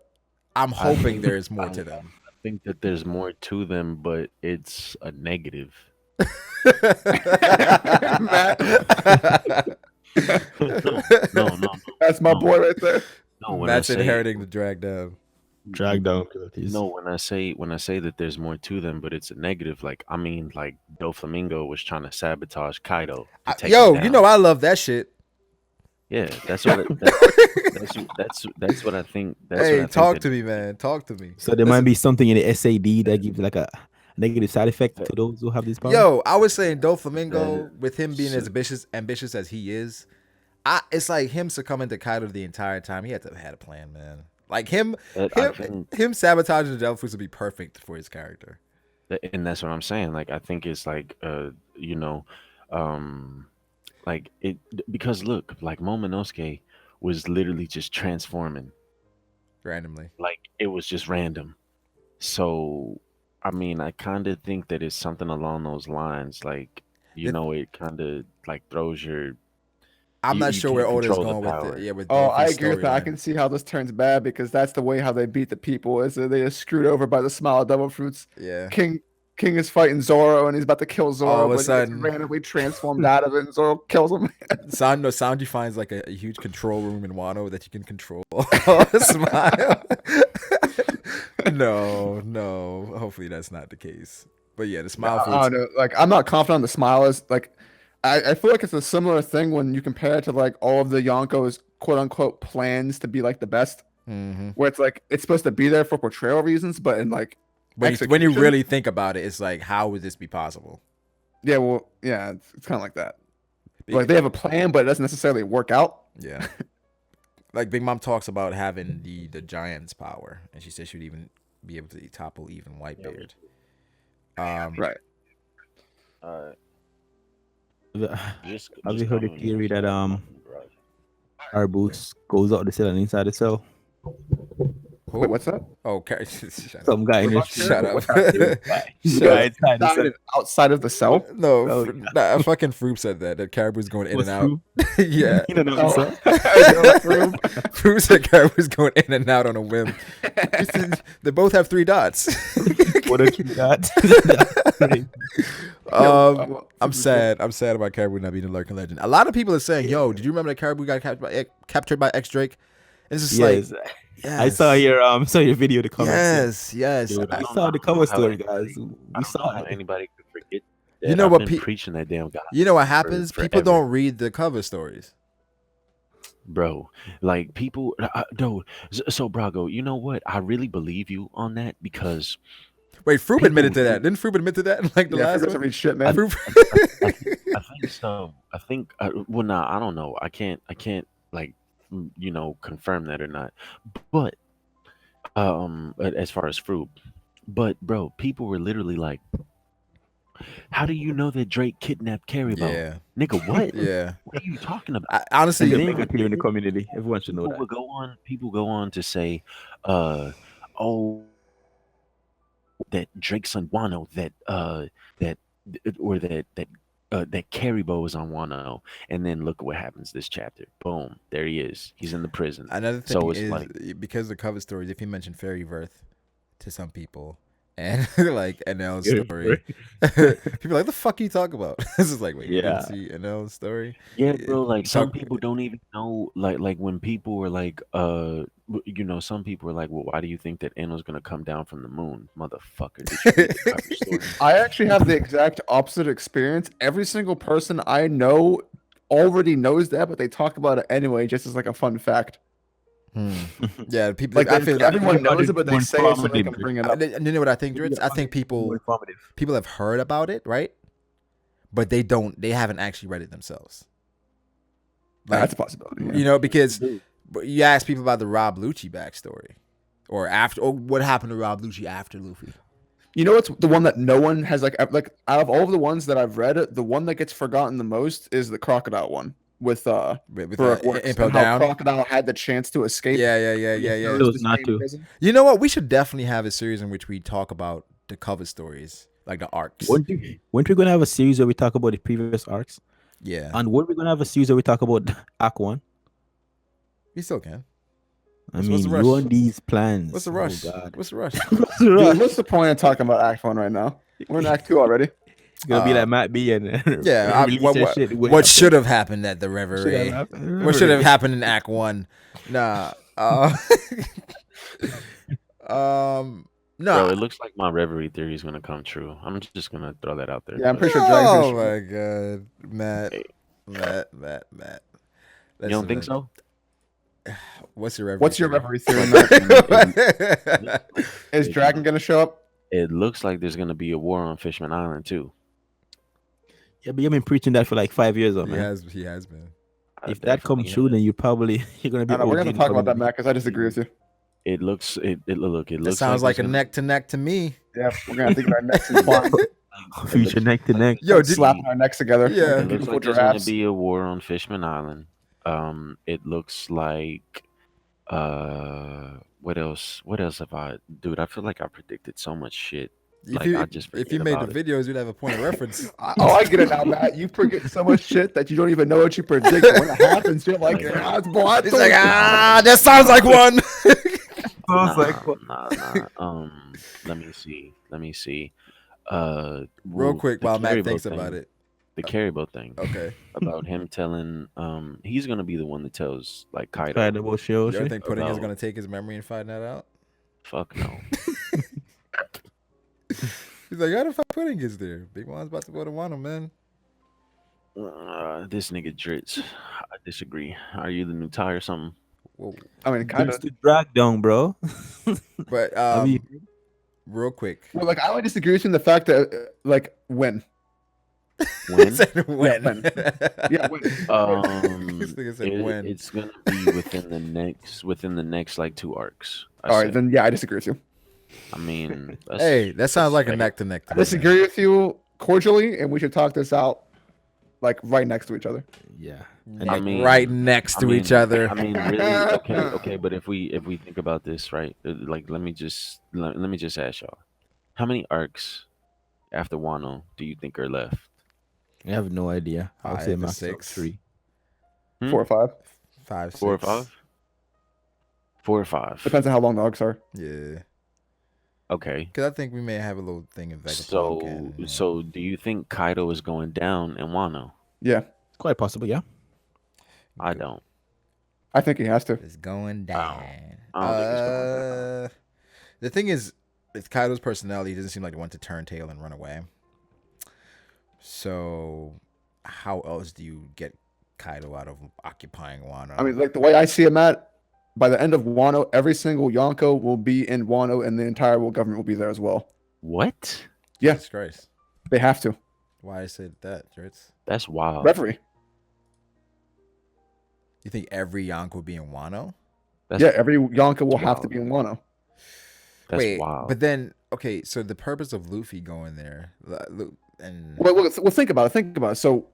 Speaker 2: I'm hoping there is more to them.
Speaker 4: I think that there's more to them, but it's a negative.
Speaker 3: Matt.
Speaker 4: No.
Speaker 3: That's my boy right there.
Speaker 4: No,
Speaker 2: Matt's inheriting the drag down.
Speaker 1: Drag down abilities.
Speaker 4: No, when I say that there's more to them, but it's a negative. Like I mean, like Doflamingo was trying to sabotage Kaido. To take him down.
Speaker 2: You know I love that shit.
Speaker 4: Yeah, that's what that's what I think.
Speaker 2: Talk to me, man. Talk to me.
Speaker 1: So there might be something in the SAD that gives like a negative side effect to those who have this power.
Speaker 2: Yo, I was saying Doflamingo, with him being as ambitious as he is, it's like him succumbing to Kaido the entire time. He had to have had a plan, man. Like him sabotaging the devil fruits would be perfect for his character.
Speaker 4: And that's what I'm saying. Like I think it's like like it, because look, like Momonosuke was literally just transforming
Speaker 2: randomly.
Speaker 4: Like it was just random. So I mean, I kind of think that it's something along those lines. Like it kind of like throws your.
Speaker 2: I'm not sure where Oda's going with it. Yeah, with
Speaker 3: I agree with that. I can see how this turns bad because that's the way how they beat the people. Is that they are screwed over by the smile of devil fruits.
Speaker 2: Yeah.
Speaker 3: King is fighting Zoro and he's about to kill Zoro,
Speaker 2: all of a
Speaker 3: but
Speaker 2: sudden,
Speaker 3: he's randomly transformed out of it and Zoro kills him.
Speaker 2: Sanji finds like a huge control room in Wano that you can control. Smile. No. Hopefully that's not the case. But yeah, the smile.
Speaker 3: I don't know. Like I'm not confident on the smile is like. I feel like it's a similar thing when you compare it to like all of the Yonko's quote unquote plans to be like the best, where it's like it's supposed to be there for portrayal reasons, but in like
Speaker 2: when you really think about it, it's like how would this be possible?
Speaker 3: Yeah, well, yeah, it's kind of like that. Like they have a plan, but it doesn't necessarily work out.
Speaker 2: Yeah, like Big Mom talks about having the giant's power, and she says she would even be able to topple even Whitebeard.
Speaker 3: Right.
Speaker 1: Have you heard the theory that our boots goes out the cell and inside the cell?
Speaker 3: Wait, what's that?
Speaker 2: Oh,
Speaker 1: some guy in the
Speaker 2: shut up.
Speaker 3: Outside of the cell?
Speaker 2: No, fucking Froop said that Caribou's going in and out. Yeah.
Speaker 1: You don't know what
Speaker 2: Froop said Caribou's going in and out on a whim. They both have 3 dots.
Speaker 1: What are 3 dots?
Speaker 2: I'm sad about Caribou not being a lurking legend. A lot of people are saying, "Yo, did you remember that Caribou got captured by X Drake?" And it's just like, yes.
Speaker 1: I saw your video. The comments.
Speaker 2: Yes.
Speaker 1: Dude, I saw the cover story, guys. We saw it.
Speaker 4: Anybody could forget. That
Speaker 2: you know what?
Speaker 4: Preaching that damn guy.
Speaker 2: You know what happens? People don't read the cover stories,
Speaker 4: bro. Like people, dude. So Brago, you know what? I really believe you on that because.
Speaker 2: Wait, Froop admitted to that. Didn't Froop admit to that? Like the last one?
Speaker 3: Shit, man.
Speaker 4: I think so. I think. Well, nah, I don't know. I can't like confirm that or not. But as far as fruit, but bro, people were literally like, "How do you know that Drake kidnapped Caribou,
Speaker 2: Yeah.
Speaker 4: nigga? What?
Speaker 2: Yeah.
Speaker 4: What are you talking about?"
Speaker 2: Honestly,
Speaker 1: He's
Speaker 4: And
Speaker 1: a
Speaker 4: then
Speaker 1: mega clear in the community. Everyone should know
Speaker 4: people
Speaker 1: that.
Speaker 4: would go on. People go on to say, uh, "Oh, that Drake's on Wano, that or that Caribou is on Wano," and then look at what happens this chapter. Boom, there he is. He's in the prison.
Speaker 2: another thing
Speaker 4: So it's
Speaker 2: is
Speaker 4: like,
Speaker 2: because the cover stories, if you mention Fairy Verth to some people and like NL's
Speaker 1: Very,
Speaker 2: story,
Speaker 1: very-
Speaker 2: people are like, the fuck you talk about? This is like, wait, you didn't
Speaker 4: yeah,
Speaker 2: see NL's story?
Speaker 4: yeah,
Speaker 2: Eh,
Speaker 4: bro. Like some
Speaker 2: Talk,
Speaker 4: people don't even know. Like when people were like, some people were like, "Well, why do you think that Anno's gonna come down from the moon, motherfucker? Did you read the cover story?"
Speaker 3: I actually have the exact opposite experience. Every single person I know already knows that, but they talk about it anyway, just as like a fun fact.
Speaker 2: yeah, people.
Speaker 3: Like
Speaker 2: I feel like
Speaker 3: everyone knows
Speaker 1: Everybody
Speaker 3: it, but they
Speaker 1: more
Speaker 3: say it so they
Speaker 1: informative.
Speaker 3: can bring it up.
Speaker 2: you know what I think, Dritz? I think
Speaker 1: More informative.
Speaker 2: people have heard about it, right? But they haven't actually read it themselves.
Speaker 3: That's a possibility.
Speaker 2: You know, because you ask people about the Rob Lucci backstory, or what happened to Rob Lucci after Luffy.
Speaker 3: You know what's the one that no one has like out of all of the ones that I've read, the one that gets forgotten the most is the crocodile one with Baroque Works,
Speaker 2: Impel
Speaker 3: and how
Speaker 2: Down.
Speaker 3: Crocodile had the chance to escape.
Speaker 2: Yeah.
Speaker 1: Chose not to.
Speaker 2: You know what? We should definitely have a series in which we talk about the cover stories, like the arcs.
Speaker 1: Weren't we gonna have a series where we talk about the previous arcs?
Speaker 2: Yeah,
Speaker 1: And weren't we gonna have a series where we talk about Act One?
Speaker 2: we still can.
Speaker 1: I
Speaker 2: What's
Speaker 1: mean,
Speaker 2: the
Speaker 1: you
Speaker 2: rush?
Speaker 1: on these plans.
Speaker 2: What's the
Speaker 1: Oh,
Speaker 2: rush?
Speaker 1: God.
Speaker 2: What's the rush?
Speaker 3: Dude, what's the point of talking about Act 1 right now? We're in Act 2 already.
Speaker 1: It's gonna be like MattB and
Speaker 2: Yeah,
Speaker 1: release that shit way
Speaker 2: what
Speaker 1: after.
Speaker 2: should have happened at the River
Speaker 1: Should have
Speaker 2: Ray?
Speaker 1: happened.
Speaker 2: What should have happened in Act 1? Nah.
Speaker 4: Bro,
Speaker 2: No.
Speaker 4: it looks like my reverie theory is gonna come true. I'm just gonna throw that out there.
Speaker 3: Yeah, I'm
Speaker 4: but-
Speaker 3: pretty sure Dragon's
Speaker 2: Oh
Speaker 3: gonna
Speaker 2: my god, Matt.
Speaker 4: Hey.
Speaker 2: Matt.
Speaker 4: You don't think
Speaker 2: Listen,
Speaker 4: so?
Speaker 2: What's your reverie?
Speaker 3: What's your
Speaker 2: theory?
Speaker 3: reverie theory on that? Is
Speaker 4: It-
Speaker 3: Dragon gonna show up?
Speaker 4: It looks like there's gonna be a war on Fishman Island too.
Speaker 1: Yeah, but you've been preaching that for like 5 years, though,
Speaker 2: He
Speaker 1: man.
Speaker 2: has been.
Speaker 1: If that comes true, then you're gonna be.
Speaker 3: I don't know, we're
Speaker 1: OG
Speaker 3: gonna
Speaker 1: in
Speaker 3: talk about that,
Speaker 1: comedy.
Speaker 3: Matt, because I disagree with you.
Speaker 4: It looks. It
Speaker 2: That
Speaker 4: looks.
Speaker 2: sounds like a
Speaker 4: there's
Speaker 2: neck to neck to me.
Speaker 3: Yeah, we're gonna have to get our necks entwined,
Speaker 1: Future neck to neck.
Speaker 2: Yo, did
Speaker 3: slapping our necks together.
Speaker 2: Yeah.
Speaker 3: like
Speaker 4: It
Speaker 3: the
Speaker 4: looks
Speaker 3: beautiful
Speaker 4: like there's gonna
Speaker 3: giraffes.
Speaker 4: be a war on Fishman Island. It looks like. What else? What else have I, dude? I feel like I predicted so much shit.
Speaker 2: if
Speaker 4: Like,
Speaker 2: you
Speaker 4: I just
Speaker 2: if you
Speaker 4: forget
Speaker 2: made the
Speaker 4: about it.
Speaker 2: videos, you'd have a point of reference.
Speaker 3: Oh, I get it now, Matt. You forget so much shit that you don't even know what you predict. When it happens, you're like, ah, it's boy,
Speaker 2: It's like, that sounds like one.
Speaker 4: Nah. Let me see.
Speaker 2: Real
Speaker 4: Well,
Speaker 2: quick,
Speaker 4: the
Speaker 2: while Matt
Speaker 4: Caribou
Speaker 2: thinks
Speaker 4: thing-
Speaker 2: about it.
Speaker 4: The Caribou thing
Speaker 2: Okay.
Speaker 4: about him telling. He's gonna be the one that tells like Kaido.
Speaker 1: Kind of bullshit.
Speaker 2: You ever think Pudding is
Speaker 4: About-
Speaker 2: gonna take his memory and find that out?
Speaker 4: Fuck no.
Speaker 2: He's like, how the fuck Pudding gets there? Big Mom's about to go to Wano, man.
Speaker 4: This nigga Drizzt. I disagree. Are you the new Ty or something?
Speaker 2: Whoa.
Speaker 3: I mean, kind of.
Speaker 1: to drag down, bro.
Speaker 2: But
Speaker 1: I mean,
Speaker 2: real quick.
Speaker 3: Well, like I only disagree with you in the fact that, like, when.
Speaker 4: When?
Speaker 2: When?
Speaker 3: Yeah, when.
Speaker 2: This nigga said when.
Speaker 4: It's gonna be within the next like 2 arcs.
Speaker 3: All right, then yeah, I disagree with you.
Speaker 4: I mean, that's,
Speaker 2: Hey, that sounds like a
Speaker 4: that's-
Speaker 2: neck to neck.
Speaker 3: I disagree with you cordially, and we should talk this out, like right next to each other.
Speaker 1: yeah.
Speaker 4: I mean,
Speaker 2: right next to each other.
Speaker 4: I mean, really? Okay. But if we think about this, right? Like, let me just ask y'all, how many arcs after Wano do you think are left?
Speaker 1: I have no idea. I'll
Speaker 2: 5
Speaker 1: say
Speaker 2: or
Speaker 1: max
Speaker 2: 6.
Speaker 1: 3.
Speaker 3: 4 or 5
Speaker 2: 5, 6.
Speaker 4: 4 or 5? 4 or 5.
Speaker 3: depends on how long the arcs are.
Speaker 2: Yeah.
Speaker 4: Okay.
Speaker 2: Because I think we may have a little thing of Vegapunk.
Speaker 4: So,
Speaker 2: and,
Speaker 4: so do you think Kaido is going down in Wano?
Speaker 3: Yeah,
Speaker 1: Quite possible, yeah.
Speaker 4: I don't.
Speaker 3: I think he has to.
Speaker 2: It's going down.
Speaker 4: I don't think it's going down.
Speaker 2: The thing is, with Kaido's personality, he doesn't seem like the one to turn tail and run away. So, how else do you get Kaido out of occupying Wano?
Speaker 3: I mean, like the way I see it, Matt, by the end of Wano, every single Yonko will be in Wano, and the entire world government will be there as well.
Speaker 4: What?
Speaker 3: Yeah.
Speaker 2: Jesus Christ.
Speaker 3: They have to.
Speaker 2: Why I said that, Dritz?
Speaker 4: That's wild.
Speaker 3: Referee.
Speaker 2: You think every Yonko will be in Wano?
Speaker 4: That's
Speaker 3: Yeah, every Yonka will have to
Speaker 4: wild.
Speaker 3: be in Wano.
Speaker 4: That's
Speaker 2: Wait,
Speaker 4: wild.
Speaker 2: but then okay, so the purpose of Luffy going there, and
Speaker 3: Well, think about it. Think about it. So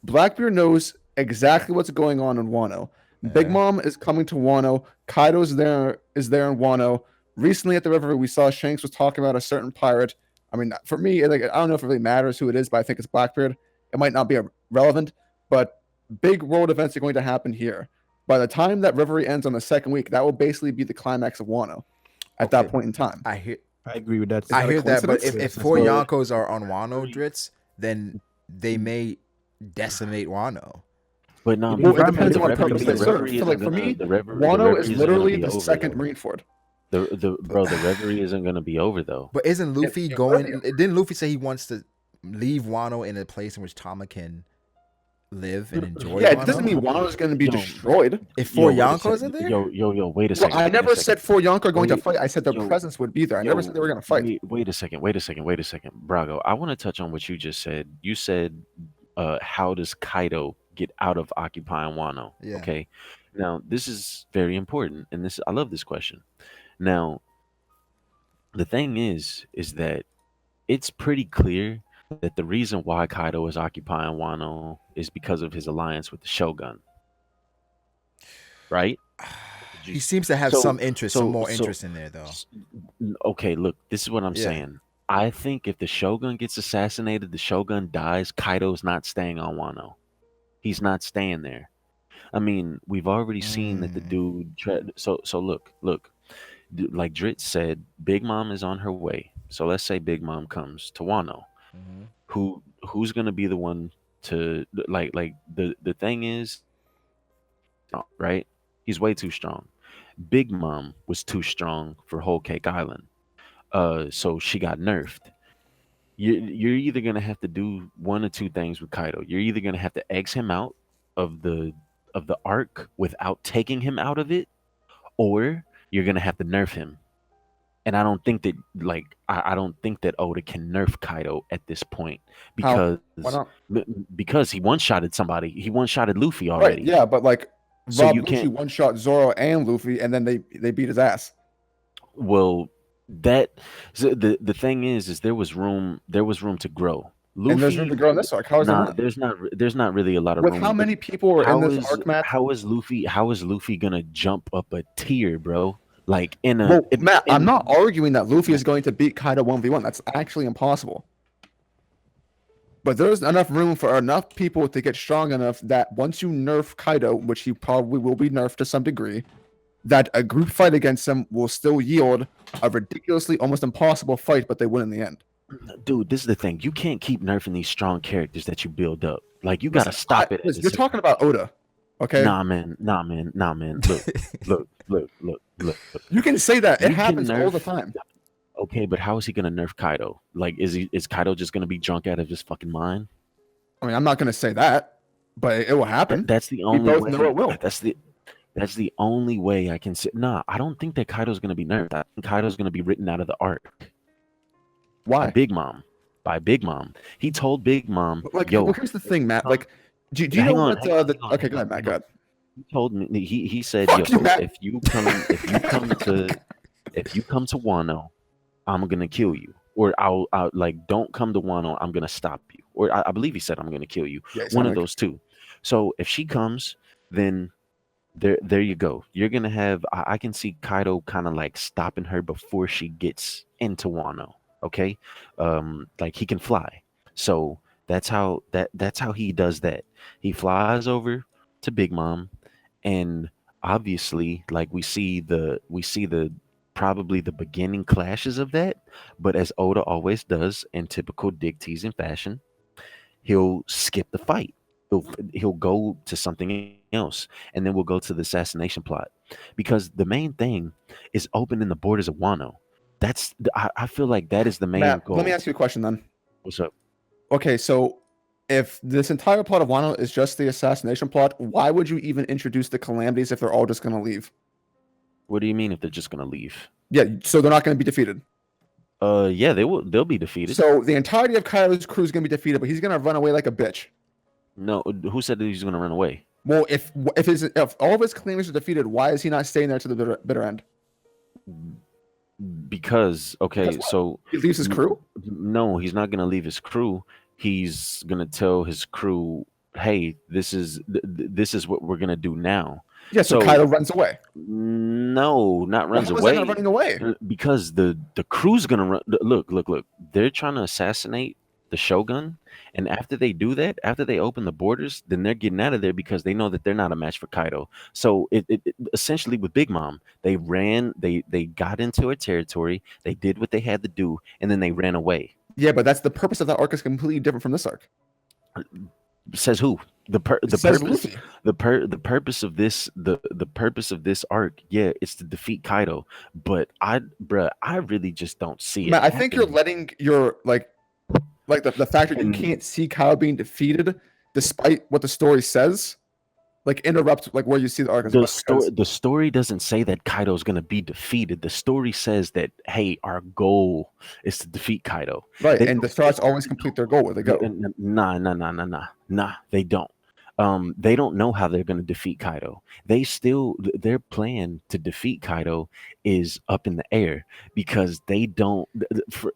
Speaker 3: Blackbeard knows exactly what's going on in Wano. Big
Speaker 2: yeah,
Speaker 3: Mom is coming to Wano. Kaido's there is there in Wano. Recently at the river, we saw Shanks was talking about a certain pirate. I mean, for me, like I don't know if it really matters who it is, but I think it's Blackbeard. It might not be relevant, but big world events are going to happen here. By the time that Reverie ends on the second week, that will basically be the climax of Wano at that
Speaker 2: okay,
Speaker 3: point in time.
Speaker 2: I hear
Speaker 1: I agree with that.
Speaker 3: Is
Speaker 2: I
Speaker 3: that a
Speaker 2: hear that, but
Speaker 3: coincidence?
Speaker 2: if
Speaker 1: That's
Speaker 2: four
Speaker 1: what
Speaker 4: But
Speaker 2: Yonkos are on Wano,
Speaker 4: Reverie-
Speaker 2: Drizzt, then they may decimate Wano.
Speaker 4: but no,
Speaker 1: The
Speaker 3: Well, it
Speaker 1: environment
Speaker 3: depends on
Speaker 1: is
Speaker 3: what purpose they
Speaker 1: different.
Speaker 3: serve.
Speaker 4: Reverie
Speaker 3: So,
Speaker 4: isn't
Speaker 3: like for
Speaker 4: gonna
Speaker 3: me,
Speaker 4: the
Speaker 3: Wano is
Speaker 4: Reverie isn't gonna
Speaker 3: literally
Speaker 4: be
Speaker 3: the
Speaker 4: over
Speaker 3: second
Speaker 4: though.
Speaker 3: Marineford.
Speaker 4: The Reverie isn't gonna be over though.
Speaker 2: But isn't Luffy
Speaker 3: it
Speaker 2: going?
Speaker 3: really-
Speaker 2: Didn't Luffy say he wants to leave Wano in a place in which Tama can live and enjoy
Speaker 3: Yeah, it
Speaker 2: Wano?
Speaker 3: doesn't mean Wano is going to be
Speaker 4: Yo,
Speaker 3: destroyed.
Speaker 2: If four
Speaker 4: Yo, wait a
Speaker 2: Yonkos
Speaker 4: second.
Speaker 2: are there,
Speaker 4: Wait a
Speaker 3: Well,
Speaker 4: second.
Speaker 3: I
Speaker 4: wait a
Speaker 3: never
Speaker 4: second.
Speaker 3: said four Yonka are going to
Speaker 4: Wait,
Speaker 3: fight. I said their
Speaker 4: yo,
Speaker 3: presence would be there. I never said they were going to fight.
Speaker 4: Wait a second. Wait a second. Brago, I want to touch on what you just said. You said, how does Kaido get out of occupying Wano?
Speaker 2: Yeah.
Speaker 4: Okay. Now, this is very important, and I love this question. Now, the thing is that it's pretty clear that the reason why Kaido is occupying Wano is because of his alliance with the Shogun, right?
Speaker 2: he seems to have
Speaker 4: So-
Speaker 2: some interest, some more
Speaker 4: so-
Speaker 2: interest in there, though.
Speaker 4: Okay, look, this is what I'm
Speaker 2: Yeah.
Speaker 4: saying. I think if the Shogun gets assassinated, the Shogun dies, Kaido's not staying on Wano. He's not staying there. I mean, we've already seen that the dude. So look. Like Drizzt said, Big Mom is on her way. So let's say Big Mom comes to Wano.
Speaker 2: Mhm.
Speaker 4: Who's gonna be the one to like the thing is, right? He's way too strong. Big Mom was too strong for Whole Cake Island. So she got nerfed. You're either gonna have to do one or two things with Kaido. You're either gonna have to X him out of the arc without taking him out of it, or you're gonna have to nerf him. And I don't think that I don't think that Oda can nerf Kaido at this point
Speaker 3: How?
Speaker 4: because
Speaker 3: Why not?
Speaker 4: because he one-shotted somebody. He one-shotted Luffy already.
Speaker 3: Right, yeah, but like
Speaker 4: So
Speaker 3: Rob
Speaker 4: you
Speaker 3: Lucci
Speaker 4: can't-
Speaker 3: one-shot Zoro and Luffy, and then they beat his ass.
Speaker 4: Well, the thing is there was room to grow. Luffy,
Speaker 3: And there's room to grow in this arc. How is there
Speaker 4: nah,
Speaker 3: not?
Speaker 4: there's not really a lot of
Speaker 3: With
Speaker 4: room.
Speaker 3: how many people were in this arc, Matt?
Speaker 4: How is Luffy gonna jump up a tier, bro? Like in a
Speaker 3: Well, Matt, I'm not arguing that Luffy is going to beat Kaido 1v1. That's actually impossible. But there's enough room for enough people to get strong enough that once you nerf Kaido, which he probably will be nerfed to some degree, that a group fight against him will still yield a ridiculously almost impossible fight, but they win in the end.
Speaker 4: Dude, this is the thing. You can't keep nerfing these strong characters that you build up. Like you gotta
Speaker 3: Listen,
Speaker 4: stop it.
Speaker 3: Listen, you're talking about Oda, okay?
Speaker 4: Nah, man. Look.
Speaker 3: You can say that.
Speaker 4: You
Speaker 3: It
Speaker 4: can
Speaker 3: happens all the
Speaker 4: nerf-
Speaker 3: time.
Speaker 4: Okay, but how is he gonna nerf Kaido? Like, is Kaido just gonna be drunk out of his fucking mind?
Speaker 3: I mean, I'm not going to say that, but it will happen.
Speaker 4: That's the only
Speaker 3: both
Speaker 4: way.
Speaker 3: know it will.
Speaker 4: That's the only way I can say. Nah, I don't think that Kaido's gonna be nerfed. I think Kaido's gonna be written out of the arc
Speaker 3: Why?
Speaker 4: by Big Mom. He told Big Mom,
Speaker 3: But, like,
Speaker 4: "Yo,
Speaker 3: well, here's the thing, Matt. Like, do you
Speaker 4: Hang
Speaker 3: know
Speaker 4: on,
Speaker 3: what?
Speaker 4: hang on,
Speaker 3: The,
Speaker 4: hang on,
Speaker 3: okay, go ahead,
Speaker 4: hang
Speaker 3: Matt. Go
Speaker 4: on.
Speaker 3: ahead.
Speaker 4: He told me he said,
Speaker 3: Fuck
Speaker 4: yo,
Speaker 3: you, Matt.
Speaker 4: if you come to Wano, I'm gonna kill you, or I'll like don't come to Wano, I'm gonna stop you, or I believe he said I'm gonna kill you.
Speaker 3: Yeah, it
Speaker 4: One
Speaker 3: sounded
Speaker 4: of those two. So if she comes, then there you go. You're gonna have I can see Kaido kind of like stopping her before she gets into Wano. Okay, like he can fly, so that's how he does that. He flies over to Big Mom, and obviously, like we see the probably the beginning clashes of that. But as Oda always does in typical Dick teasing fashion, he'll skip the fight. He'll go to something else, and then we'll go to the assassination plot, because the main thing is opening the borders of Wano. I feel like that is the main
Speaker 3: Matt,
Speaker 4: goal.
Speaker 3: let me ask you a question then.
Speaker 4: What's up?
Speaker 3: Okay, so if this entire plot of Wano is just the assassination plot, why would you even introduce the calamities if they're all just going to leave?
Speaker 4: What do you mean if they're just gonna leave?
Speaker 3: Yeah, so they're not going to be defeated.
Speaker 4: Yeah, they'll be defeated.
Speaker 3: So the entirety of Kaido's crew is going to be defeated, but he's going to run away like a bitch.
Speaker 4: No, who said that he's gonna run away?
Speaker 3: Well, if all of his claimants are defeated, why is he not staying there to the bitter end?
Speaker 4: Because
Speaker 3: Because what?
Speaker 4: so
Speaker 3: He leaves his crew.
Speaker 4: no, he's not gonna leave his crew. He's gonna tell his crew, "Hey, this is this is what we're gonna do now."
Speaker 3: Yeah, so Kaido runs away.
Speaker 4: No, not
Speaker 3: Well,
Speaker 4: runs
Speaker 3: how is that not
Speaker 4: away.
Speaker 3: running away?
Speaker 4: Because the crew's gonna run. Look. They're trying to assassinate the Shogun, and after they do that, after they open the borders, then they're getting out of there because they know that they're not a match for Kaido. So it essentially with Big Mom, they ran, they got into her territory, they did what they had to do, and then they ran away.
Speaker 3: Yeah, but that's the purpose of that arc is completely different from this arc.
Speaker 4: Says who? The
Speaker 3: Says
Speaker 4: purpose
Speaker 3: Luffy.
Speaker 4: the purpose of this the purpose of this arc, yeah, it's to defeat Kaido. But I really just don't see it.
Speaker 3: Matt, I think you're letting your like the fact that you
Speaker 4: And
Speaker 3: can't see Kaido being defeated despite what the story says, like interrupt like where you see the arc.
Speaker 4: the story doesn't say that Kaido's gonna be defeated. The story says that, hey, our goal is to defeat Kaido.
Speaker 3: Right,
Speaker 4: They
Speaker 3: and the
Speaker 4: don't-
Speaker 3: stars always complete their goal where they go.
Speaker 4: Nah, they don't. They don't know how they're gonna defeat Kaido. Their plan to defeat Kaido is up in the air because they don't.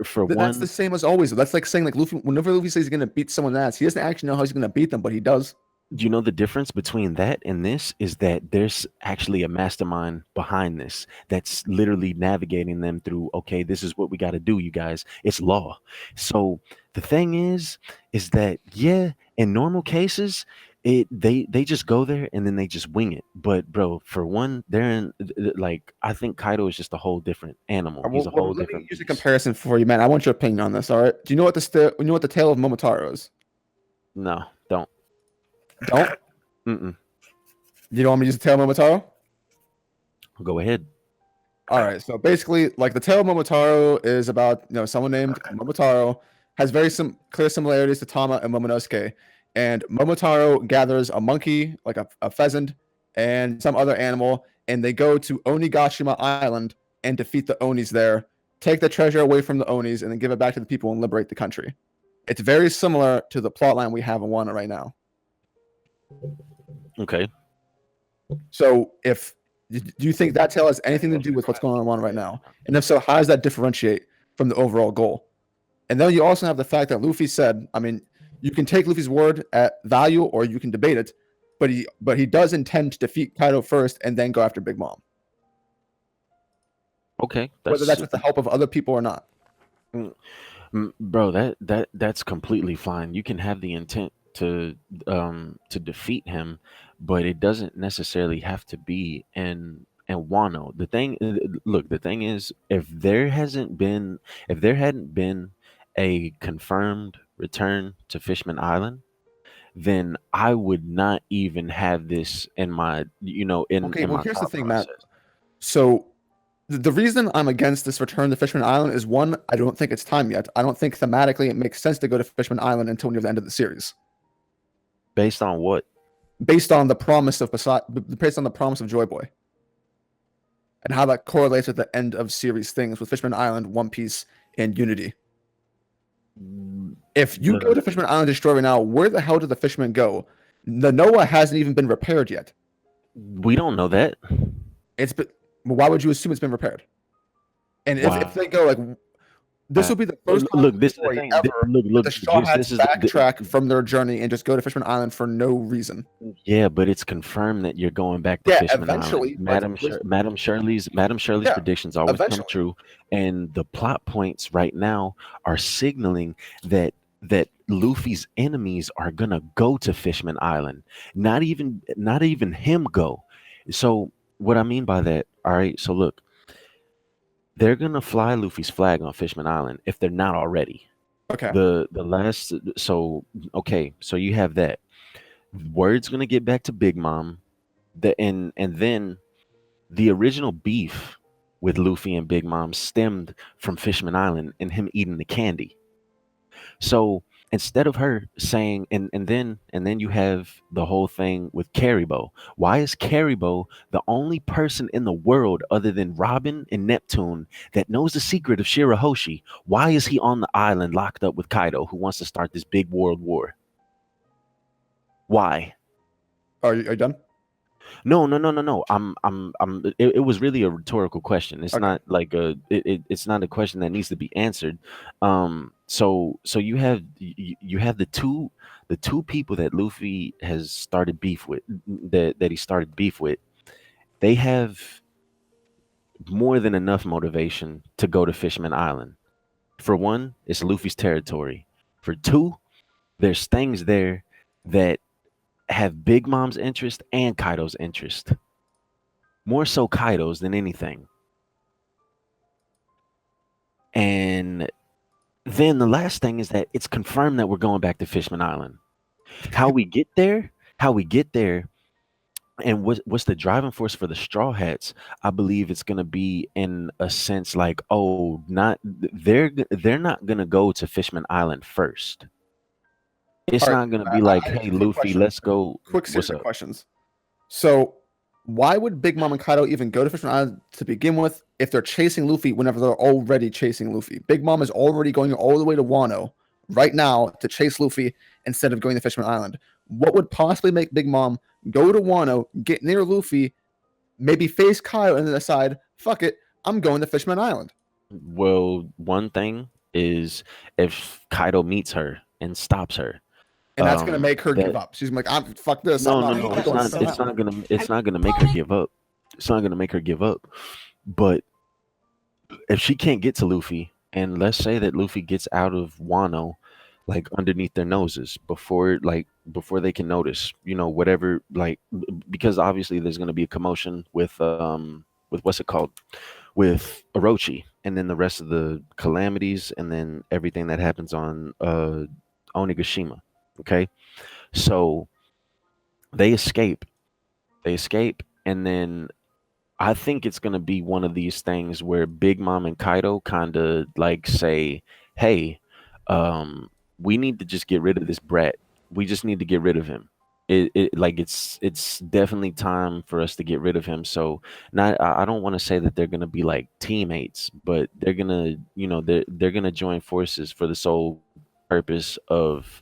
Speaker 4: For
Speaker 3: That's
Speaker 4: one,
Speaker 3: the same as always. That's like saying like Luffy. Whenever Luffy says he's gonna beat someone's ass, he doesn't actually know how he's gonna beat them, but he does.
Speaker 4: you know the difference between that and this is that there's actually a mastermind behind this that's literally navigating them through, okay, this is what we got to do, you guys. It's law. So the thing is that, yeah, in normal cases, they just go there and then they just wing it. But bro, for one, they're in like, I think Kaido is just a whole different animal. He's a whole
Speaker 3: let me
Speaker 4: different
Speaker 3: use a
Speaker 4: beast.
Speaker 3: comparison for you, man. I want your opinion on this. All right. Do you know what the tale of Momotaro is?
Speaker 4: No, don't.
Speaker 3: Don't.
Speaker 4: Mm-mm.
Speaker 3: You don't want me to use the tale of Momotaro?
Speaker 4: Go ahead.
Speaker 3: All right. So basically, like the tale of Momotaro is about someone named Momotaro has very clear similarities to Tama and Momonosuke, and Momotaro gathers a monkey, like a pheasant, and some other animal, and they go to Onigashima Island and defeat the Onis there, take the treasure away from the Onis, and then give it back to the people and liberate the country. It's very similar to the plotline we have in Wano right now.
Speaker 4: Okay.
Speaker 3: So do you think that tale has anything to do with what's going on right now? And if so, how does that differentiate from the overall goal? And then you also have the fact that Luffy said, I mean, you can take Luffy's word at value or you can debate it, but he does intend to defeat Kaido first and then go after Big Mom.
Speaker 4: Okay.
Speaker 3: Whether that's with the help of other people or not.
Speaker 4: Bro, that's completely fine. You can have the intent to defeat him, but it doesn't necessarily have to be in Wano. The thing is, if there hadn't been a confirmed return to Fishman Island, then I would not even have this in my
Speaker 3: Okay, well,
Speaker 4: my
Speaker 3: here's the
Speaker 4: thought
Speaker 3: thing, Matt.
Speaker 4: process.
Speaker 3: So the reason I'm against this return to Fishman Island is one, I don't think it's time yet. I don't think thematically it makes sense to go to Fishman Island until near the end of the series.
Speaker 4: Based on what?
Speaker 3: Based on the promise of Joy Boy. And how that correlates with the end of series things with Fishman Island, One Piece, and Unity. If you go to Fishman Island Destroyer now, where the hell did the fishermen go? The Noah hasn't even been repaired yet.
Speaker 4: We don't know that.
Speaker 3: Why would you assume it's been repaired? And if they go like, this will be the first time
Speaker 4: look, this is the thing.
Speaker 3: ever
Speaker 4: Look,
Speaker 3: the Straw
Speaker 4: this
Speaker 3: Hats
Speaker 4: is
Speaker 3: backtrack from their journey and just go to Fishman Island for no reason.
Speaker 4: Yeah, but it's confirmed that you're going back to Fishman
Speaker 3: eventually,
Speaker 4: Island. Madam Shirley's predictions always come true, and the plot points right now are signaling that Luffy's enemies are gonna go to Fishman Island. Not even him go. So what I mean by that, all right. So look, they're gonna fly Luffy's flag on Fishman Island if they're not already.
Speaker 3: Okay.
Speaker 4: So you have that. Word's gonna get back to Big Mom, and then the original beef with Luffy and Big Mom stemmed from Fishman Island and him eating the candy. So instead of her saying, and then you have the whole thing with Caribou. Why is Caribou the only person in the world other than Robin and Neptune that knows the secret of Shirahoshi? Why is he on the island locked up with Kaido, who wants to start this big world war? Why?
Speaker 3: Are you done?
Speaker 4: No, no, no, no, no. It was really a rhetorical question. It's
Speaker 3: Okay.
Speaker 4: not like it's not a question that needs to be answered. So you have the two people that Luffy has started beef with, that he started beef with. They have more than enough motivation to go to Fishman Island. For one, it's Luffy's territory. For two, there's things there that have Big Mom's interest and Kaido's interest. More so Kaido's than anything. And then the last thing is that it's confirmed that we're going back to Fishman Island. How we get there, how we get there, and what's the driving force for the Straw Hats? I believe it's gonna be in a sense like, oh, not they're not gonna go to Fishman Island first.
Speaker 3: All
Speaker 4: It's
Speaker 3: right.
Speaker 4: not gonna
Speaker 3: I,
Speaker 4: be
Speaker 3: I
Speaker 4: like,
Speaker 3: I have
Speaker 4: hey,
Speaker 3: a quick
Speaker 4: Luffy,
Speaker 3: question.
Speaker 4: let's go.
Speaker 3: Quick
Speaker 4: What's
Speaker 3: series of
Speaker 4: up?
Speaker 3: questions. So, why would Big Mom and Kaido even go to Fishman Island to begin with if they're chasing Luffy whenever they're already chasing Luffy? Big Mom is already going all the way to Wano right now to chase Luffy instead of going to Fishman Island. What would possibly make Big Mom go to Wano, get near Luffy, maybe face Kaido, and then decide, fuck it, I'm going to Fishman Island?
Speaker 4: Well, one thing is if Kaido meets her and stops her,
Speaker 3: And that's gonna make her give
Speaker 4: that
Speaker 3: up. She's like, I'm fuck this. I'm
Speaker 4: no, no,
Speaker 3: not.
Speaker 4: no,
Speaker 3: I'm going to Fishman
Speaker 4: it's
Speaker 3: Island.
Speaker 4: not gonna make her give up. It's not gonna make her give up. But if she can't get to Luffy, and let's say that Luffy gets out of Wano, like underneath their noses before they can notice, whatever, because obviously there's gonna be a commotion with what's it called, with Orochi, and then the rest of the calamities, and then everything that happens on Onigashima. Okay, so they escape. They escape, and then I think it's gonna be one of these things where Big Mom and Kaido kind of like say, "Hey, we need to just get rid of this brat. We just need to get rid of him. It's definitely time for us to get rid of him." So not I don't want to say that they're gonna be like teammates, but they're gonna they're gonna join forces for the sole purpose of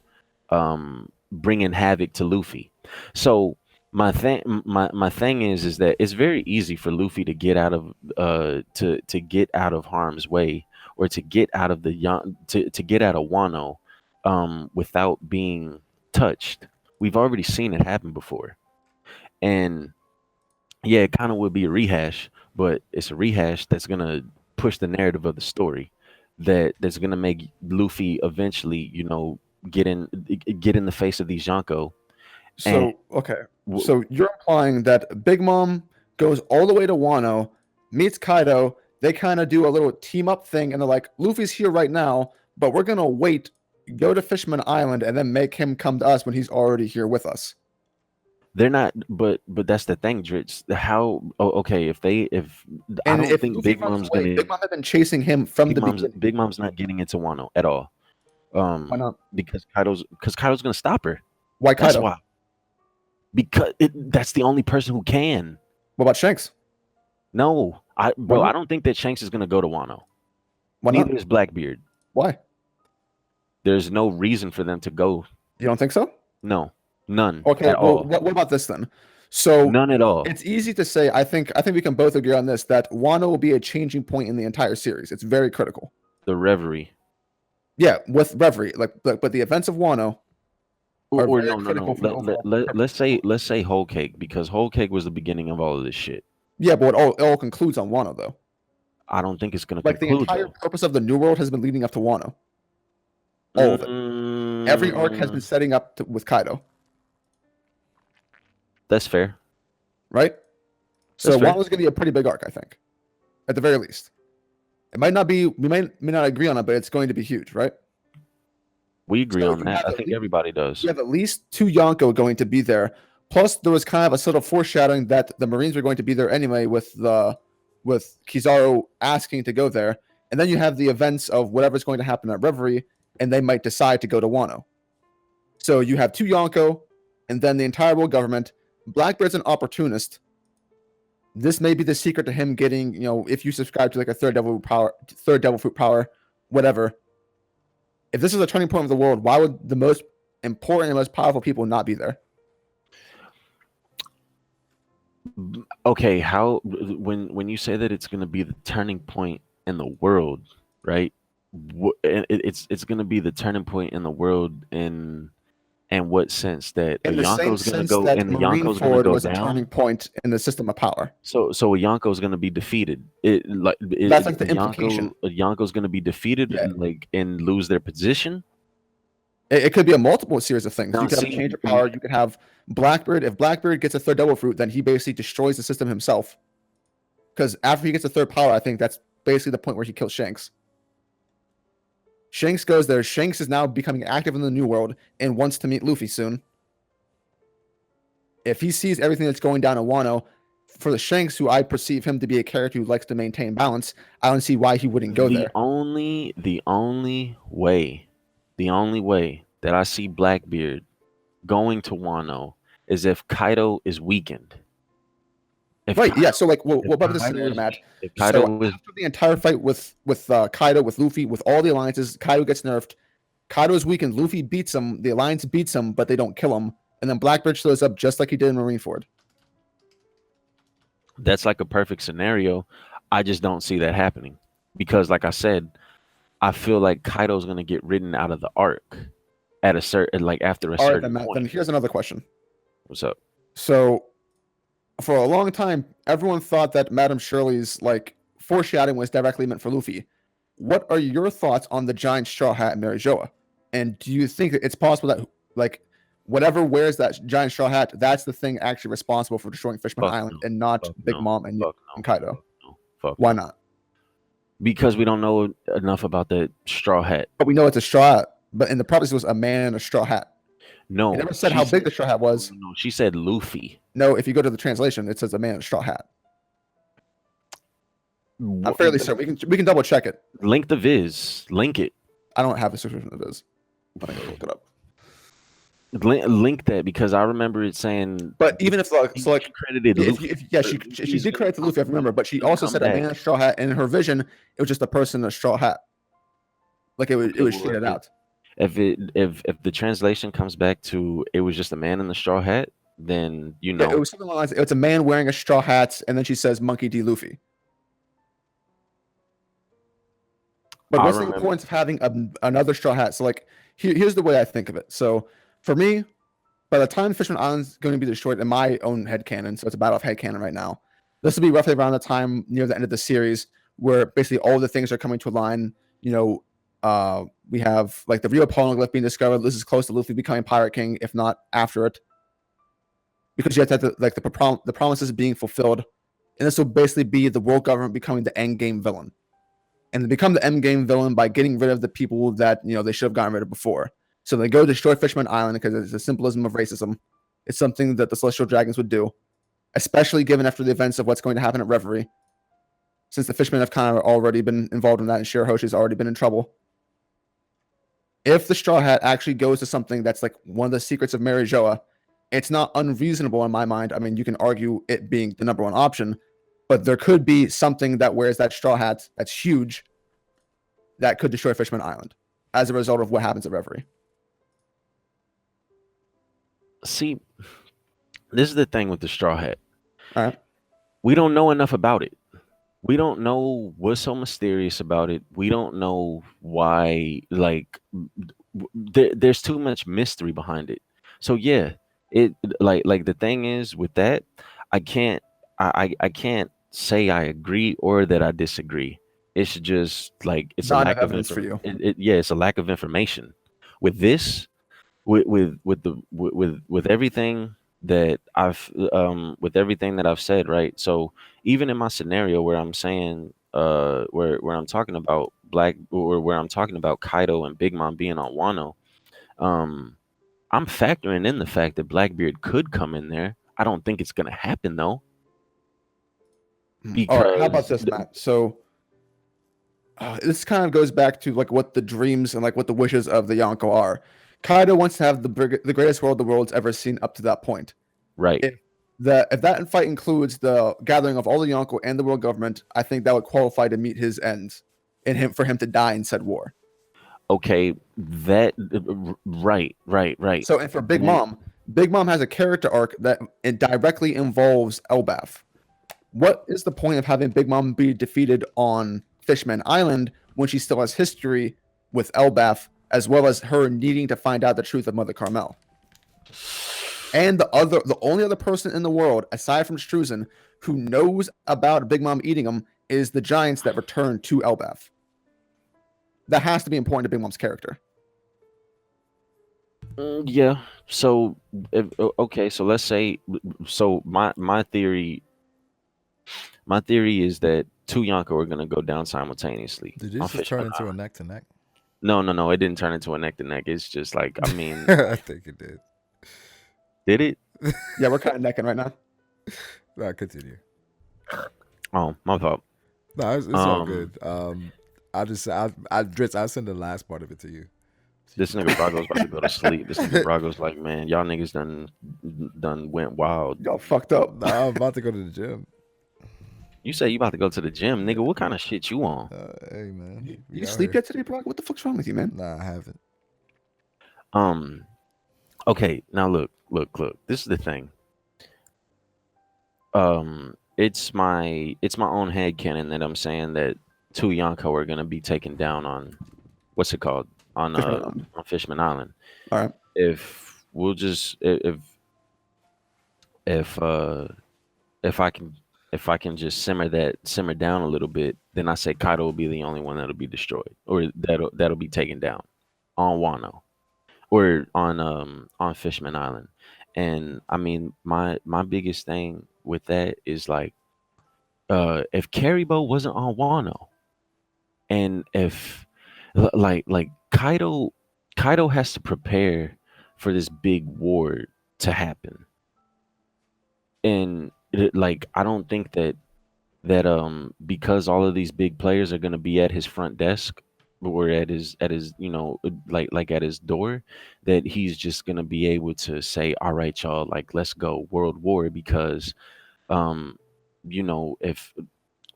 Speaker 4: bringing havoc to Luffy. So my thing is that it's very easy for Luffy to get out of to get out of harm's way, or to get out of to get out of Wano without being touched. We've already seen it happen before. And yeah, it kind of would be a rehash, but it's a rehash that's gonna push the narrative of the story, that's gonna make Luffy eventually, get in the face of these Yonko. And
Speaker 3: So okay, so you're implying that Big Mom goes all the way to Wano, meets Kaido. They kind of do a little team up thing, and they're like, Luffy's here right now, but we're gonna wait, go to Fishman Island, and then make him come to us when he's already here with us.
Speaker 4: they're not, but that's the thing, Drizzt. How? Oh, okay. If I
Speaker 3: And
Speaker 4: don't
Speaker 3: if
Speaker 4: think
Speaker 3: Luffy
Speaker 4: Big
Speaker 3: runs
Speaker 4: Mom's
Speaker 3: away,
Speaker 4: gonna
Speaker 3: Big Mom had been chasing him from the beginning.
Speaker 4: Big Mom's not getting into Wano at all.
Speaker 3: Why not?
Speaker 4: Because Kaido's gonna stop her.
Speaker 3: Why
Speaker 4: That's
Speaker 3: Kaido?
Speaker 4: why. Because that's the only person who can.
Speaker 3: What about Shanks?
Speaker 4: No,
Speaker 3: Why
Speaker 4: I
Speaker 3: not?
Speaker 4: don't think that Shanks is gonna go to Wano.
Speaker 3: Why
Speaker 4: Neither
Speaker 3: not?
Speaker 4: is Blackbeard.
Speaker 3: Why?
Speaker 4: There's no reason for them to go.
Speaker 3: You don't think so?
Speaker 4: No, none
Speaker 3: Okay,
Speaker 4: at
Speaker 3: well,
Speaker 4: all.
Speaker 3: what about this then? So
Speaker 4: None at all.
Speaker 3: it's easy to say. I think we can both agree on this that Wano will be a changing point in the entire series. It's very critical.
Speaker 4: The Reverie.
Speaker 3: Yeah, with Reverie, but the events of Wano are
Speaker 4: Or
Speaker 3: very
Speaker 4: no, no,
Speaker 3: critical
Speaker 4: no.
Speaker 3: for the overall purpose.
Speaker 4: Let's say Whole Cake, because Whole Cake was the beginning of all of this shit.
Speaker 3: Yeah, but it all concludes on Wano though.
Speaker 4: I don't think it's gonna
Speaker 3: Like the
Speaker 4: conclude
Speaker 3: entire
Speaker 4: though.
Speaker 3: purpose of the New World has been leading up to Wano. All of it. Every arc has been
Speaker 4: Mm,
Speaker 3: setting up with Kaido,
Speaker 4: that's fair.
Speaker 3: right?
Speaker 4: That's
Speaker 3: So
Speaker 4: fair.
Speaker 3: Wano's going to be a pretty big arc, I think, at the very least. It might not be. We may not agree on it, but it's going to be huge, right?
Speaker 4: We agree
Speaker 3: So
Speaker 4: on that. I think everybody does.
Speaker 3: you have at least two Yonko going to be there. Plus, there was kind of a sort of foreshadowing that the Marines were going to be there anyway, with Kizaru asking to go there, and then you have the events of whatever's going to happen at Reverie, and they might decide to go to Wano. So you have two Yonko, and then the entire world government. Blackbeard's an opportunist. This may be the secret to him getting, if you subscribe to like a third devil fruit power, whatever. If this is a turning point of the world, why would the most important and most powerful people not be there?
Speaker 4: Okay, how when you say that it's going to be the turning point in the world, right? It's going to be the turning point in the world in what sense that a
Speaker 3: In the same
Speaker 4: Yonko's going to
Speaker 3: sense
Speaker 4: go
Speaker 3: that
Speaker 4: and the Yonko's going to
Speaker 3: Marineford
Speaker 4: go
Speaker 3: was a turning
Speaker 4: down?
Speaker 3: point in the system of power.
Speaker 4: So a Yonko's going to be defeated. It like
Speaker 3: That's like
Speaker 4: a
Speaker 3: the implication.
Speaker 4: Yonko's going to be defeated
Speaker 3: Yeah.
Speaker 4: like and lose their position.
Speaker 3: It could be a multiple series of things.
Speaker 4: Now
Speaker 3: You could have a
Speaker 4: see,
Speaker 3: change of power. You could have Blackbeard. If Blackbeard gets a third double fruit, then he basically destroys the system himself. Because after he gets a third power, I think that's basically the point where he kills Shanks. Shanks goes there. Shanks is now becoming active in the New World and wants to meet Luffy soon. If he sees everything that's going down in Wano, for the Shanks, who I perceive him to be a character who likes to maintain balance, I don't see why he wouldn't go there.
Speaker 4: The only way that I see Blackbeard going to Wano is if Kaido is weakened. If
Speaker 3: Right, yeah.
Speaker 4: Kaido,
Speaker 3: So, like, what
Speaker 4: if
Speaker 3: about this
Speaker 4: Kaido
Speaker 3: scenario,
Speaker 4: is
Speaker 3: Matt?
Speaker 4: weak, if
Speaker 3: So,
Speaker 4: Kaido is
Speaker 3: after the entire fight with Kaido, with Luffy, with all the alliances, Kaido gets nerfed. Kaido is weakened. Luffy beats him. The alliance beats him, but they don't kill him. And then Blackbeard shows up just like he did in Marineford.
Speaker 4: that's like a perfect scenario. I just don't see that happening because, like I said, I feel like Kaido's gonna get ridden out of the arc at a certain like after a
Speaker 3: All right, then,
Speaker 4: certain
Speaker 3: Matt. Then
Speaker 4: point.
Speaker 3: here's another question.
Speaker 4: What's up?
Speaker 3: So, for a long time, everyone thought that Madame Shirley's like foreshadowing was directly meant for Luffy. What are your thoughts on the giant straw hat and Mary Joa? And do you think that it's possible that like whatever wears that giant straw hat, that's the thing actually responsible for destroying Fishman
Speaker 4: Fuck
Speaker 3: Island
Speaker 4: no.
Speaker 3: and not
Speaker 4: Fuck
Speaker 3: Big
Speaker 4: no.
Speaker 3: Mom
Speaker 4: Fuck
Speaker 3: and
Speaker 4: no.
Speaker 3: Kaido?
Speaker 4: Fuck no. Fuck
Speaker 3: Why
Speaker 4: no.
Speaker 3: not?
Speaker 4: Because we don't know enough about the straw hat.
Speaker 3: But we know it's a straw hat. But in the prophecy, it was a man in a straw hat. It
Speaker 4: No,
Speaker 3: never said
Speaker 4: she
Speaker 3: how
Speaker 4: said
Speaker 3: big the straw hat was.
Speaker 4: no. She said Luffy.
Speaker 3: No, if you go to the translation, it says a man in a straw hat. I'm fairly certain. We can double check it.
Speaker 4: Link the viz. Link it.
Speaker 3: I don't have the description of this. But I gotta look it up.
Speaker 4: Link that because I remember it saying.
Speaker 3: But even if like, so like
Speaker 4: she credited Luffy.
Speaker 3: she did credit to Luffy, I remember, but she
Speaker 4: Gonna
Speaker 3: also
Speaker 4: come
Speaker 3: said a man
Speaker 4: back.
Speaker 3: in a straw hat, and in her vision, it was just a person in a straw hat. Like it
Speaker 4: Okay,
Speaker 3: was
Speaker 4: well,
Speaker 3: shaded out.
Speaker 4: If the translation comes back to it was just a man in the straw hat, then you
Speaker 3: Yeah, it
Speaker 4: know.
Speaker 3: was something like it's a man wearing a straw hat, and then she says Monkey D. Luffy. But
Speaker 4: I
Speaker 3: what's the
Speaker 4: remember.
Speaker 3: importance of having another straw hat? So like here's the way I think of it. So for me, by the time Fishman Island's going to be destroyed in my own headcanon, so it's a battle of headcanon right now, this will be roughly around the time near the end of the series where basically all the things are coming to align. You know, we have like the Rio Poneglyph being discovered. This is close to Luffy becoming Pirate King, if not after it. Because you have to have the promises being fulfilled. And this will basically be the world government becoming the end game villain. And they become the end game villain by getting rid of the people that, you know, they should have gotten rid of before. So they go destroy Fishman Island because it's a symbolism of racism. It's something that the Celestial Dragons would do, especially given after the events of what's going to happen at Reverie. Since the Fishmen have kind of already been involved in that and Shirahoshi's already been in trouble. If the Straw Hat actually goes to something that's like one of the secrets of Mary Joa, it's not unreasonable in my mind. I mean, you can argue it being the number one option, but there could be something that wears that straw hat that's huge that could destroy Fishman Island as a result of what happens at Reverie.
Speaker 4: See, this is the thing with the straw hat.
Speaker 3: All right.
Speaker 4: We don't know enough about it. We don't know what's so mysterious about it. We don't know why. Like, there's too much mystery behind it. So yeah, it like the thing is with that, I can't say I agree or that I disagree. It's just like it's a
Speaker 3: Not enough
Speaker 4: lack of
Speaker 3: evidence for you.
Speaker 4: yeah, it's a lack of information. With this, with everything that I've said, right? So even in my scenario where I'm saying where I'm talking about where I'm talking about Kaido and Big Mom being on Wano, um I'm factoring in the fact that Blackbeard could come in there. I don't think it's gonna happen though.
Speaker 3: All right. How about
Speaker 4: Because
Speaker 3: this, Matt? So this kind of goes back to like what the dreams and like what the wishes of the Yonko are. Kaido wants to have the greatest world the world's ever seen up to that point.
Speaker 4: right.
Speaker 3: If that fight includes the gathering of all the Yonko and the world government, I think that would qualify to meet his ends, and for him to die in said war.
Speaker 4: Okay, that right.
Speaker 3: So, and for Big
Speaker 4: Then-
Speaker 3: Mom, Big Mom has a character arc that it directly involves Elbaf. What is the point of having Big Mom be defeated on Fishman Island when she still has history with Elbaf, as well as her needing to find out the truth of Mother Carmel? And the only other person in the world, aside from Struzen, who knows about Big Mom eating them is the giants that return to Elbaf. That has to be important to Big Mom's character.
Speaker 4: Yeah. So, okay. So let's say. So my theory is that two Yonko are gonna go down simultaneously.
Speaker 2: Did this
Speaker 4: on
Speaker 2: just turn
Speaker 4: Fishman
Speaker 2: into a
Speaker 4: Island.
Speaker 2: neck to neck?
Speaker 4: No. It didn't turn into a neck to neck. It's just like, I mean,
Speaker 2: I think it did.
Speaker 4: did it?
Speaker 3: Yeah, we're kind of necking right now.
Speaker 2: Nah, continue.
Speaker 4: Oh, my fault.
Speaker 2: No, it's all good. Drizzt, I'll send the last part of it to you.
Speaker 4: This nigga Brago's about to go to sleep. This nigga Brago's like, man, y'all niggas done went wild.
Speaker 3: Y'all fucked up.
Speaker 2: Nah, I'm about to go to the gym.
Speaker 4: You say you about to go to the gym, nigga. What kind of shit you on?
Speaker 2: Hey man, we
Speaker 3: You
Speaker 2: out
Speaker 3: sleep
Speaker 2: here.
Speaker 3: yet today, Brago? What the fuck's wrong with you, man?
Speaker 2: Nah, I haven't.
Speaker 4: Okay, now look. This is the thing. It's my own headcanon that I'm saying that two Yonko are gonna be taken down on, what's it called, on
Speaker 3: Fishman Island.
Speaker 4: on Fishman Island.
Speaker 3: All right.
Speaker 4: If we'll just if I can just simmer down a little bit, then I say Kaido will be the only one that'll be destroyed, or that'll be taken down on Wano, or on Fishman Island. And I mean, my biggest thing with that is like, if Caribou wasn't on Wano, and if like Kaido has to prepare for this big war to happen, and like, I don't think that because all of these big players are going to be at his front desk, or at his like at his door, that he's just going to be able to say, all right, y'all, like, let's go world war. Because if,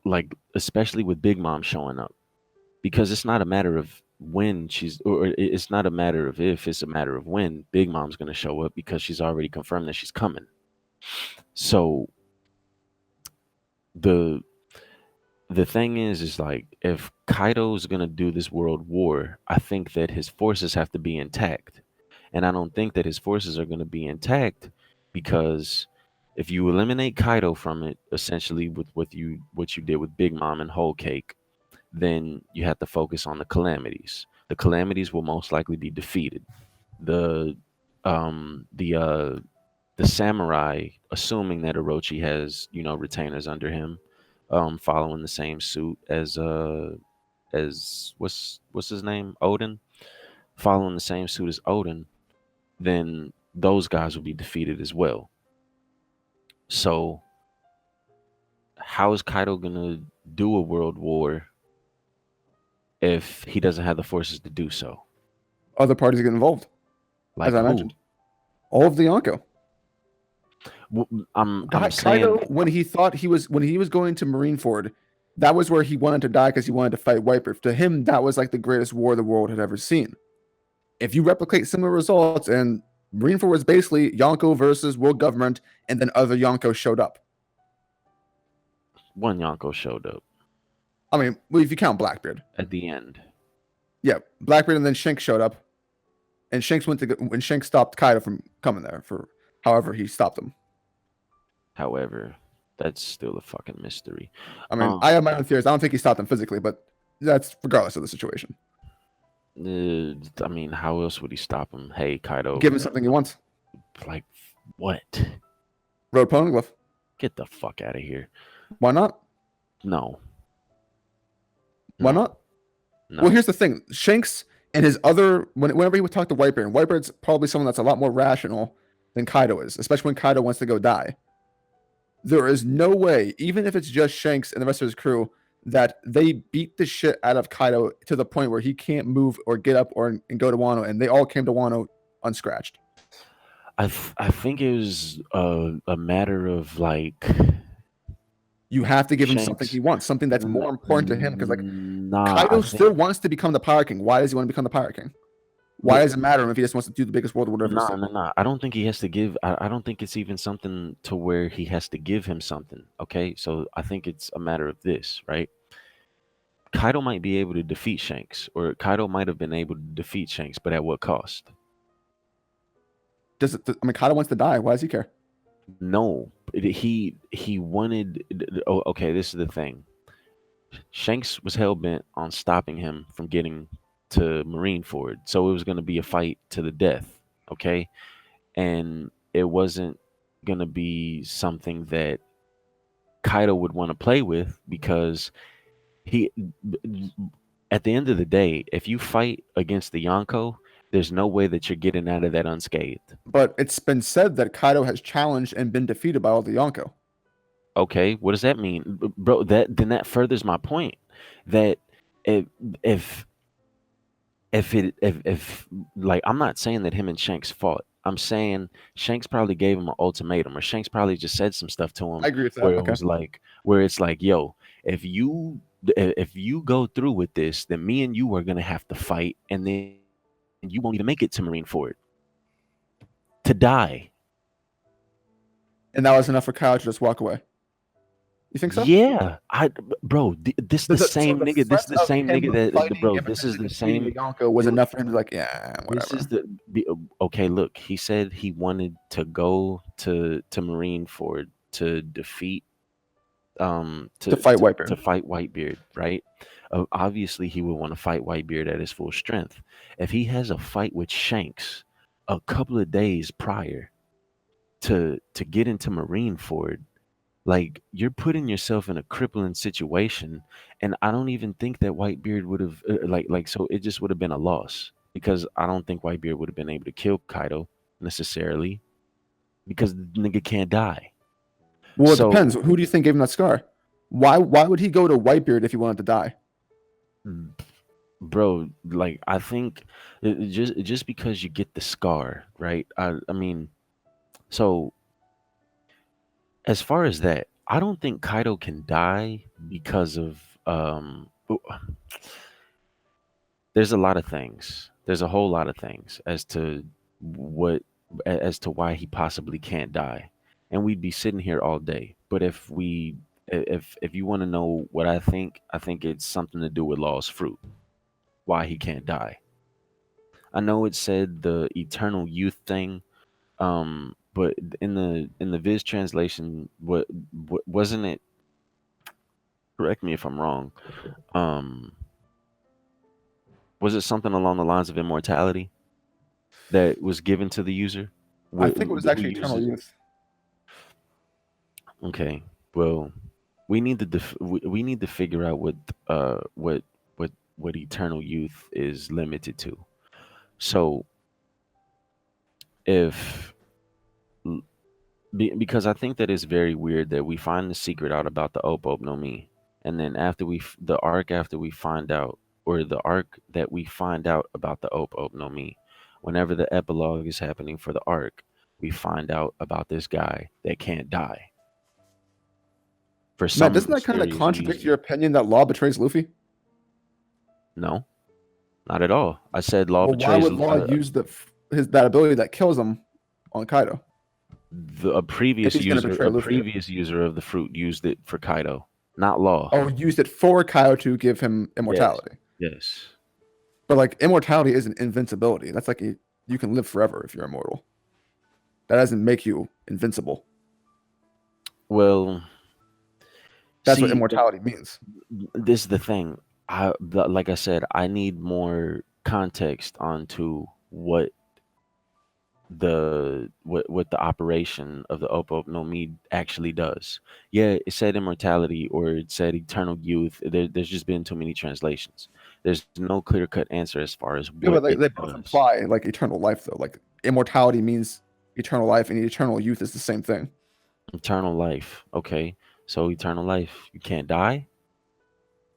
Speaker 4: like, especially with Big Mom showing up, because it's not a matter of when it's not a matter of if, it's a matter of when Big Mom's going to show up, because she's already confirmed that she's coming. So the thing is like, if Kaido's gonna do this world war, I think that his forces have to be intact. And I don't think that his forces are gonna be intact, because if you eliminate Kaido from it, essentially with what you did with Big Mom and Whole Cake, then you have to focus on the calamities. The calamities will most likely be defeated. The samurai, assuming that Orochi has, retainers under him, following the same suit as what's his name, Odin, following the same suit as Odin, then those guys will be defeated as well. So how is Kaido gonna do a world war if he doesn't have the forces to do so?
Speaker 3: Other parties get involved,
Speaker 4: Like,
Speaker 3: as I
Speaker 4: who?
Speaker 3: mentioned. All of the Yonko.
Speaker 4: I'm
Speaker 3: Kaido,
Speaker 4: saying,
Speaker 3: when he was going to Marineford, that was where he wanted to die because he wanted to fight Wiper. To him, that was like the greatest war the world had ever seen. If you replicate similar results, and Marineford was basically Yonko versus world government, and then other Yonko showed up.
Speaker 4: one Yonko showed up
Speaker 3: I mean, well, if you count Blackbeard.
Speaker 4: at the end.
Speaker 3: Yeah, Blackbeard, and then Shanks showed up. And Shanks stopped Kaido from coming there for however he stopped him.
Speaker 4: However, that's still a fucking mystery.
Speaker 3: I mean, I have my own theories. I don't think he stopped him physically, but that's regardless of the situation.
Speaker 4: I mean, how else would he stop him? Hey, Kaido,
Speaker 3: Give him something he wants.
Speaker 4: like, what?
Speaker 3: Road Poneglyph.
Speaker 4: Get the fuck out of here.
Speaker 3: Why not?
Speaker 4: No.
Speaker 3: Why
Speaker 4: No.
Speaker 3: not?
Speaker 4: No.
Speaker 3: Well, here's the thing. Shanks and his whenever he would talk to Whitebeard, and Whitebeard's probably someone that's a lot more rational than Kaido is, especially when Kaido wants to go die. There is no way, even if it's just Shanks and the rest of his crew, that they beat the shit out of Kaido to the point where he can't move or get up and go to Wano, and they all came to Wano unscratched.
Speaker 4: I think it was a matter of, like,
Speaker 3: You have to give him
Speaker 4: Shanks.
Speaker 3: something he wants, something that's more important to him, because like
Speaker 4: nah,
Speaker 3: Kaido
Speaker 4: I
Speaker 3: still
Speaker 4: think,
Speaker 3: wants to become the Pirate King. Why does he want to become the Pirate King? Why does it matter if he just wants to do the biggest world order ever
Speaker 4: No,
Speaker 3: seen?
Speaker 4: no, no. I don't think he has to give. I don't think it's even something to where he has to give him something. Okay, so I think it's a matter of this, right? Kaido might be able to defeat Shanks, or Kaido might have been able to defeat Shanks, but at what cost?
Speaker 3: I mean, Kaido wants to die. Why does he care?
Speaker 4: No, he wanted. Oh, okay. This is the thing. Shanks was hell bent on stopping him from getting to Marineford, so it was going to be a fight to the death. Okay, and it wasn't going to be something that Kaido would want to play with because he at the end of the day, if you fight against the Yonko, there's no way that you're getting out of that unscathed.
Speaker 3: But it's been said that Kaido has challenged and been defeated by all the Yonko.
Speaker 4: Okay, what does that mean, bro? That furthers my point that if if if like I'm not saying that him and Shanks fought. I'm saying Shanks probably gave him an ultimatum, or Shanks probably just said some stuff to him
Speaker 3: I agree with that.
Speaker 4: where it
Speaker 3: Okay.
Speaker 4: was like, where it's like, yo, if you go through with this, then me and you are gonna have to fight, and then you won't even make it to Marineford to die.
Speaker 3: And that was enough for Kaido to just walk away. You think so?
Speaker 4: Yeah, bro, this the
Speaker 3: So
Speaker 4: same
Speaker 3: the
Speaker 4: nigga. This
Speaker 3: threat
Speaker 4: the
Speaker 3: of
Speaker 4: same
Speaker 3: him
Speaker 4: nigga that,
Speaker 3: fighting
Speaker 4: bro.
Speaker 3: and
Speaker 4: This is
Speaker 3: potentially
Speaker 4: the
Speaker 3: defeating the
Speaker 4: same.
Speaker 3: Yonko was enough for him to be like, yeah,
Speaker 4: This
Speaker 3: whatever.
Speaker 4: is okay. Look, he said he wanted to go to Marineford to defeat
Speaker 3: To fight
Speaker 4: to
Speaker 3: Whitebeard.
Speaker 4: fight Whitebeard, right? Obviously, he would want to fight Whitebeard at his full strength. If he has a fight with Shanks a couple of days prior to get into Marineford, like you're putting yourself in a crippling situation, and I don't even think that Whitebeard would have so it just would have been a loss because I don't think Whitebeard would have been able to kill Kaido necessarily because the nigga can't die.
Speaker 3: Well, it depends.
Speaker 4: So,
Speaker 3: Who do you think gave him that scar? Why would he go to Whitebeard if he wanted to die?
Speaker 4: bro, like I think just because you get the scar, right? I mean, so as far as that, I don't think Kaido can die because of there's a lot of things. There's a whole lot of things as to what as to why he possibly can't die. And we'd be sitting here all day. But if you want to know what I think it's something to do with lost fruit, why he can't die. I know it said the eternal youth thing, but in the Viz translation, what wasn't it, correct me if I'm wrong. Um was it something along the lines of immortality that was given to the user
Speaker 3: I think it was
Speaker 4: who
Speaker 3: actually Eternal
Speaker 4: uses
Speaker 3: Youth.
Speaker 4: okay, well, we need to we need to figure out what eternal youth is limited to. So if because I think that it's very weird that we find the secret out about the Op no Mi, and then after the arc after we find out, or the arc that we find out about the Op no Mi, whenever the epilogue is happening for the arc, we find out about this guy that can't die for
Speaker 3: Matt,
Speaker 4: some
Speaker 3: doesn't that kind of
Speaker 4: mysterious
Speaker 3: contradict
Speaker 4: reason.
Speaker 3: your opinion that Law betrays Luffy?
Speaker 4: No, not at all. I said Law
Speaker 3: Well, why
Speaker 4: betrays
Speaker 3: would Law use that ability that kills him on Kaido if he's going to betray
Speaker 4: a
Speaker 3: Luffy?
Speaker 4: previous user of the fruit used it for Kaido, not Law.
Speaker 3: Oh, used it for Kaido to give him
Speaker 4: Yes,
Speaker 3: immortality.
Speaker 4: yes.
Speaker 3: But like immortality isn't invincibility. That's like you can live forever if you're immortal. That doesn't make you invincible.
Speaker 4: Well,
Speaker 3: That's what
Speaker 4: see,
Speaker 3: immortality means.
Speaker 4: this is the thing. Like I said, I need more context onto what the operation of the Oppo no Mi actually does. Yeah, it said immortality or it said eternal youth. There's just been too many translations. There's no clear cut answer as far as
Speaker 3: Yeah,
Speaker 4: what
Speaker 3: but
Speaker 4: it
Speaker 3: they both
Speaker 4: does.
Speaker 3: imply like eternal life though. Like immortality means eternal life, and eternal youth is the same thing.
Speaker 4: Eternal life. Okay, so eternal life, you can't die.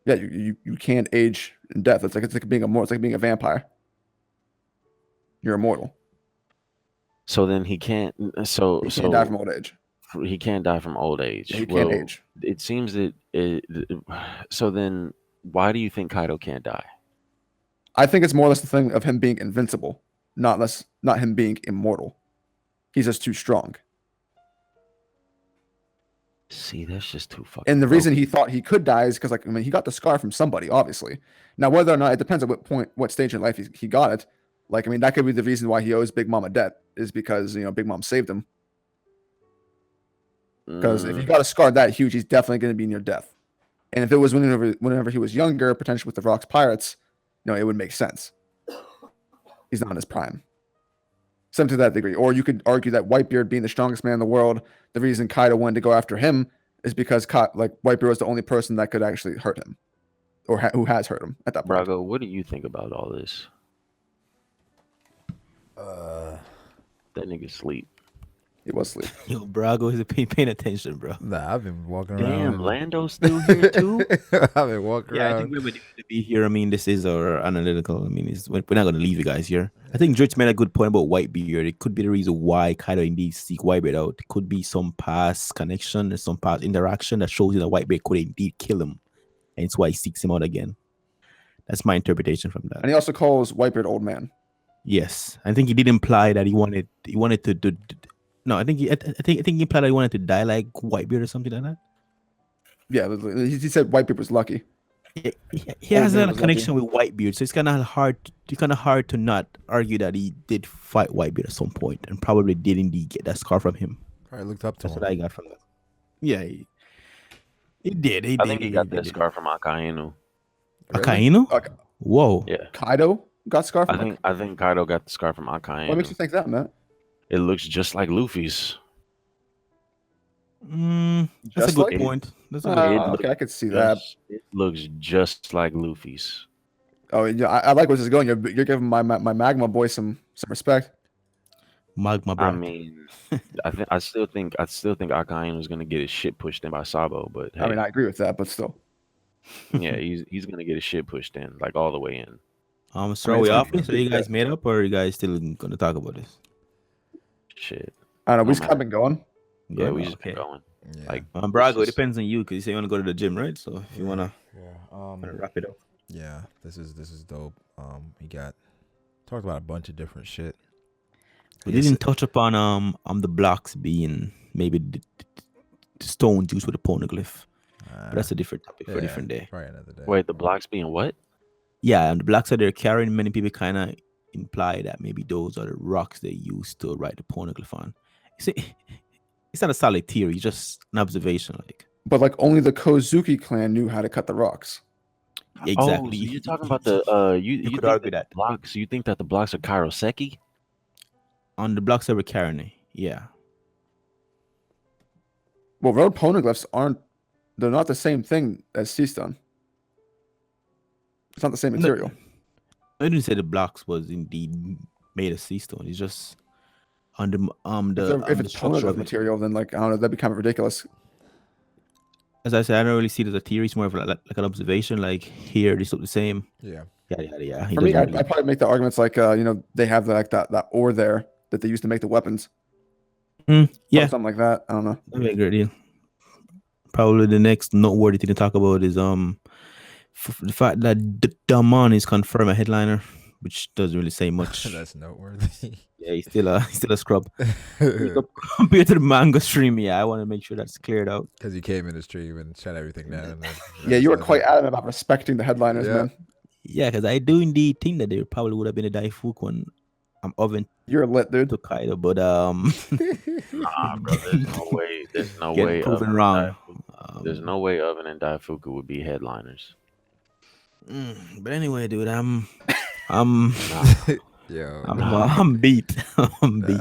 Speaker 3: Yeah, you can't age in death. It's like being immortal. It's like being a vampire. You're immortal.
Speaker 4: So then he can't. So
Speaker 3: You can't die
Speaker 4: so
Speaker 3: from old age.
Speaker 4: he can't die from old
Speaker 3: Yeah,
Speaker 4: age.
Speaker 3: you can't
Speaker 4: Well,
Speaker 3: age.
Speaker 4: it seems that so then why do you think Kaido can't die?
Speaker 3: I think it's more or less the thing of him being invincible, not him being immortal. He's just too strong.
Speaker 4: See, that's just too fucking.
Speaker 3: And the reason he
Speaker 4: broken.
Speaker 3: thought he could die is because, like, I mean, he got the scar from somebody, obviously. Now, whether or not, it depends at what stage in life he got it. Like, I mean, that could be the reason why he owes Big Mom a debt, is because, you know, Big Mom saved him. Because if you got a scar that huge, he's definitely going to be near death. And if it was whenever he was younger, potentially with the Rocks Pirates, you know, it would make sense. He's not in his prime. Some to that degree. Or you could argue that Whitebeard, being the strongest man in the world, the reason Kaido wanted to go after him is because like Whitebeard was the only person that could actually hurt him, or who has hurt him at that point.
Speaker 4: Brago, what do you think about all this? That nigga sleep.
Speaker 3: He was asleep.
Speaker 1: Yo, Brago is paying attention, bro.
Speaker 2: Nah, I've been walking
Speaker 4: Damn,
Speaker 2: around.
Speaker 4: Lando's still here too.
Speaker 2: I've been walking
Speaker 1: Yeah, I
Speaker 2: around.
Speaker 1: think we're going to be here. I mean, this is our analytical. I mean, we're not going to leave you guys here. I think Drizzt made a good point about Whitebeard. It could be the reason why Kaido indeed seek Whitebeard out. It could be some past connection or some past interaction that shows you that Whitebeard could indeed kill him. And it's why he seeks him out again. That's my interpretation from that.
Speaker 3: And he also calls Whitebeard old man.
Speaker 1: Yes, I think he did imply that he wanted to do. No, I think he implied that he wanted to die like Whitebeard or something like that.
Speaker 3: Yeah, he said Whitebeard was lucky.
Speaker 1: He has
Speaker 3: man
Speaker 1: a
Speaker 3: was
Speaker 1: connection with Whitebeard, so it's kind of hard. It's kind of hard to not argue that he did fight Whitebeard at some point, and probably did indeed get that scar from him.
Speaker 2: I looked up to
Speaker 1: That's
Speaker 2: him.
Speaker 1: what I got from that. Yeah, he did.
Speaker 4: I think he got that scar from Akainu.
Speaker 3: Really?
Speaker 1: Akainu?
Speaker 3: Okay.
Speaker 1: Whoa.
Speaker 4: Yeah,
Speaker 3: Kaido got scar from
Speaker 4: I think Kaido got the scar from Akainu.
Speaker 3: What makes you think that, Matt?
Speaker 4: It looks just like Luffy's.
Speaker 1: That's
Speaker 3: Just
Speaker 1: a good
Speaker 3: like-
Speaker 1: point. That's a good
Speaker 4: It
Speaker 3: Okay, I could see that.
Speaker 4: It looks just like Luffy's.
Speaker 3: Oh, yeah, I like where this is going. You're giving my Magma boy some respect.
Speaker 1: magma.
Speaker 4: I
Speaker 1: Brand.
Speaker 4: mean, I still think Akainu is gonna get his shit pushed in by Sabo, but hey,
Speaker 3: I mean, I agree with that, but still.
Speaker 4: yeah, he's gonna get his shit pushed in, like all the way in.
Speaker 1: So
Speaker 3: I
Speaker 1: are
Speaker 3: mean,
Speaker 1: we
Speaker 3: it's
Speaker 1: off
Speaker 3: gonna
Speaker 1: this? Are
Speaker 3: be
Speaker 1: you guys made up, or are you guys still going to talk about this?
Speaker 4: Shit.
Speaker 3: I don't know. We
Speaker 4: No
Speaker 3: just kind of been going.
Speaker 4: Yeah,
Speaker 1: Good?
Speaker 4: we just
Speaker 1: Okay.
Speaker 4: been going.
Speaker 2: Yeah.
Speaker 4: Like
Speaker 1: Brago, it
Speaker 4: this is-
Speaker 1: depends on you because you say you want to go to the gym, right? So if you want to
Speaker 2: yeah.
Speaker 1: wrap it up.
Speaker 2: Yeah, this is dope. He talked about a bunch of different shit.
Speaker 1: We
Speaker 2: Yes,
Speaker 1: didn't touch upon the blocks being maybe the stones used with the poneglyph. But that's a different topic for a different day.
Speaker 2: Probably another day.
Speaker 4: wait, the blocks being what?
Speaker 1: Yeah, and the blocks that they're carrying, many people kind of imply that maybe those are the rocks they used to write the poneglyph on. See, it's not a solid theory, it's just an observation. Like
Speaker 3: But like only the Kozuki clan knew how to cut the rocks.
Speaker 1: exactly.
Speaker 4: Oh, so you're talking about the you
Speaker 1: could
Speaker 4: think
Speaker 1: argue
Speaker 4: that
Speaker 1: that.
Speaker 4: blocks? You think that the blocks are Kairoseki?
Speaker 1: On the blocks that were carrying it, yeah.
Speaker 3: Well, road poneglyphs they're not the same thing as sea stone. It's not the same material.
Speaker 1: I didn't say the blocks was indeed made of sea stone. It's just on the
Speaker 3: If it's
Speaker 1: structure
Speaker 3: poneglyph
Speaker 1: of it.
Speaker 3: material, then like I don't know, that'd be kind of ridiculous.
Speaker 1: As I said, I don't really see it as a theory. It's more of like an observation. Like here, they look the same.
Speaker 2: Yeah.
Speaker 1: Yeah.
Speaker 3: For me, I'd probably make the arguments like they have that ore there that they used to make the weapons.
Speaker 1: Yeah,
Speaker 3: Something like that. I don't know.
Speaker 1: that'd be a great deal. Probably the next noteworthy thing to talk about is the fact that Damon is confirmed a headliner, which doesn't really say much.
Speaker 2: That's noteworthy.
Speaker 1: Yeah, he's still a scrub compared to the manga stream. Yeah, I want to make sure that's cleared out.
Speaker 2: Because you came in the stream and shut everything down.
Speaker 3: Yeah, you were quite adamant about respecting the headliners,
Speaker 2: Yeah.
Speaker 3: man.
Speaker 1: Yeah, because I do indeed think that there probably would have been a Daifuku one. I'm oven
Speaker 3: You're lit, dude.
Speaker 1: to Kaido, but
Speaker 4: Nah, bro. There's no way. There's no
Speaker 1: get
Speaker 4: way.
Speaker 1: proven
Speaker 4: Oven and
Speaker 1: wrong.
Speaker 4: There's no way Oven and Daifuku would be headliners.
Speaker 1: But anyway, dude, I'm
Speaker 2: Yo.
Speaker 1: I'm beat. I'm beat.